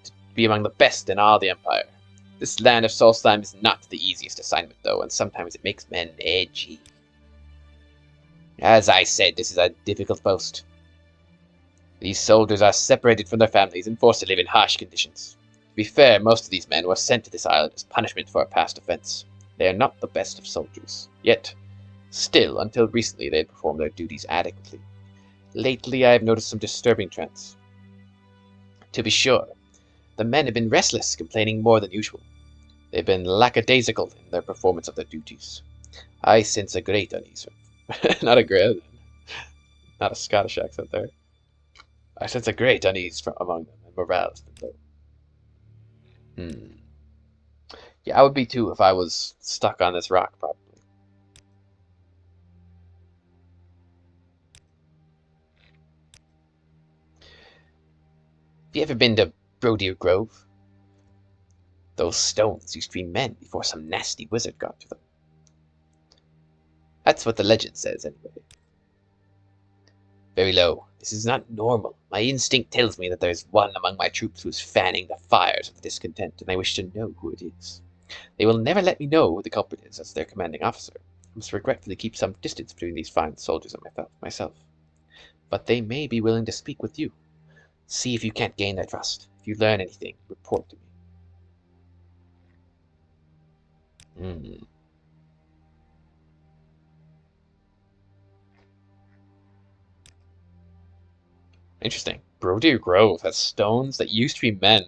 to be among the best in all the Empire. This land of Solstheim is not the easiest assignment, though, and sometimes it makes men edgy. As I said, this is a difficult post. These soldiers are separated from their families and forced to live in harsh conditions. To be fair, most of these men were sent to this island as punishment for a past offense. They are not the best of soldiers. Yet, still, until recently they had performed their duties adequately. Lately, I have noticed some disturbing trends. To be sure, the men have been restless, complaining more than usual. They've been lackadaisical in their performance of their duties. I sense a great unease. Not a Scottish accent there. I sense a great unease among them, and morale has been low. Yeah, I would be too if I was stuck on this rock, probably. Have you ever been to Brodeer Grove? Those stones used to be men before some nasty wizard got to them. That's what the legend says, anyway. Very low. This is not normal. My instinct tells me that there is one among my troops who is fanning the fires of discontent, and I wish to know who it is. They will never let me know who the culprit is as their commanding officer. I must regretfully keep some distance between these fine soldiers and myself. But they may be willing to speak with you. See if you can't gain their trust. If you learn anything, report to me. Interesting. Brodeer Grove has stones that used to be men.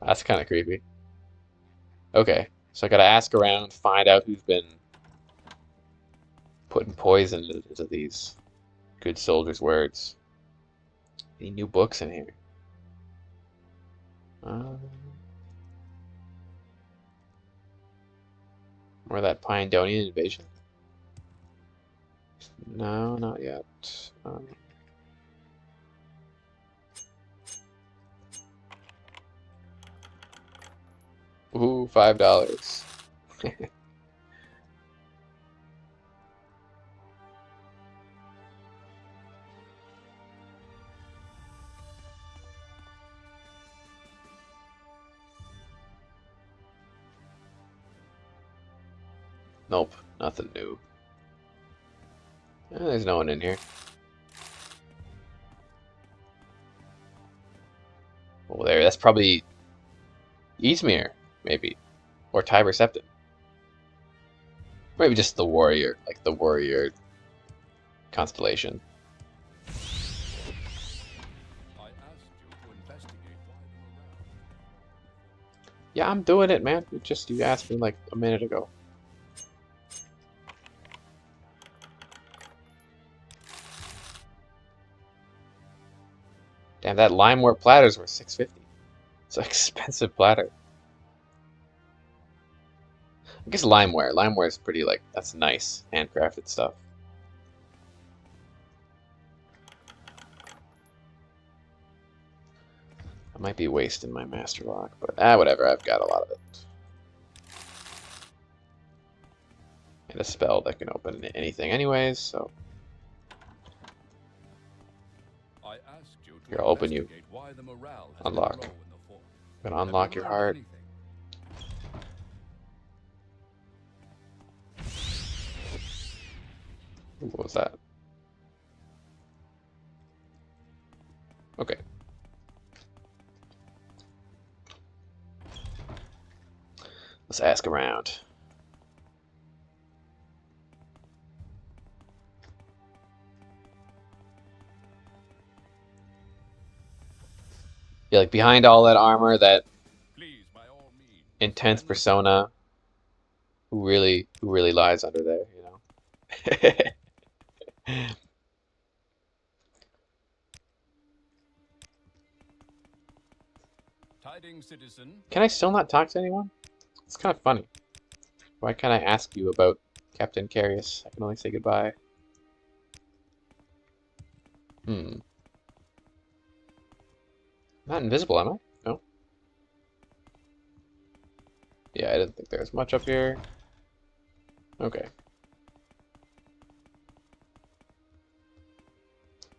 That's kind of creepy. Okay, so I gotta ask around, find out who's been putting poison into these good soldiers' words. Any new books in here? More of that Pyndonian invasion? No, not yet. Ooh, $5. Nope, nothing new. There's no one in here. Oh, there. That's probably Izmir, maybe, or Tiber Septim. Maybe just the warrior, like the warrior constellation. Yeah, I'm doing it, man. You asked me like a minute ago. Damn, that limeware platter's worth $6.50. It's an expensive platter. I guess limeware. Limeware is pretty like that's nice handcrafted stuff. I might be wasting my master lock, but whatever. I've got a lot of it. And a spell that can open anything, anyways. So here, I'll open you. Unlock. I'm gonna unlock your heart. What was that? Okay. Let's ask around. Yeah, like behind all that armor, that intense persona, who really lies under there, you know? Can I still not talk to anyone? It's kind of funny. Why can't I ask you about Captain Carius? I can only say goodbye. Not invisible, am I? No. Yeah, I didn't think there was much up here. Okay.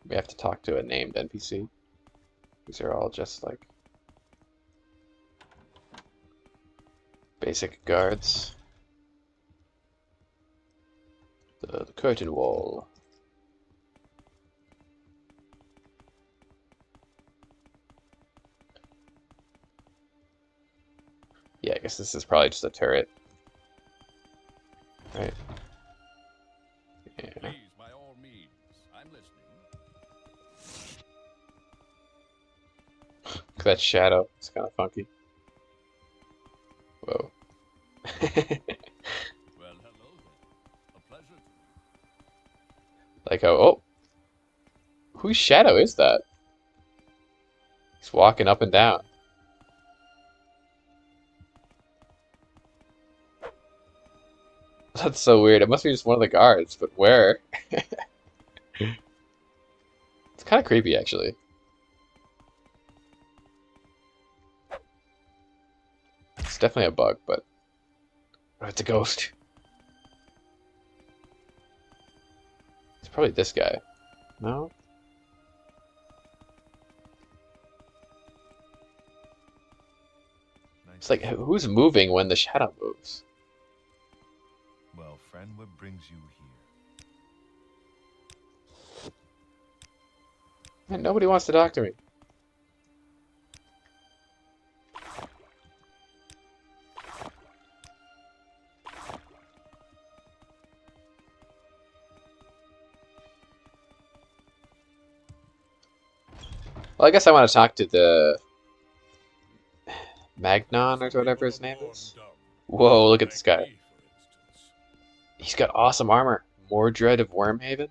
We have to talk to a named NPC. These are all just like basic guards. The curtain wall. Yeah, I guess this is probably just a turret. Right? Yeah. Please, by all means. I'm listening. That shadow. It's kind of funky. Whoa. Well, hello there. A pleasure to me. Like how, oh, whose shadow is that? He's walking up and down. That's so weird. It must be just one of the guards, but where? It's kind of creepy, actually. It's definitely a bug, but oh, it's a ghost. It's probably this guy. No? It's like, who's moving when the shadow moves? Well, friend, what brings you here? Man, nobody wants to talk to me. Well, I guess I want to talk to the Magnon or whatever his name is. Whoa, look at this guy. He's got awesome armor. Mordred of Wormhaven.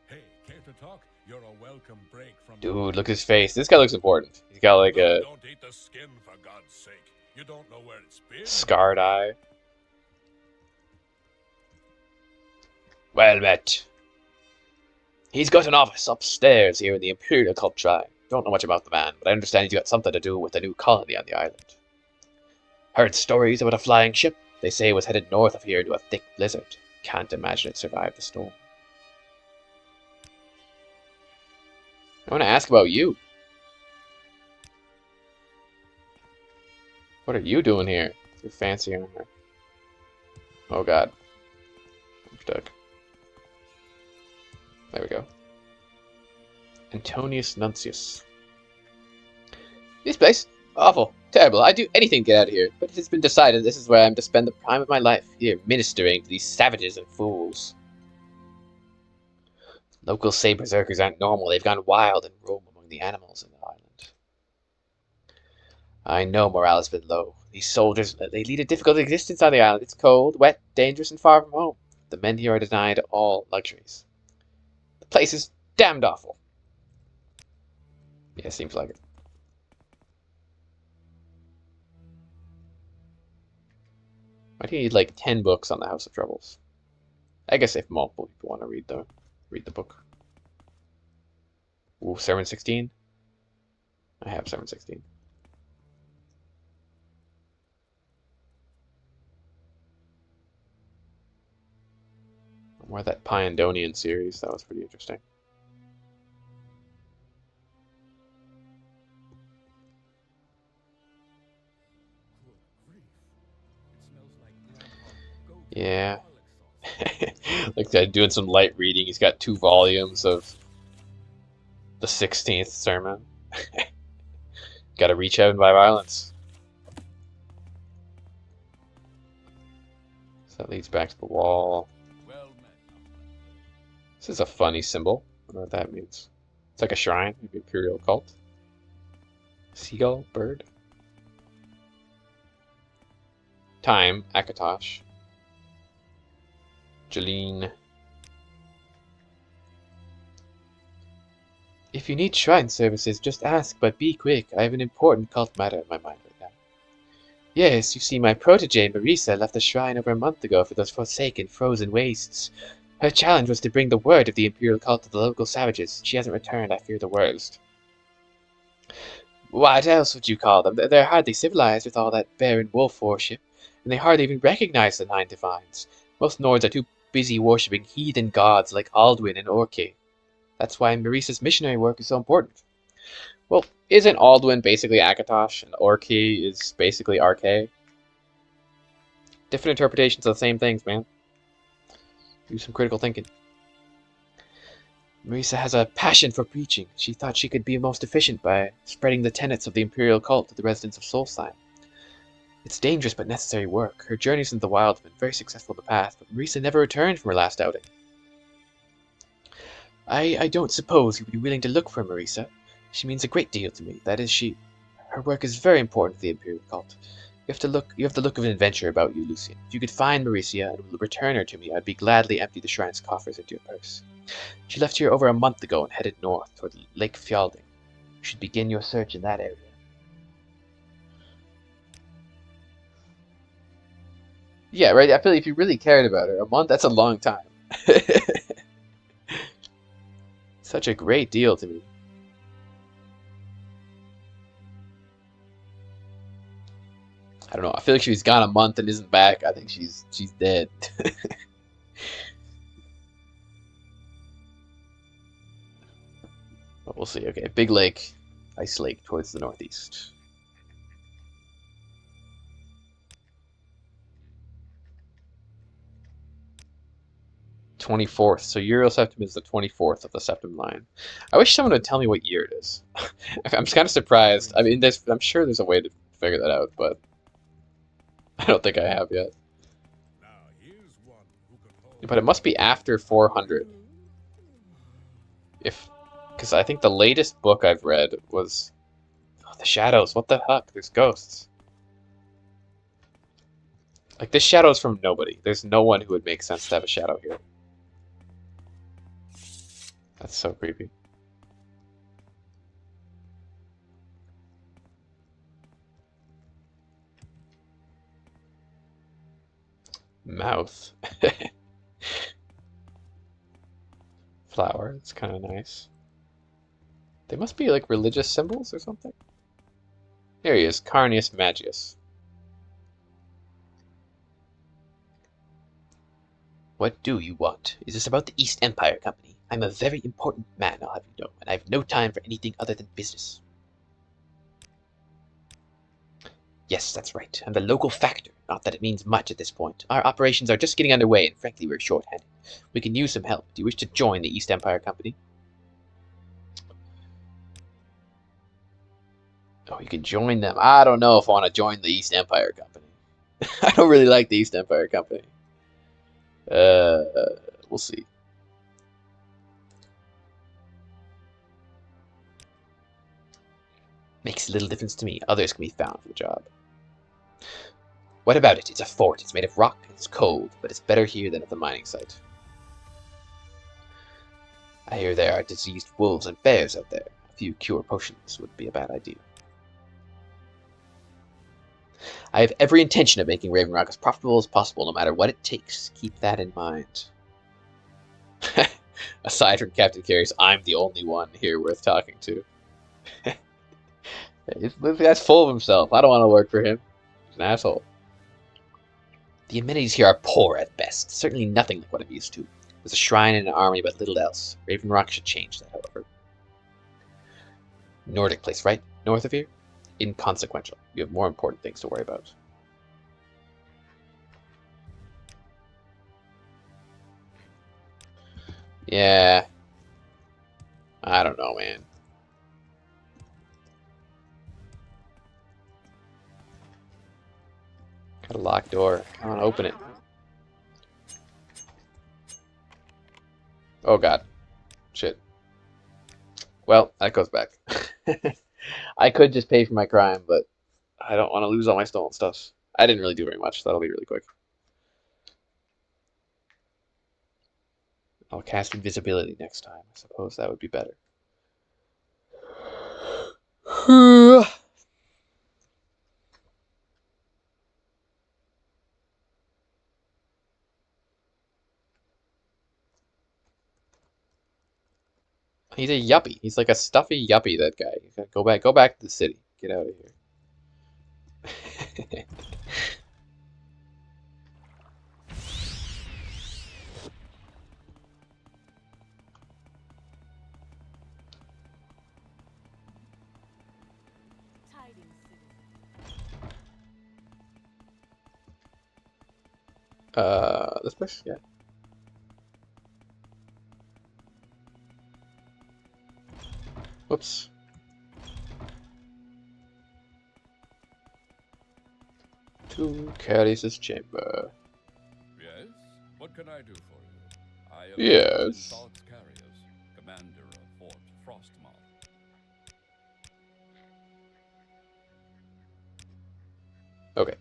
Hey, care to talk? You're a welcome break from Dude, look at his face. This guy looks important. He's got like a Don't eat the skin, for God's sake. You don't know where it's been. scarred eye. Well met. He's got an office upstairs here in the Imperial Cult Shrine. Don't know much about the man, but I understand he's got something to do with a new colony on the island. Heard stories about a flying ship. They say it was headed north of here into a thick blizzard. Can't imagine it survived the storm. I want to ask about you. What are you doing here? Your fancy armor. Oh god. I'm stuck. There we go. Antonius Nuncius. This place? Awful. Terrible. I'd do anything to get out of here, but it has been decided this is where I'm to spend the prime of my life, here ministering to these savages and fools. Local Say Berserkers aren't normal. They've gone wild and roam among the animals in the island. I know morale has been low. These soldiers, they lead a difficult existence on the island. It's cold, wet, dangerous, and far from home. The men here are denied all luxuries. The place is damned awful. Yeah, seems like it. Why do you need like 10 books on the House of Troubles? I guess if multiple people want to read the book. Ooh, 716? I have 716. More of that Pyandonian series, that was pretty interesting. Yeah. Like that, doing some light reading. He's got 2 volumes of the 16th sermon. Gotta reach out and buy violence. So that leads back to the wall. This is a funny symbol. I don't know what that means. It's like a shrine, maybe Imperial cult. Seagull, bird. Time, Akatosh. Jeline. If you need shrine services, just ask, but be quick. I have an important cult matter in my mind right now. Yes, you see, my protege, Marisa, left the shrine over a month ago for those forsaken, frozen wastes. Her challenge was to bring the word of the Imperial cult to the local savages. She hasn't returned. I fear the worst. What else would you call them? They're hardly civilized with all that bear and wolf worship, and they hardly even recognize the 9 divines. Most Nords are too busy worshipping heathen gods like Alduin and Orki. That's why Maurice's missionary work is so important. Well, isn't Alduin basically Akatosh, and Orki is basically Arche? Different interpretations of the same things, man. Do some critical thinking. Marisa has a passion for preaching. She thought she could be most efficient by spreading the tenets of the imperial cult to the residents of Solstheim. It's dangerous but necessary work. Her journeys into the wild have been very successful in the past, but Marisa never returned from her last outing. I don't suppose you would be willing to look for Marisa. She means a great deal to me. That is, her work is very important to the imperial cult. You have the look of an adventurer about you, Lucian. If you could find Marisia and return her to me, I'd be gladly empty the shrine's coffers into your purse. She left here over a month ago and headed north toward Lake Fjalding. You should begin your search in that area. Yeah, right. I feel like if you really cared about her, a month, that's a long time. Such a great deal to me. I don't know. I feel like she's gone a month and isn't back. I think she's dead. But we'll see. Okay, Big Lake, Ice Lake towards the northeast. '24th. So Euroseptim is the 24th of the Septim line. I wish someone would tell me what year it is. I'm kind of surprised. I mean, I'm sure there's a way to figure that out, but I don't think I have yet. But it must be after 400. Because I think the latest book I've read was the Shadows. What the heck? There's ghosts. Like, this shadow's from nobody. There's no one who would make sense to have a shadow here. That's so creepy. Mouth. Flower. It's kind of nice. They must be like religious symbols or something. Here he is, Carnius Magius. What do you want? Is this about the East Empire Company? I'm a very important man, I'll have you know, and I have no time for anything other than business. Yes, that's right. I'm the local factor. Not that it means much at this point. Our operations are just getting underway, and frankly, we're short-handed. We can use some help. Do you wish to join the East Empire Company? Oh, you can join them. I don't know if I want to join the East Empire Company. I don't really like the East Empire Company. We'll see. Makes little difference to me. Others can be found for the job. What about it? It's a fort. It's made of rock. It's cold, but it's better here than at the mining site. I hear there are diseased wolves and bears out there. A few cure potions would be a bad idea. I have every intention of making Raven Rock as profitable as possible, no matter what it takes. Keep that in mind. Aside from Captain Carries, I'm the only one here worth talking to. This guy's full of himself. I don't want to work for him. He's an asshole. The amenities here are poor at best. Certainly nothing like what I'm used to. There's a shrine and an army, but little else. Raven Rock should change that, however. Nordic place, right? North of here? Inconsequential. You have more important things to worry about. Yeah. I don't know, man. Got a locked door. Come on, open it. Oh god. Shit. Well, that goes back. I could just pay for my crime, but I don't want to lose all my stolen stuff. I didn't really do very much. That'll be really quick. I'll cast invisibility next time. I suppose that would be better. He's a yuppie. He's like a stuffy yuppie, that guy. Go back to the city. Get out of here. This place? Yeah. Whoops. To Cadius's chamber. Yes? What can I do for you? I am Yes. Solstheim, commander of Fort Frostmoth. Okay.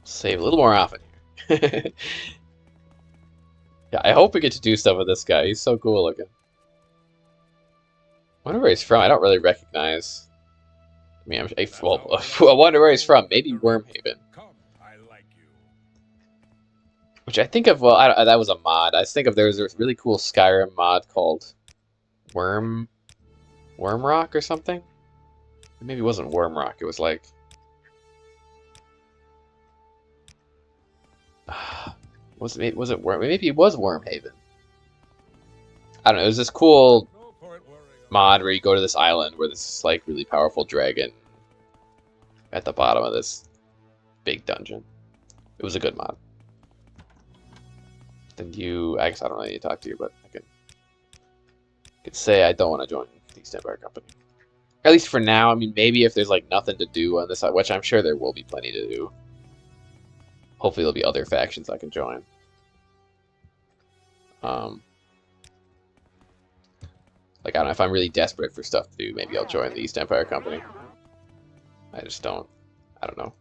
Save a little more often here. Yeah, I hope we get to do stuff with this guy. He's so cool looking. I wonder where he's from. I don't really recognize. I mean, well, I wonder where he's from. Maybe Wormhaven. Come, I like you. Which I think of, well, that was a mod. I think of there was a really cool Skyrim mod called Wormrock or something. Maybe it wasn't Wormrock. It was like, was it Worm? Maybe it was Wormhaven. I don't know. It was this cool No point worrying mod where you go to this island where this like really powerful dragon at the bottom of this big dungeon. It was a good mod. Then I guess I don't really need to talk to you, but I could say I don't want to join the East Empire Company. At least for now. I mean, maybe if there's like nothing to do on this side, which I'm sure there will be plenty to do. Hopefully there'll be other factions I can join. Like, I don't know, if I'm really desperate for stuff to do, maybe I'll join the East Empire Company. I don't know.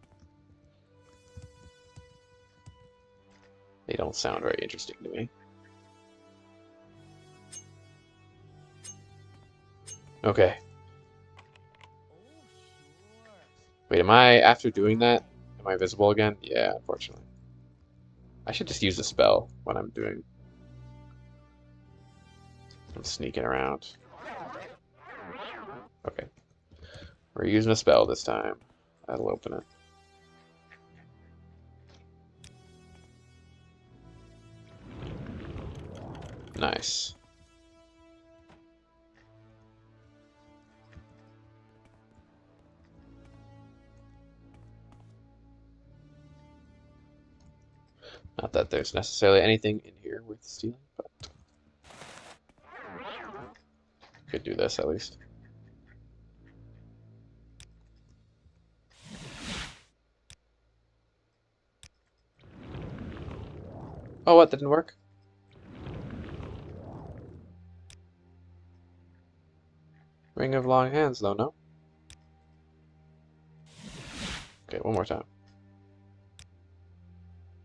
They don't sound very interesting to me. Okay. Wait, after doing that, am I visible again? Yeah, unfortunately. I should just use the spell when I'm sneaking around. Okay. We're using a spell this time. That'll open it. Nice. Not that there's necessarily anything in here worth stealing, but could do this at least. Oh, what? That didn't work? Ring of long hands, though, no? Okay, one more time.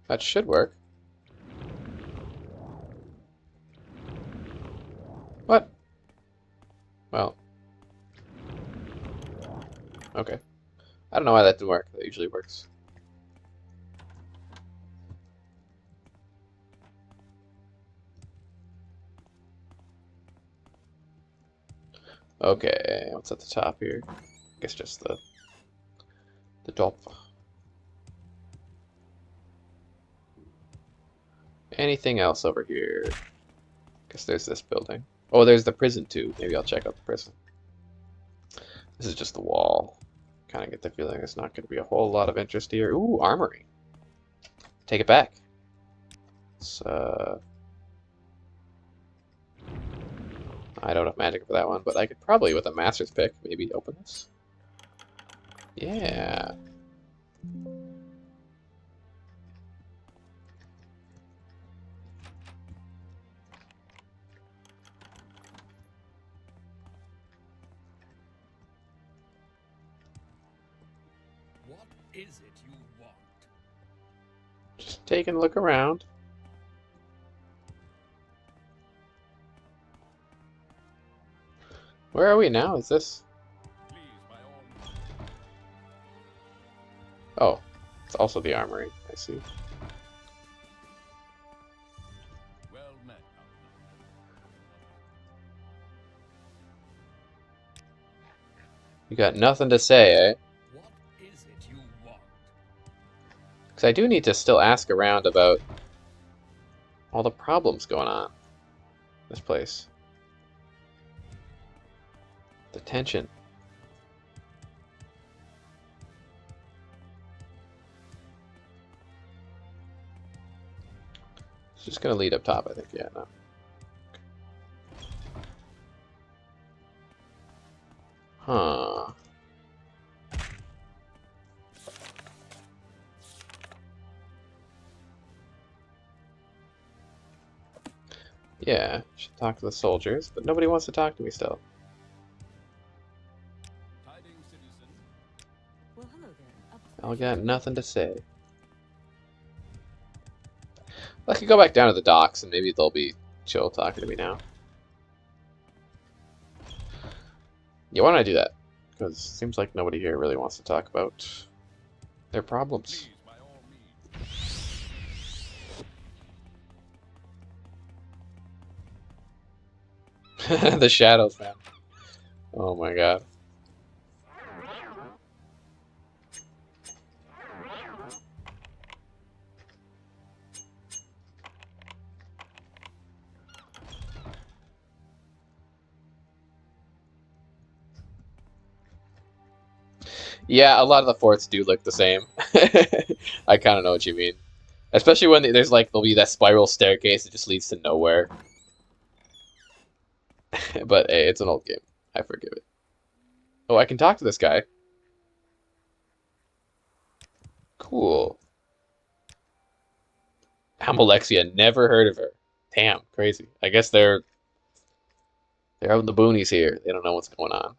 That should work. What? Well. Okay. I don't know why that didn't work. That usually works. Okay, what's at the top here? I guess just the top. Anything else over here? Guess there's this building. Oh, there's the prison too. Maybe I'll check out the prison. This is just the wall. Kind of get the feeling there's not going to be a whole lot of interest here. Ooh, armory. Take it back. It's, I don't have magic for that one, but I could probably, with a master's pick, maybe open this. Yeah. What is it you want? Just taking a look around. Where are we now? Is this? Please, by all means. Oh, it's also the armory. I see. Well met, You got nothing to say, eh? What is it you want? Because I do need to still ask around about all the problems going on in this place. The tension. It's just gonna lead up top, I think. Yeah, no. Huh. Yeah, should talk to the soldiers, but nobody wants to talk to me still. Tidings, citizen. Well, hello there. I got nothing to say. I could go back down to the docks and maybe they'll be chill talking to me now. Yeah, why don't I do that? Because it seems like nobody here really wants to talk about their problems. Please, by all means. The shadows, man. Oh my god. Yeah, a lot of the forts do look the same. I kind of know what you mean. Especially when there's like, there'll be that spiral staircase that just leads to nowhere. But hey, it's an old game. I forgive it. Oh, I can talk to this guy. Cool. Alexia, never heard of her. Damn, crazy. I guess they're out in the boonies here. They don't know what's going on.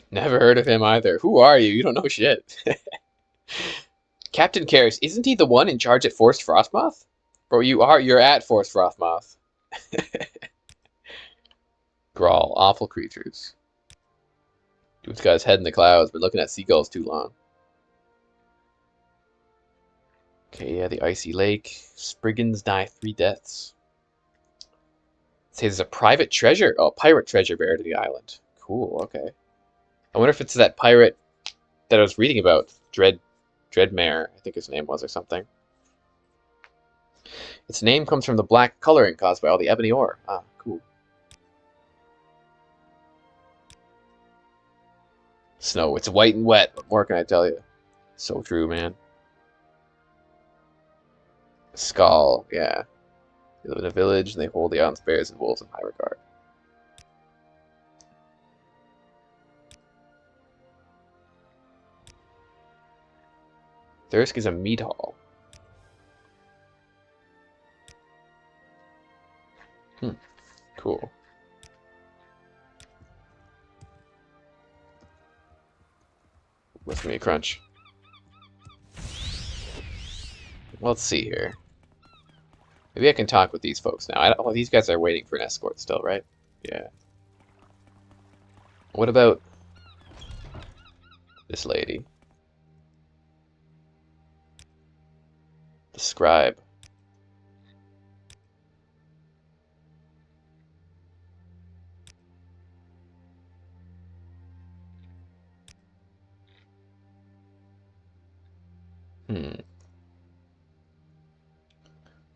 Never heard of him either. Who are you? You don't know shit. Captain Karras, isn't he the one in charge at Forest Frostmoth? Bro, you're at Forest Frostmoth. Grawl, awful creatures. Dude's got his head in the clouds, but looking at seagulls too long. Okay, yeah, the icy lake. Spriggans die 3 deaths. Say there's a private treasure. Oh, pirate treasure buried in the island. Cool, okay. I wonder if it's that pirate that I was reading about. Dreadmare, I think his name was, or something. Its name comes from the black coloring caused by all the ebony ore. Ah, cool. Snow, it's white and wet. What more can I tell you? So true, man. Skull, yeah. They live in a village and they hold the island's bears and wolves in high regard. Thirsk is a meat hall. Cool. Let's me a crunch. Let's see here. Maybe I can talk with these folks now. Oh, these guys are waiting for an escort still, right? Yeah. What about this lady? The scribe.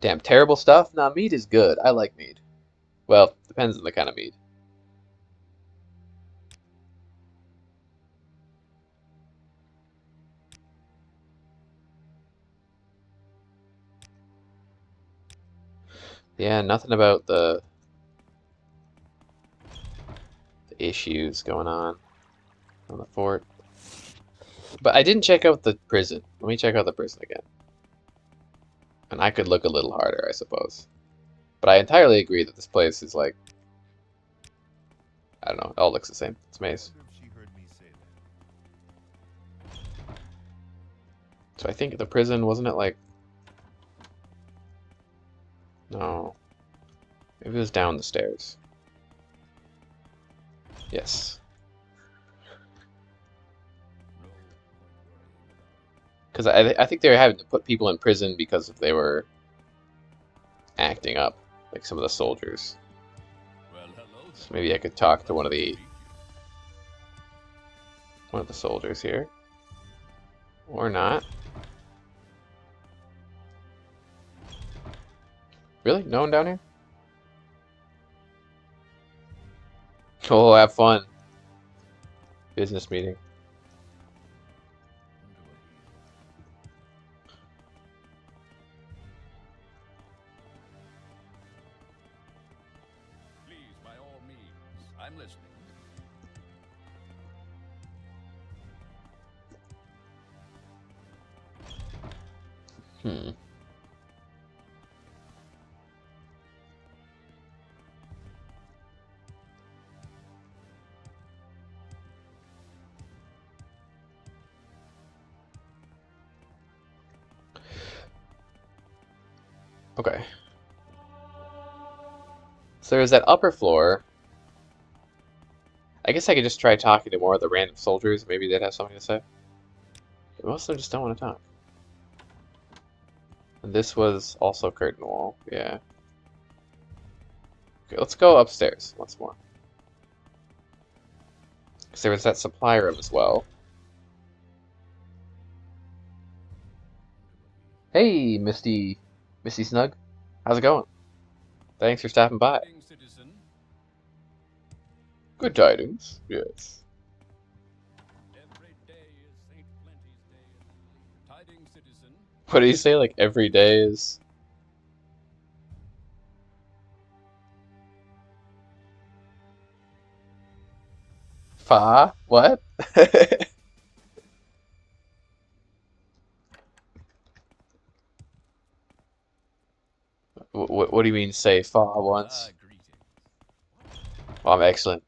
Damn, terrible stuff? Nah, mead is good. I like mead. Well, depends on the kind of mead. Yeah, nothing about the issues going on the fort. But I didn't check out the prison. Let me check out the prison again. And I could look a little harder, I suppose. But I entirely agree that this place is like... I don't know, it all looks the same. It's a maze. Wonder if she heard me say that. So I think the prison, wasn't it like... No. Maybe it was down the stairs. Yes. Because I think they were having to put people in prison because they were acting up, like some of the soldiers. Well, hello So maybe I could talk to one of the soldiers here. Or not. Really? No one down here? Oh, have fun. Business meeting. Please, by all means. I'm listening. Hmm. Okay. So there's that upper floor. I guess I could just try talking to more of the random soldiers. Maybe they'd have something to say. Most of them just don't want to talk. And this was also curtain wall. Yeah. Okay, let's go upstairs once more. Because there was that supply room as well. Hey, Misty Snug. How's it going? Thanks for stopping by. Greetings, citizen. Good tidings. Yes. Every day is Saint Plenty's Day. Tidings, citizen. What do you say? Like every day is. Fa? What? What do you mean say fa once? Greetings. Well, I'm excellent.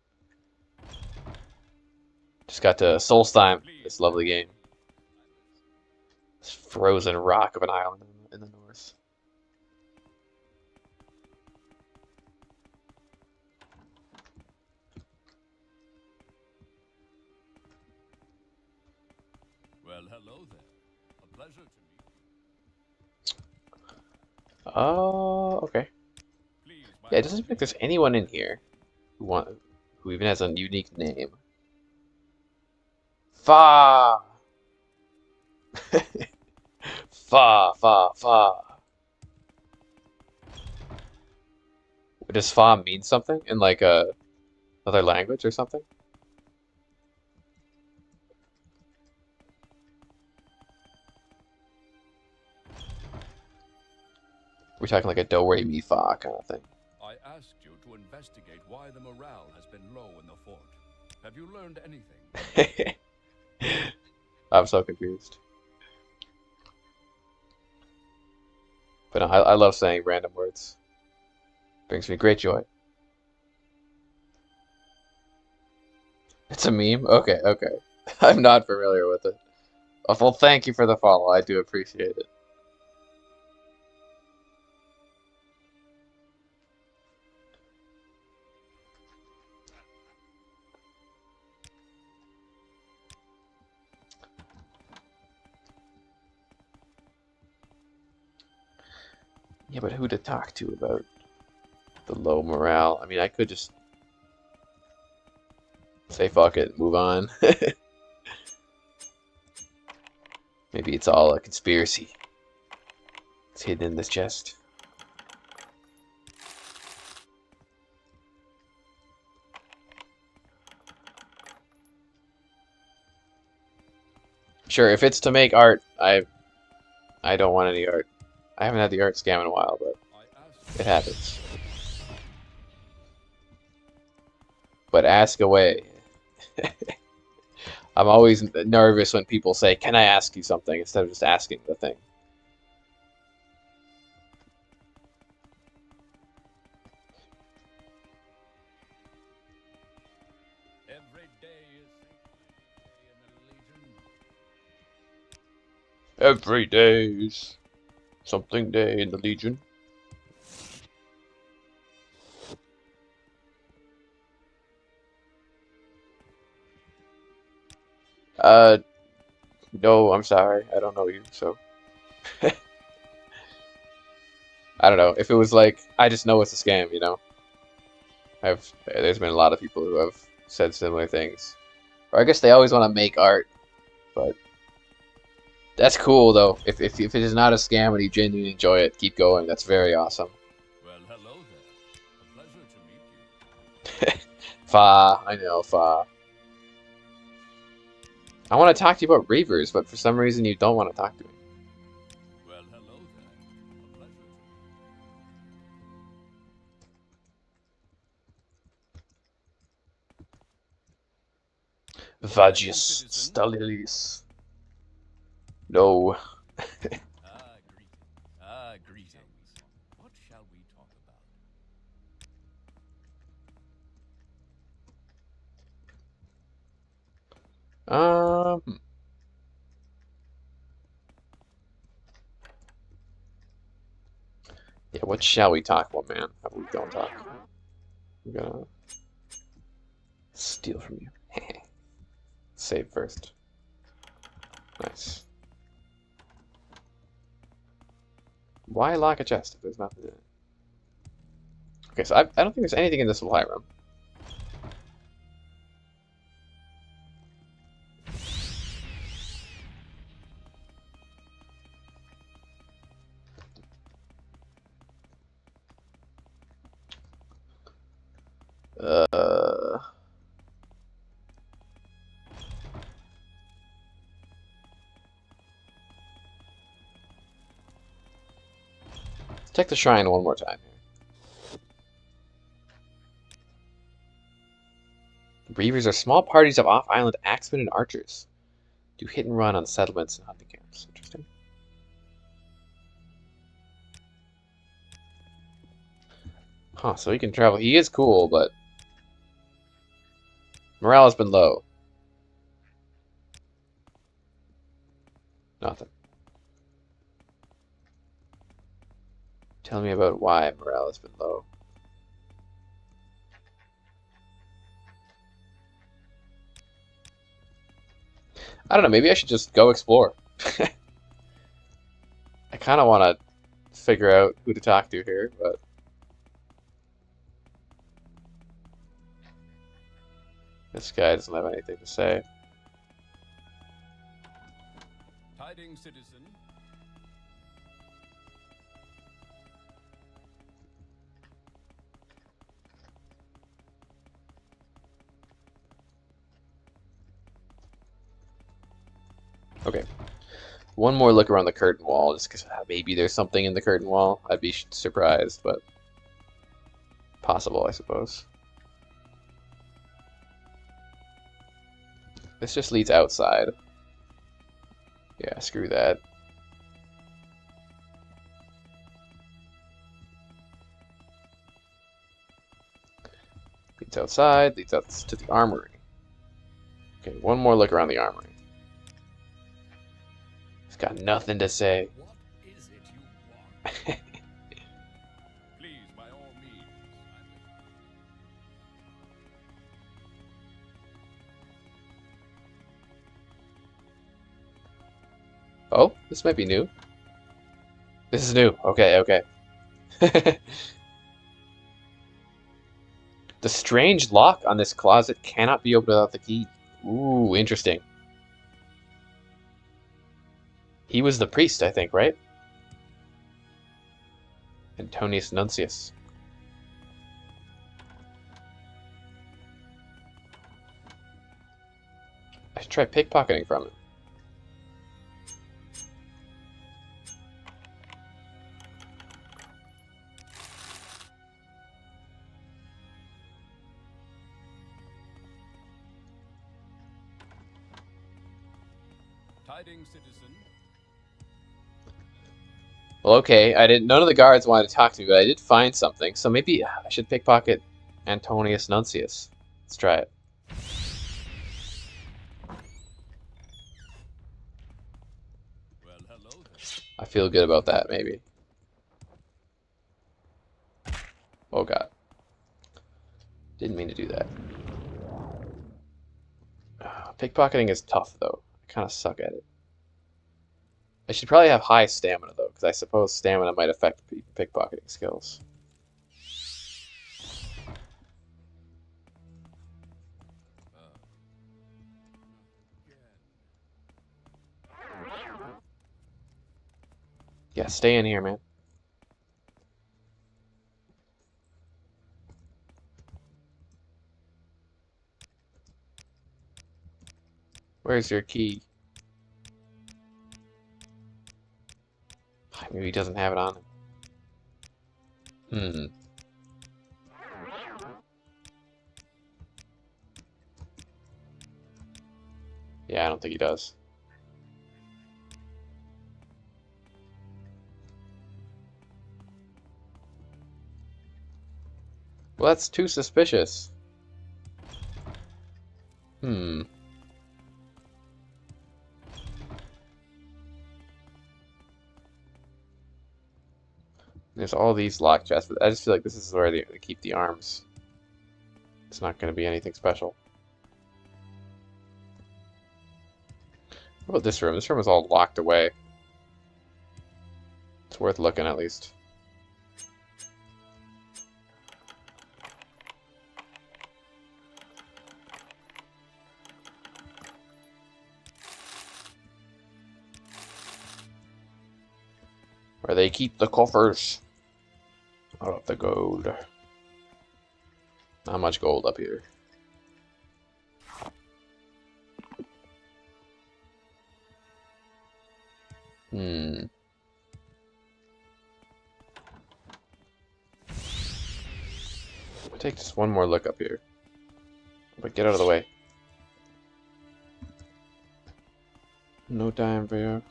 Just got to Solstheim, this lovely game. This frozen rock of an island in the north. Well, hello there. A pleasure to meet you. Oh, okay. Please, Yeah, it doesn't seem like there's anyone in here who even has a unique name. Fa! Fa. Does fa mean something in like another language or something? We're talking like a do re mi fa kind of thing. I asked you to investigate why the morale has been low in the fort. Have you learned anything? I'm so confused. But no, I love saying random words. Brings me great joy. It's a meme? Okay. I'm not familiar with it. Well, thank you for the follow. I do appreciate it. Yeah, but who to talk to about the low morale? I mean, I could just say fuck it, move on. Maybe it's all a conspiracy. It's hidden in this chest. Sure, if it's to make art, I don't want any art. I haven't had the art scam in a while, but it happens. But ask away. I'm always nervous when people say, "Can I ask you something?" instead of just asking the thing. Every day is Saint Plenty's Day in the Legion. Every day's something day in the Legion. No, I'm sorry. I don't know you, so. I don't know. If it was like, I just know it's a scam, you know? There's been a lot of people who have said similar things. Or I guess they always want to make art, but that's cool though. If it is not a scam and you genuinely enjoy it, keep going. That's very awesome. Well, hello there. A pleasure to meet you. Fa, I know, Fa. I want to talk to you about Reavers, but for some reason you don't want to talk to me. Well, hello there. A pleasure to Vagius Stalilis. No. Greetings. What shall we talk about? Yeah, what shall we talk about, man? How about we don't talk? I'm gonna steal from you. Save first. Nice. Why lock a chest if there's nothing in it? Okay, so I don't think there's anything in the supply room. Let's check the shrine one more time here. Reavers are small parties of off-island axemen and archers. Do hit and run on settlements and hunting camps. Interesting. Huh, so he can travel. He is cool, but morale has been low. Nothing. Tell me about why morale has been low. I don't know, maybe I should just go explore. I kind of want to figure out who to talk to here, but... This guy doesn't have anything to say. Tidings, citizen. Okay. One more look around the curtain wall, just because maybe there's something in the curtain wall. I'd be surprised, but possible, I suppose. This just leads outside. Yeah, screw that. Leads outside, leads out to the armory. Okay, one more look around the armory. He's got nothing to say. What is it you want? Please, by all means. Oh, this might be new. This is new. Okay, okay. The strange lock on this closet cannot be opened without the key. Ooh, interesting. He was the priest, I think, right? Antonius Nuncius. I should try pickpocketing from him. Tidings, citizen. Well, okay, none of the guards wanted to talk to me, but I did find something, so maybe I should pickpocket Antonius Nuncius. Let's try it. Well, hello there. I feel good about that, maybe. Oh god. Didn't mean to do that. Pickpocketing is tough, though. I kind of suck at it. I should probably have high stamina, though, because I suppose stamina might affect pickpocketing skills. Yeah, stay in here, man. Where's your key? Maybe he doesn't have it on him. Yeah, I don't think he does. Well, that's too suspicious. There's all these lock chests, but I just feel like this is where they keep the arms. It's not going to be anything special. What about this room? This room is all locked away. It's worth looking at least. Where they keep the coffers. Out of the gold. Not much gold up here. I'll take just one more look up here. But get out of the way. No time for you.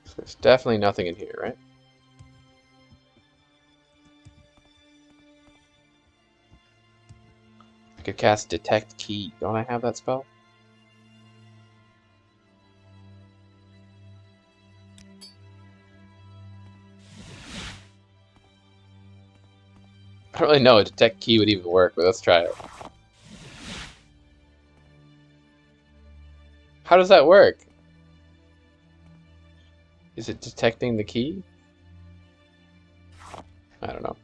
So there's definitely nothing in here, right? I could cast Detect Key. Don't I have that spell? I don't really know if Detect Key would even work, but let's try it. How does that work? Is it detecting the key? I don't know.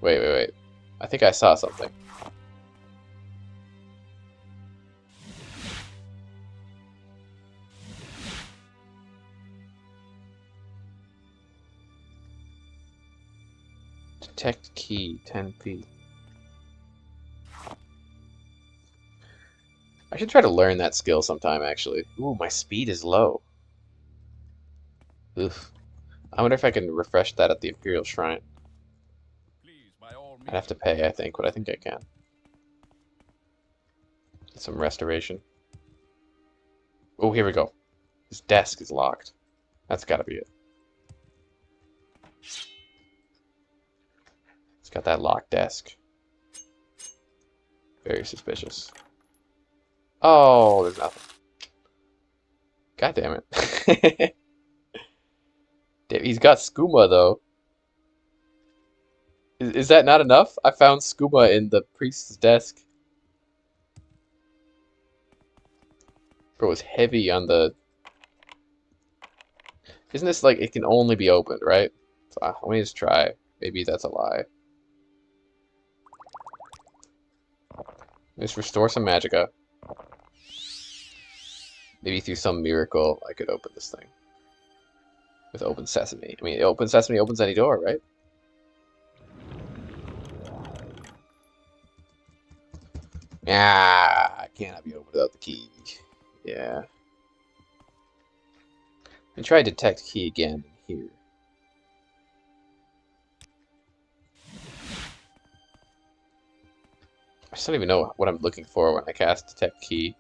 Wait. I think I saw something. Detect key, 10 feet. I should try to learn that skill sometime, actually. Ooh, my speed is low. Oof. I wonder if I can refresh that at the Imperial Shrine. Please, by all means. I'd have to pay, I think, but I think I can. Get some restoration. Oh, here we go. His desk is locked. That's gotta be it. It's got that locked desk. Very suspicious. Oh, there's nothing. God damn it. Damn, he's got skooma, though. Is that not enough? I found skooma in the priest's desk. Bro, it's heavy on the... Isn't this like it can only be opened, right? So, let me just try. Maybe that's a lie. Let's restore some magicka. Maybe through some miracle I could open this thing. With open sesame. I mean, open sesame opens any door, right? Ah, it cannot be opened without the key. Yeah. And try detect key again here. I just don't even know what I'm looking for when I cast detect key.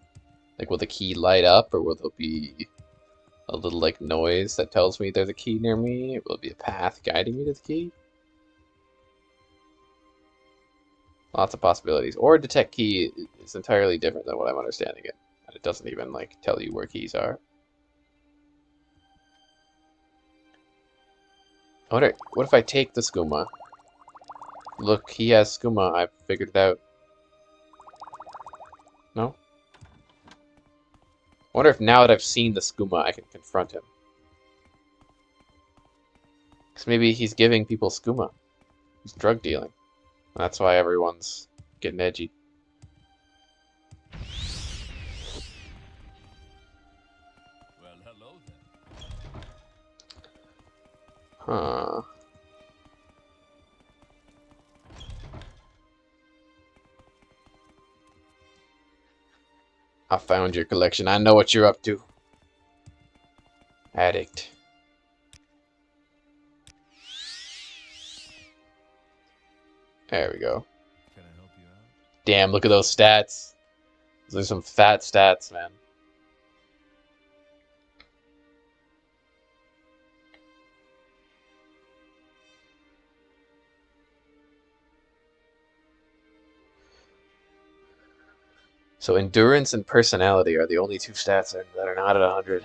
Like, will the key light up, or will there be a little, like, noise that tells me there's a key near me? Will it be a path guiding me to the key? Lots of possibilities. Or detect key is entirely different than what I'm understanding it. And it doesn't even, like, tell you where keys are. I wonder, what if I take the skooma? Look, he has skooma. I've figured it out. No? I wonder if now that I've seen the skooma, I can confront him. Because maybe he's giving people skooma. He's drug dealing. That's why everyone's getting edgy. Well, hello then. Huh. I found your collection. I know what you're up to. Addict. There we go. Can I help you out? Damn, look at those stats. Those are some fat stats, man. So endurance and personality are the only two stats that are not at 100.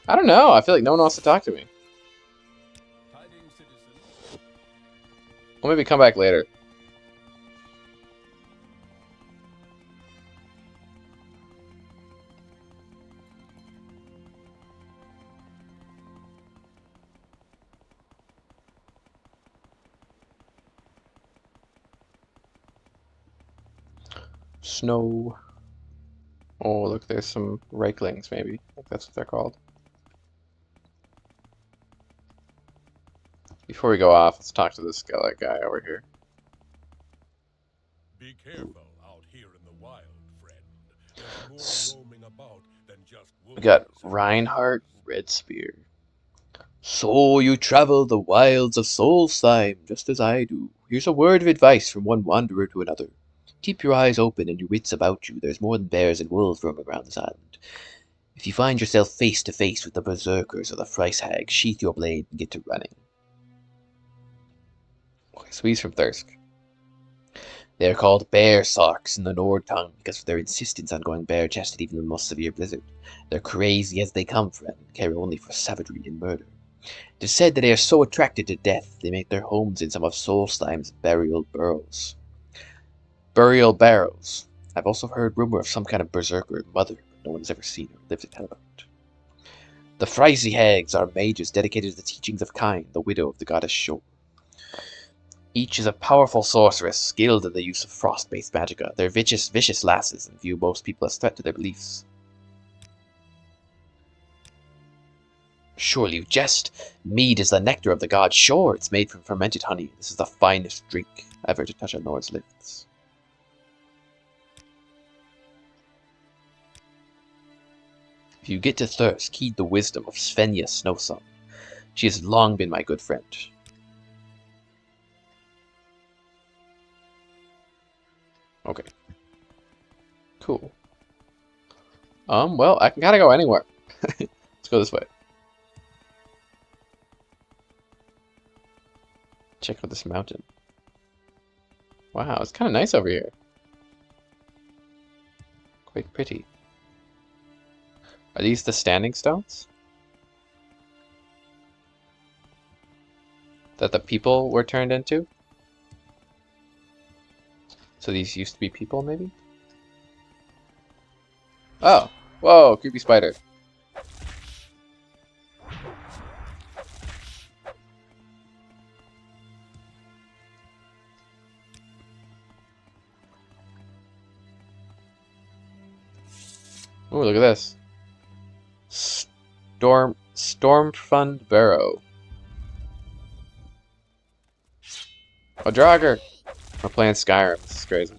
I don't know. I feel like no one wants to talk to me. Tidings, citizen. Well, maybe come back later. Snow. Oh, look, there's some Reiklings, maybe. I think that's what they're called. Before we go off, let's talk to this guy over here. Be careful out here in the wild, friend. S- There's more roaming about than just We got wolves. Reinhardt Redspear. So you travel the wilds of Solstheim, just as I do. Here's a word of advice from one wanderer to another. Keep your eyes open and your wits about you. There's more than bears and wolves roaming around this island. If you find yourself face to face with the berserkers or the Thrice Hags, sheath your blade and get to running. Okay, so he's from Thirsk. They are called bear sarks in the Nord tongue because of their insistence on going bare-chested even in the most severe blizzard. They're crazy as they come, friend, and care only for savagery and murder. It is said that they are so attracted to death they make their homes in some of Solstheim's burial burrows. Burial barrows. I've also heard rumor of some kind of berserker mother, but no one has ever seen or lived to tell about it. The Thrice Hags are mages dedicated to the teachings of Kine, the widow of the goddess Shore. Each is a powerful sorceress, skilled in the use of frost-based magicka. They're vicious lasses and view most people as threat to their beliefs. Surely you jest. Mead is the nectar of the god Shore. It's made from fermented honey. This is the finest drink ever to touch a Nord's lips. If you get to Thirsk, heed the wisdom of Svenja Snowsun. She has long been my good friend. Okay. Cool. Well, I can kinda go anywhere. Let's go this way. Check out this mountain. Wow, it's kinda nice over here. Quite pretty. Are these the standing stones? That the people were turned into? So these used to be people, maybe? Oh! Whoa, creepy spider. Ooh, look at this. Stormfund Barrow. A Draugr! We're playing Skyrim. This is crazy.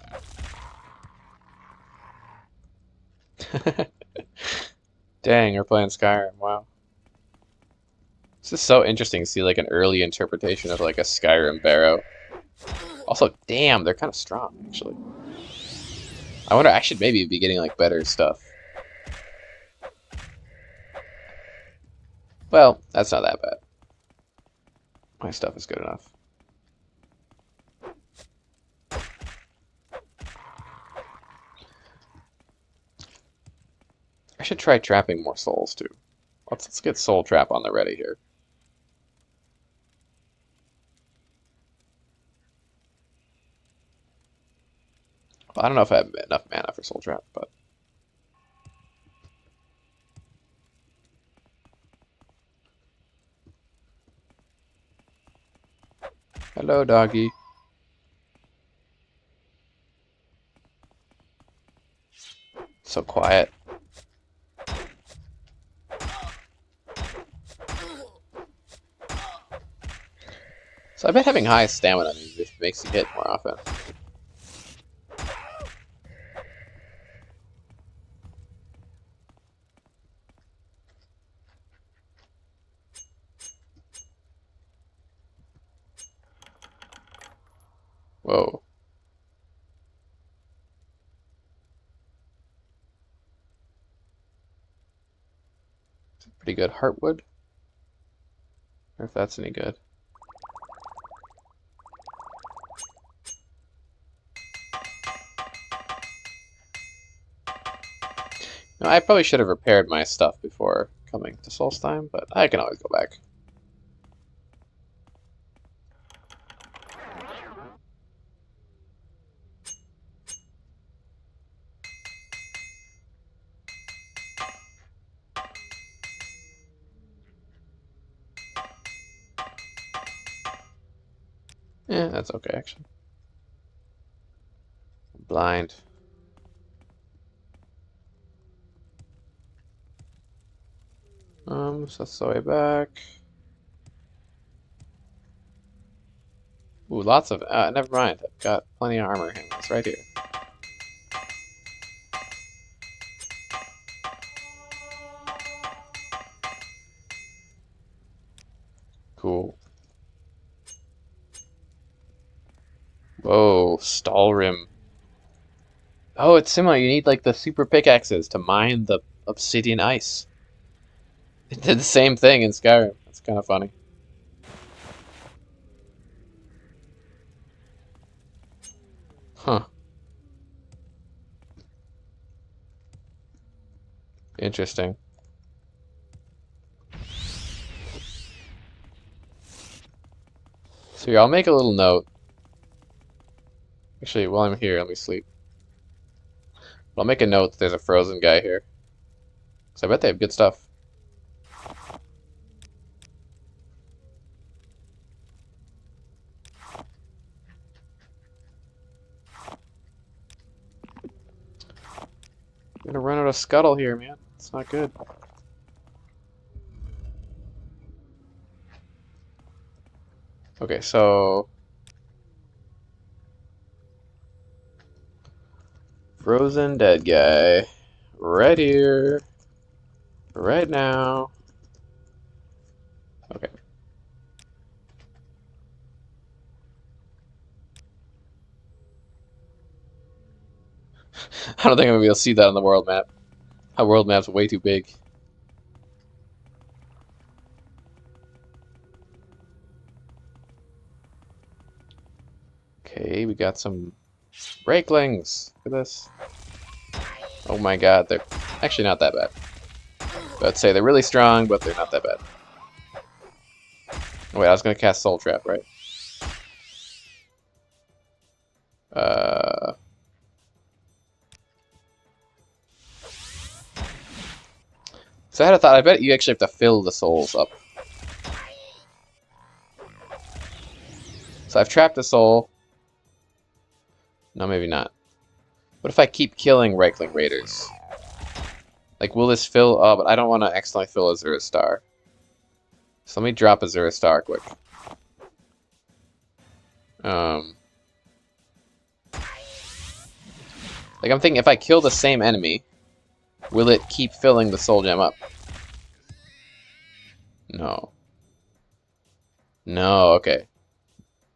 Dang, we're playing Skyrim. Wow. This is so interesting to see like an early interpretation of like a Skyrim barrow. Also, damn, they're kind of strong, actually. I wonder, I should maybe be getting like better stuff. Well, that's not that bad. My stuff is good enough. I should try trapping more souls too. Let's get soul trap on the ready here. Well, I don't know if I have enough mana for Soul Trap, but hello, doggy. So quiet. So I bet having high stamina makes you hit more often. Whoa. Pretty good heartwood. Or if that's any good. No, I probably should have repaired my stuff before coming to Solstheim, but I can always go back. Yeah, that's okay, actually. Blind. So that's the way back. Ooh, lots of, never mind. I've got plenty of armor handles right here. Cool. Whoa, Stalrim. Oh, it's similar. You need like the super pickaxes to mine the obsidian ice. It did the same thing in Skyrim. That's kind of funny. Huh. Interesting. So here, I'll make a little note. Actually, while I'm here, let me sleep. I'll make a note that there's a frozen guy here. Because I bet they have good stuff. I'm gonna run out of scuttle here, man. It's not good. Okay, so frozen dead guy. Right here. Right now. Okay. I don't think I'm gonna be able to see that on the world map. That world map's way too big. Okay, we got some rakelings. Look at this. Oh my god, they're actually not that bad. I'd say they're really strong, but they're not that bad. Oh, wait, I was gonna cast Soul Trap, right? So I had a thought, I bet you actually have to fill the souls up. So I've trapped a soul. No, maybe not. What if I keep killing Reichling Raiders? Like, will this fill? Oh, but I don't want to accidentally fill Azura Star. So let me drop Azura Star quick. Like, I'm thinking if I kill the same enemy, will it keep filling the soul gem up? No. No, okay.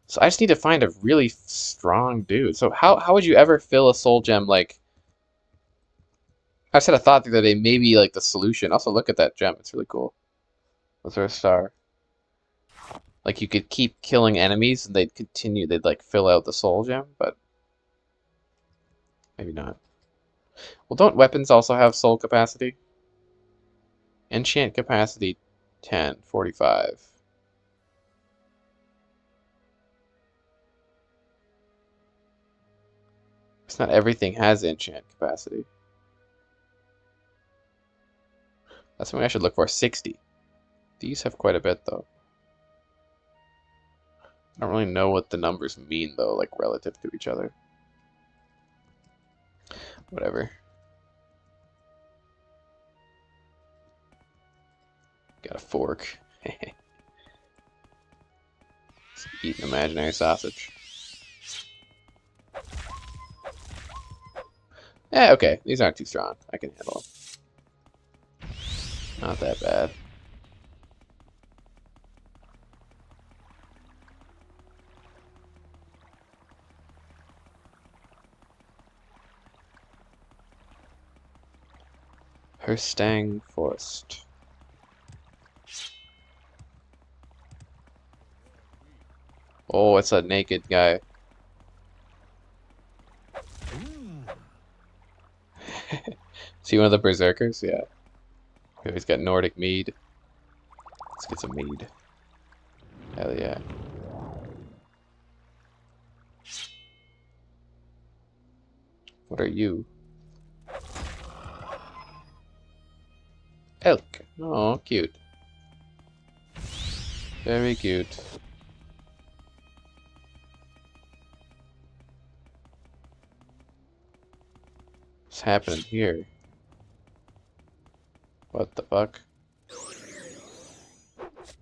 So I just need to find a really strong dude. So how would you ever fill a soul gem like... I just had a thought the other day, maybe like the solution. Also, look at that gem. It's really cool. Azura Star. Like, you could keep killing enemies and they'd continue, they'd like fill out the soul gem, but maybe not. Well, don't weapons also have soul capacity? Enchant capacity 10, 45. Because not everything has enchant capacity. That's something I should look for. 60. These have quite a bit, though. I don't really know what the numbers mean, though, like, relative to each other. Whatever. Got a fork. Let's eat an imaginary sausage. Yeah, okay. These aren't too strong. I can handle them. Not that bad. Herstang Forest. Oh, it's a naked guy. See one of the berserkers? Yeah. Oh, he's got Nordic mead. Let's get some mead. Hell yeah. What are you? Elk. Oh, cute. Very cute. What's happening here? What the fuck?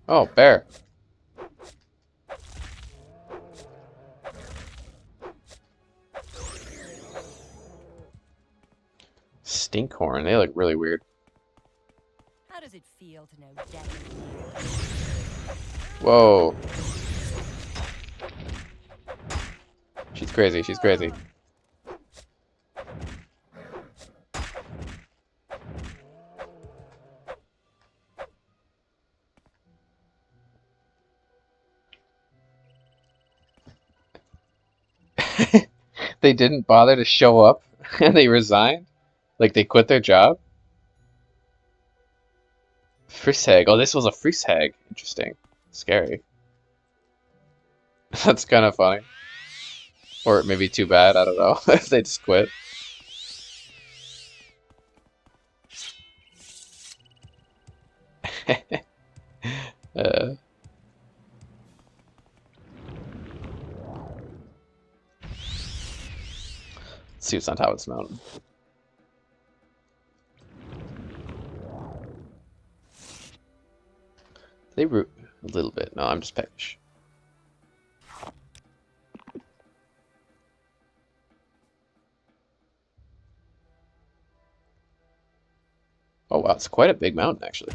Oh, bear. Stinkhorn. They look really weird. How does it feel to know death is near? Whoa. She's crazy. She's crazy. They didn't bother to show up and they resigned? Like they quit their job? Frishag. Oh, this was a Frishag. Interesting. Scary. That's kind of funny. Or maybe too bad. I don't know. If they just quit. uh. Let's see what's on top of this mountain. They root a little bit. No, I'm just peckish. Oh wow, it's quite a big mountain actually.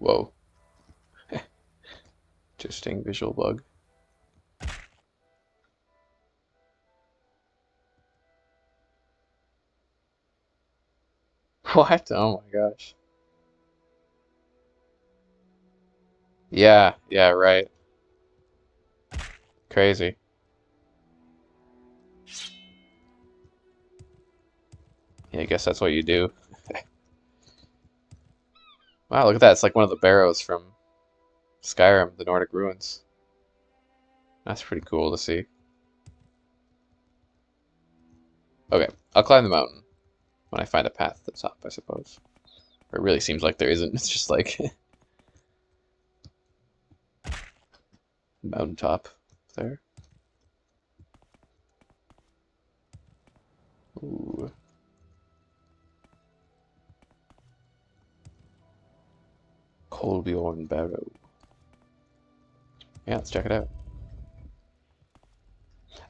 Whoa. Interesting visual bug. What? Oh my gosh. Yeah, yeah, right. Crazy. Yeah, I guess that's what you do. Wow, look at that. It's like one of the barrows from Skyrim, the Nordic ruins. That's pretty cool to see. Okay, I'll climb the mountain when I find a path to the top, I suppose. Or it really seems like there isn't. It's just like mountaintop there. Ooh. Kolbjorn Barrow. Yeah, let's check it out.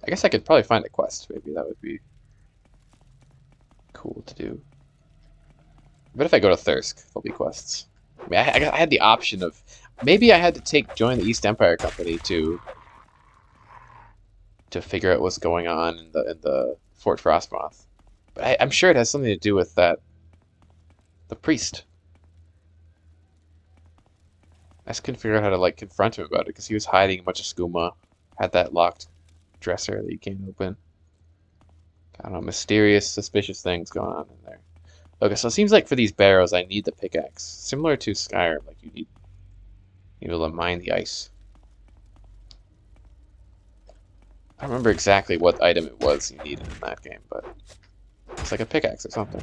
I guess I could probably find a quest. Maybe that would be cool to do. But if I go to Thirsk, there'll be quests. I mean, I had the option of maybe I had to join the East Empire Company to figure out what's going on in the Fort Frostmoth. But I'm sure it has something to do with the priest. I just couldn't figure out how to like confront him about it because he was hiding a bunch of skooma, had that locked dresser that you can't open. I don't know, mysterious, suspicious things going on in there. Okay, so it seems like for these barrels, I need the pickaxe. Similar to Skyrim, like you need to be able to mine the ice. I don't remember exactly what item it was you needed in that game, but it's like a pickaxe or something.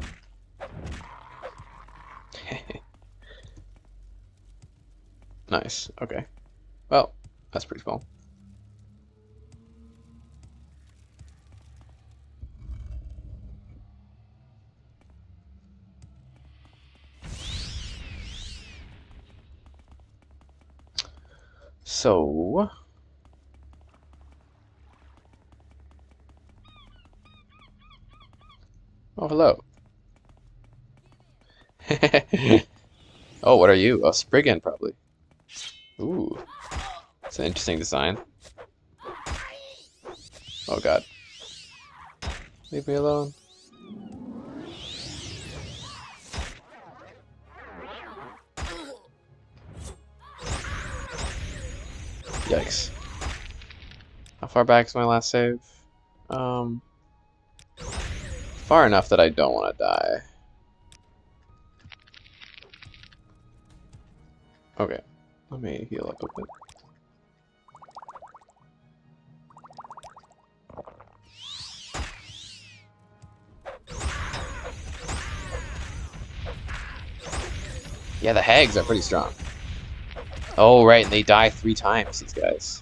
Nice, okay. Well, that's pretty small. So, oh, hello. Oh, what are you? A Spriggan, probably. Ooh, it's an interesting design. Oh god. Leave me alone. Yikes. How far back is my last save? Far enough that I don't want to die. Okay, let me heal up a bit. Yeah, the hags are pretty strong. Oh, right, and they die 3 times, these guys.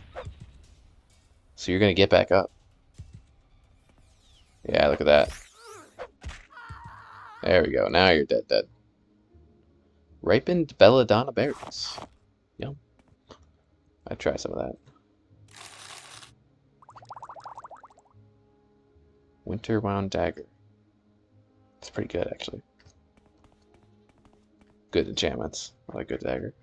So you're gonna get back up. Yeah, look at that. There we go, now you're dead. Ripened belladonna berries. Yum. I'd try some of that. Winter wound dagger. It's pretty good, actually. Good enchantments. I like good dagger.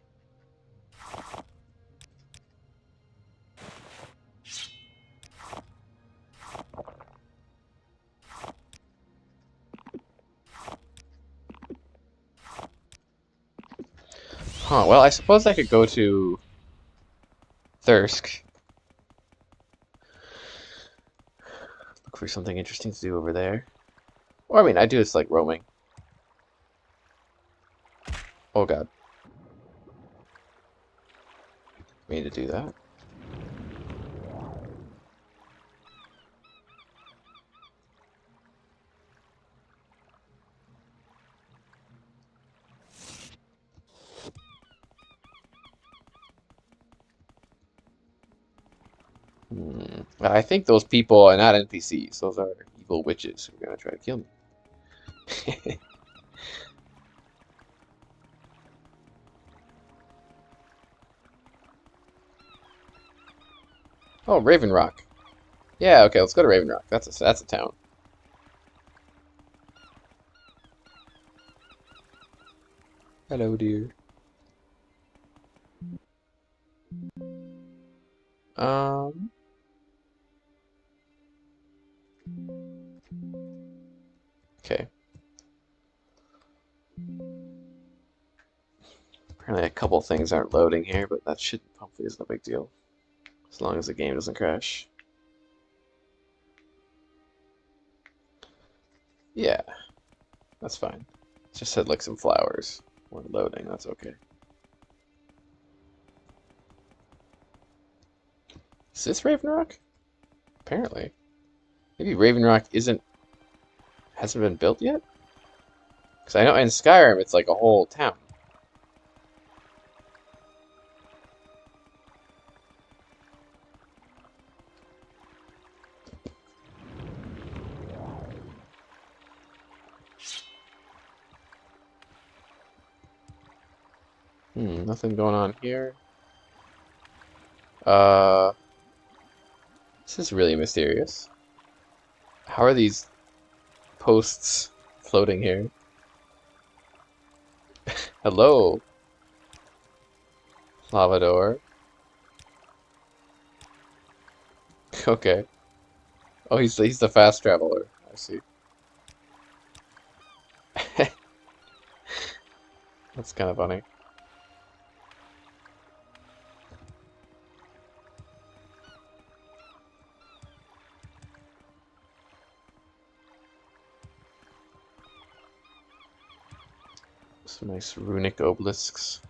Huh, well, I suppose I could go to Thirsk. Look for something interesting to do over there. Or, I mean, I do this like roaming. Oh god. We need to do that. I think those people are not NPCs. Those are evil witches who are gonna try to kill me. Oh, Raven Rock. Yeah, okay, let's go to Raven Rock. That's a town. Hello, dear. Um. Okay. Apparently a couple things aren't loading here, but that should hopefully isn't a big deal. As long as the game doesn't crash. Yeah, that's fine. It just said like some flowers weren't loading, that's okay. Is this Raven Rock? Apparently. Maybe Raven Rock hasn't been built yet? Because I know in Skyrim it's like a whole town. Nothing going on here. This is really mysterious. How are these posts floating here? Hello, Lavador. Okay. Oh, he's the fast traveler. I see. That's kind of funny. Some nice runic obelisks.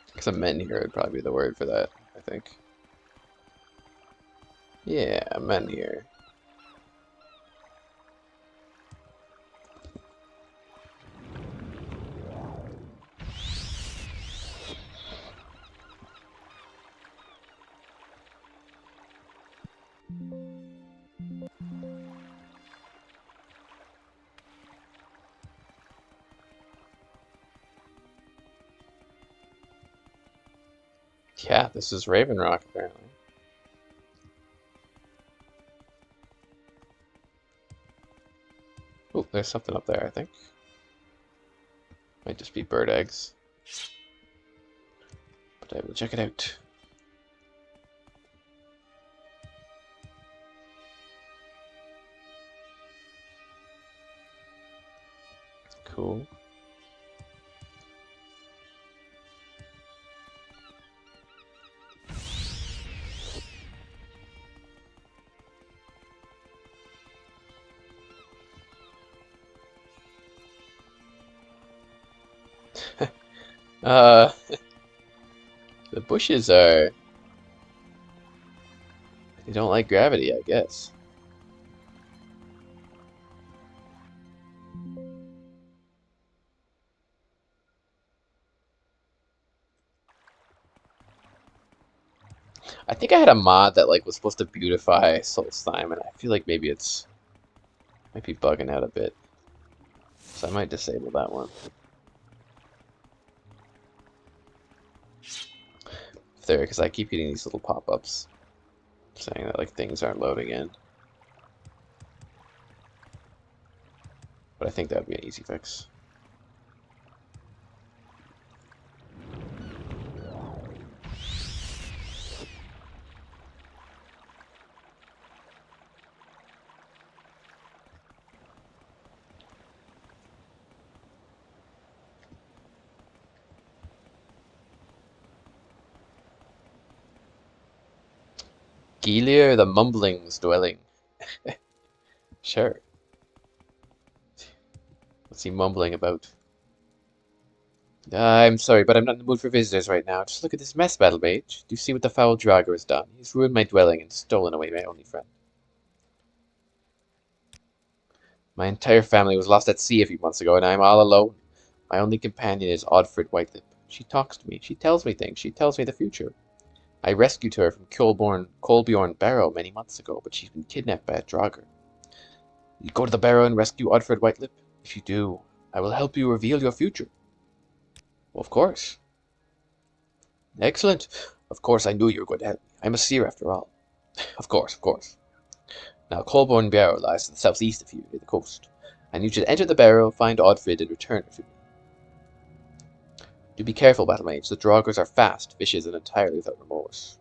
Because a menhir would probably be the word for that, I think. Yeah, menhir. Yeah, this is Raven Rock, apparently. Oh, there's something up there, I think. Might just be bird eggs. But I will check it out. Cool. Uh, the bushes are... They don't like gravity, I guess. I think I had a mod that like was supposed to beautify Solstheim, and I feel like maybe it's might be bugging out a bit. So I might disable that one. There, because I keep getting these little pop-ups saying that like things aren't loading in. But I think that would be an easy fix. Gilir the Mumbling's dwelling. Sure. What's he mumbling about? I'm sorry, but I'm not in the mood for visitors right now. Just look at this mess, Battle Mage. Do you see what the foul Draugr has done? He's ruined my dwelling and stolen away my only friend. My entire family was lost at sea a few months ago, and I'm all alone. My only companion is Oddfrid Whitelip. She talks to me. She tells me things. She tells me the future. I rescued her from Kolbjorn Barrow many months ago, but she's been kidnapped by a Draugr. You go to the Barrow and rescue Oddfrid Whitelip? If you do, I will help you reveal your future. Well, of course. Excellent. Of course, I knew you were going to help me. I'm a seer after all. Of course, of course. Now, Kolbjorn Barrow lies to the southeast of you, near the coast. I need you to enter the Barrow, find Oddfrid, and return her to me. Do be careful, Battle Mage. The Draugrs are fast, vicious, and entirely without remorse.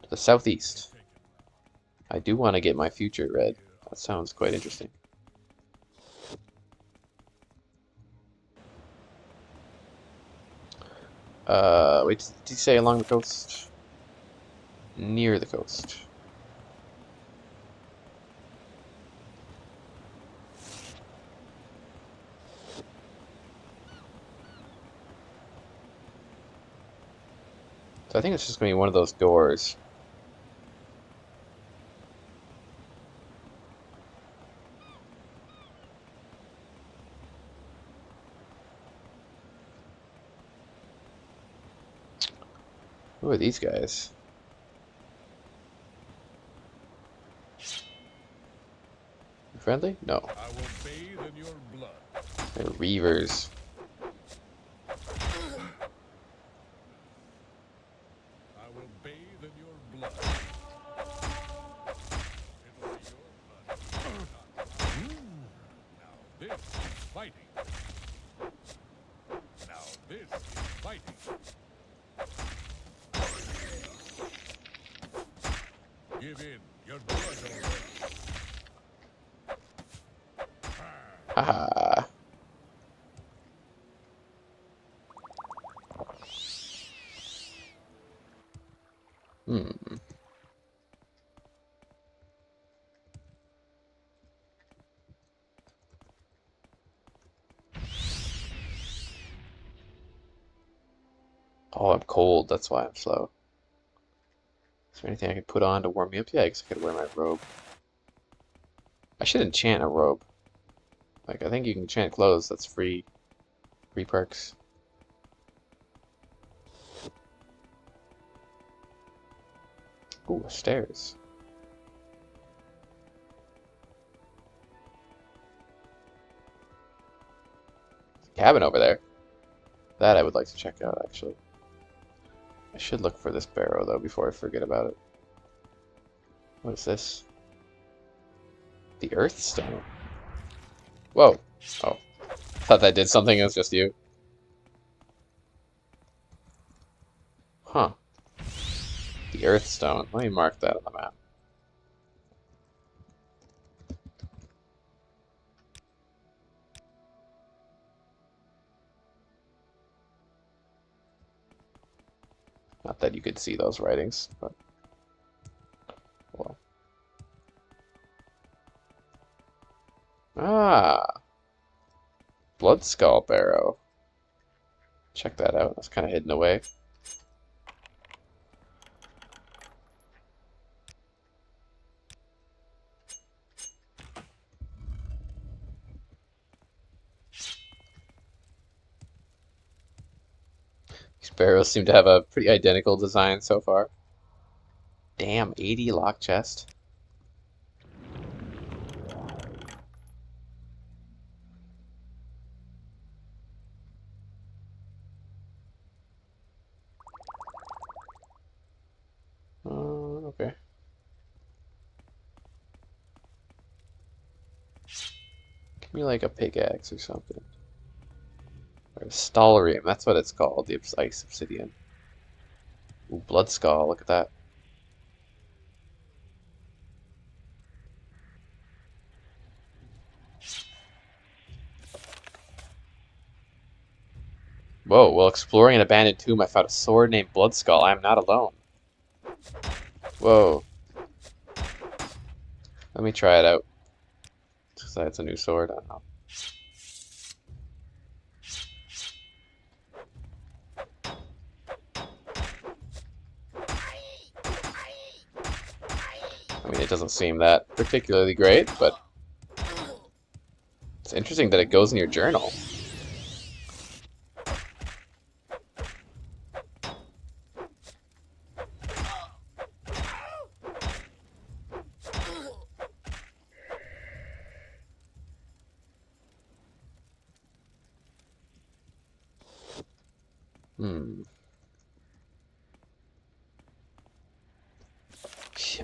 To the southeast. I do want to get my future read. That sounds quite interesting. Wait, did you say along the coast? Near the coast. So I think it's just going to be one of those doors. Who are these guys? Friendly? No. I will bathe in your blood. They're Reavers. I will bathe in your blood. It'll be your blood, not mine. Now this is fighting. Now this is fighting. Give in. Your blood already. Haha. Hmm. Oh, I'm cold. That's why I'm slow. Is there anything I can put on to warm me up? Yeah, I guess I could wear my robe. I should enchant a robe. Like, I think you can enchant clothes. That's free. Free perks. Ooh, stairs. There's a cabin over there. That I would like to check out, actually. I should look for this barrow, though, before I forget about it. What is this? The Earth Stone. Whoa. Oh. Thought that did something. It was just you. Huh. The Earth Stone. Let me mark that on the map. Not that you could see those writings, but well. Ah, Blood Skull Barrow. Check that out. That's kind of hidden away. These barrows seem to have a pretty identical design so far. Damn, 80 lock chest. Okay. Give me like a pickaxe or something. Or a stalrium, that's what it's called, the ice obsidian. Ooh, blood skull, look at that. Whoa, while exploring an abandoned tomb, I found a sword named Blood Skull. I am not alone. Whoa. Let me try it out. It's a new sword, I don't know. I mean, it doesn't seem that particularly great, but it's interesting that it goes in your journal. Hmm.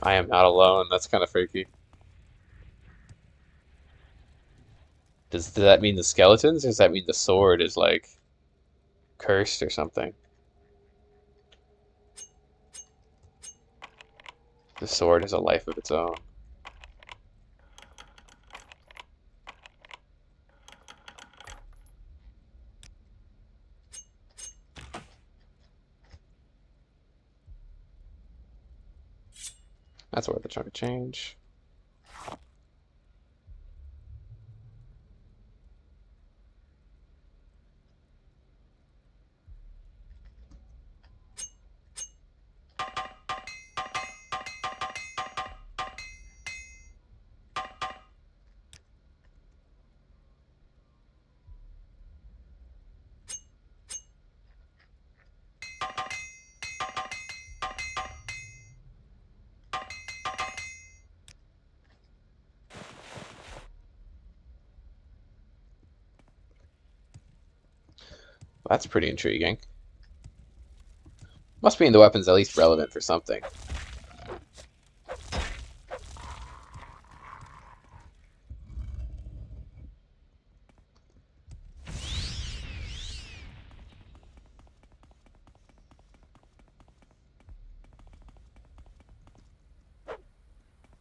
I am not alone. That's kind of freaky. Does that mean the skeletons, or does that mean the sword is like cursed or something? The sword has a life of its own. That's worth a chunk of change. Well, that's pretty intriguing. Must mean the weapon's at least relevant for something.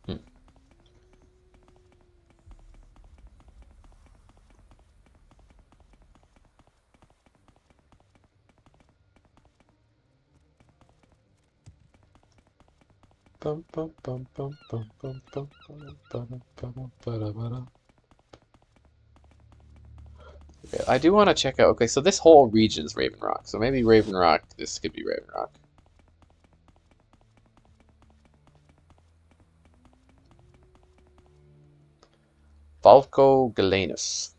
Hmm. Bum, bum, bum, bum, bum, bum, bum, bum, bum, bum, bum, bum, bum. Okay, I do want to check out. Okay, so this whole region's Raven Rock. So maybe Raven Rock. This could be Raven Rock. Falco Galenus.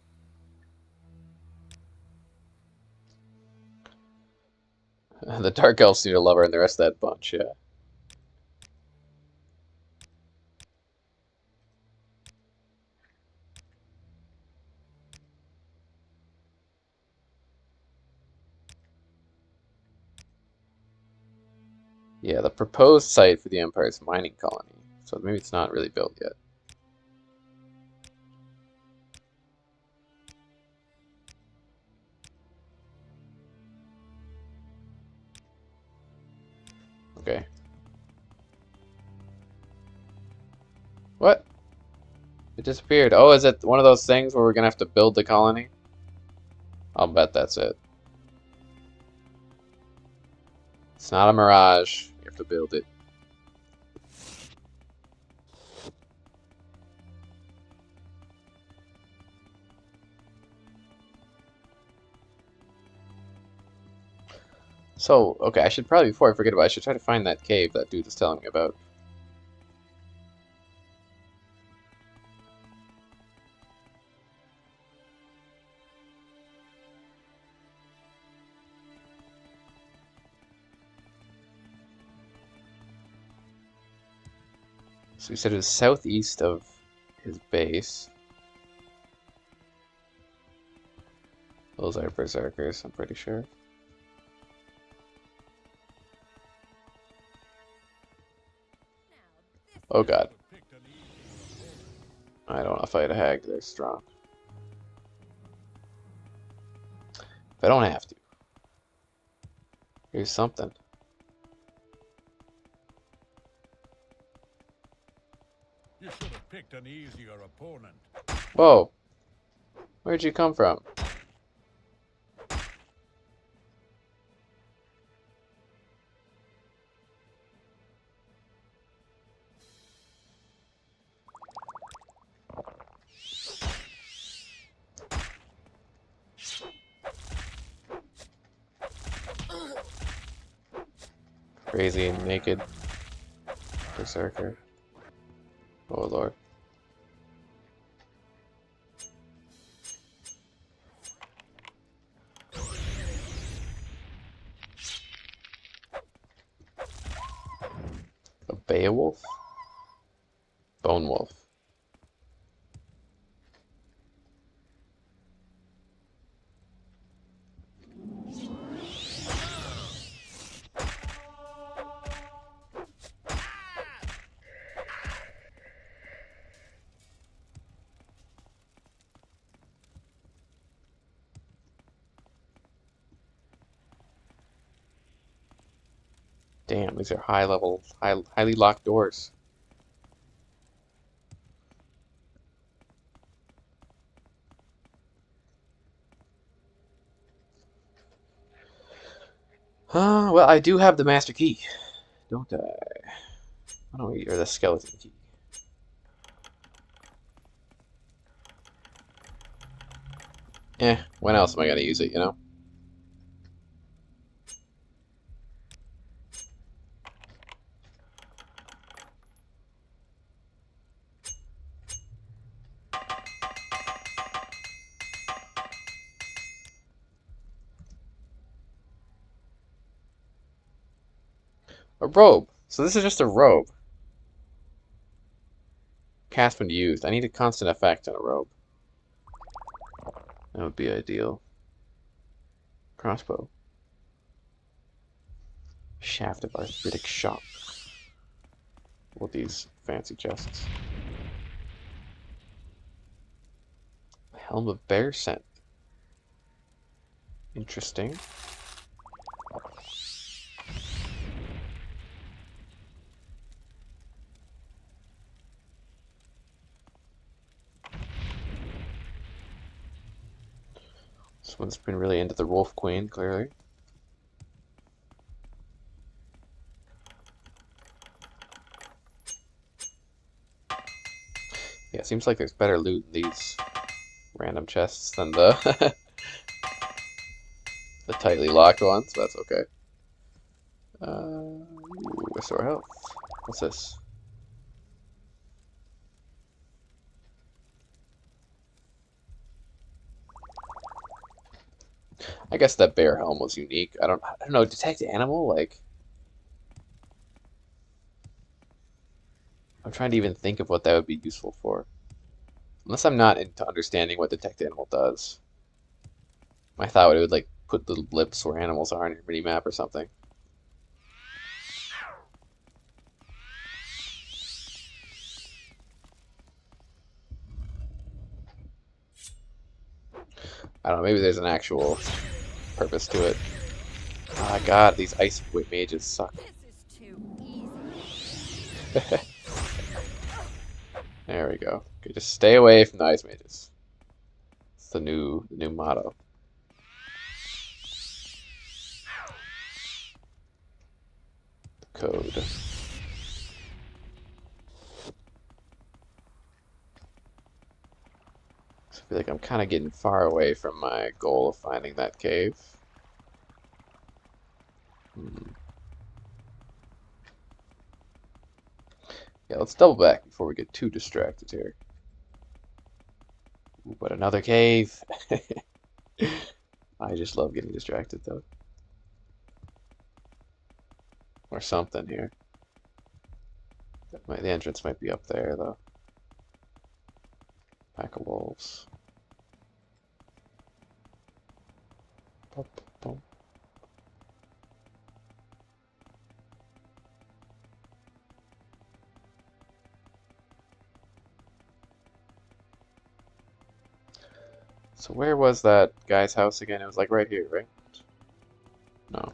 The Dark Elves need a lover, and the rest of that bunch, yeah. Yeah, the proposed site for the Empire's mining colony. So maybe it's not really built yet. Okay. What? It disappeared. Oh, is it one of those things where we're gonna have to build the colony? I'll bet that's it. It's not a mirage. You have to build it. So, okay, I should probably, before I forget about it, I should try to find that cave that dude is telling me about. So he said it was southeast of his base. Those are berserkers, I'm pretty sure. Oh god. I don't want to fight a hag, they're strong. If I don't have to. Here's something. You should have picked an easier opponent. Whoa. Where'd you come from? Crazy and naked berserker. Oh lord. A Beowulf? Bone Wolf. Damn, these are highly locked doors. Well, I do have the master key, don't I? I don't know, or the skeleton key. When else am I gonna use it, you know? A robe. So this is just a robe. Cast when used. I need a constant effect on a robe. That would be ideal. Crossbow. Shaft of arthritic shock. With these fancy chests. Helm of bear scent. Interesting. This one's been really into the Wolf Queen, clearly. Yeah, it seems like there's better loot in these random chests than the The tightly locked ones, that's okay. Ooh, restore health. What's this? I guess that bear helm was unique. I don't know, detect animal? Like, I'm trying to even think of what that would be useful for. Unless I'm not into understanding what detect animal does. I thought it would like put little blips where animals are on your mini map or something. I don't know, maybe there's an actual purpose to it. Oh my god, these ice mages suck. This is too easy. There we go. Okay, just stay away from the ice mages. It's the new motto. Code. So I feel like I'm kind of getting far away from my goal of finding that cave. Yeah, let's double back before we get too distracted here. Ooh, but another cave. I just love getting distracted though. Or something here. The entrance might be up there though. Pack of wolves. Bum, bum. So where was that guy's house again? It was like right here, right? No.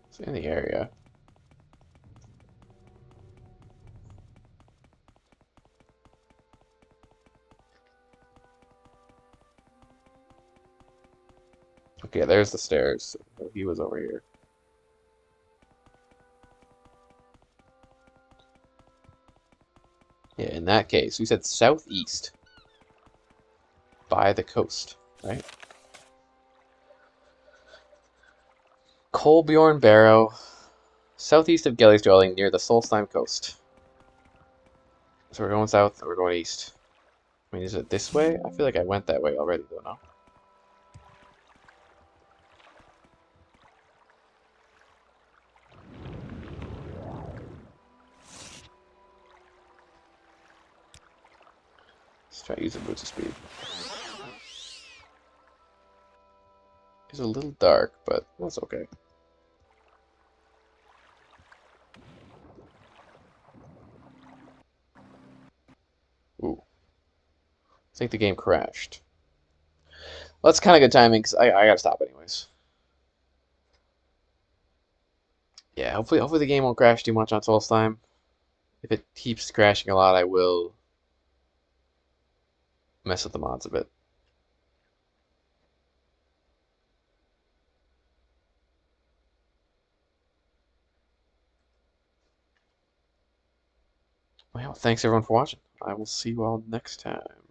It's in the area. Okay, there's the stairs. So he was over here. Yeah, in that case, we said southeast. By the coast, right? Kolbjorn Barrow, southeast of Gelly's dwelling near the Solstheim coast. So we're going south or we're going east? I mean, is it this way? I feel like I went that way already, though, no? Let's try using boots of speed. It's a little dark, but that's okay. Ooh. I think the game crashed. Well, that's kind of good timing, because I gotta stop anyways. Yeah, hopefully the game won't crash too much on Solstheim. If it keeps crashing a lot, I will mess with the mods a bit. Well, thanks everyone for watching. I will see you all next time.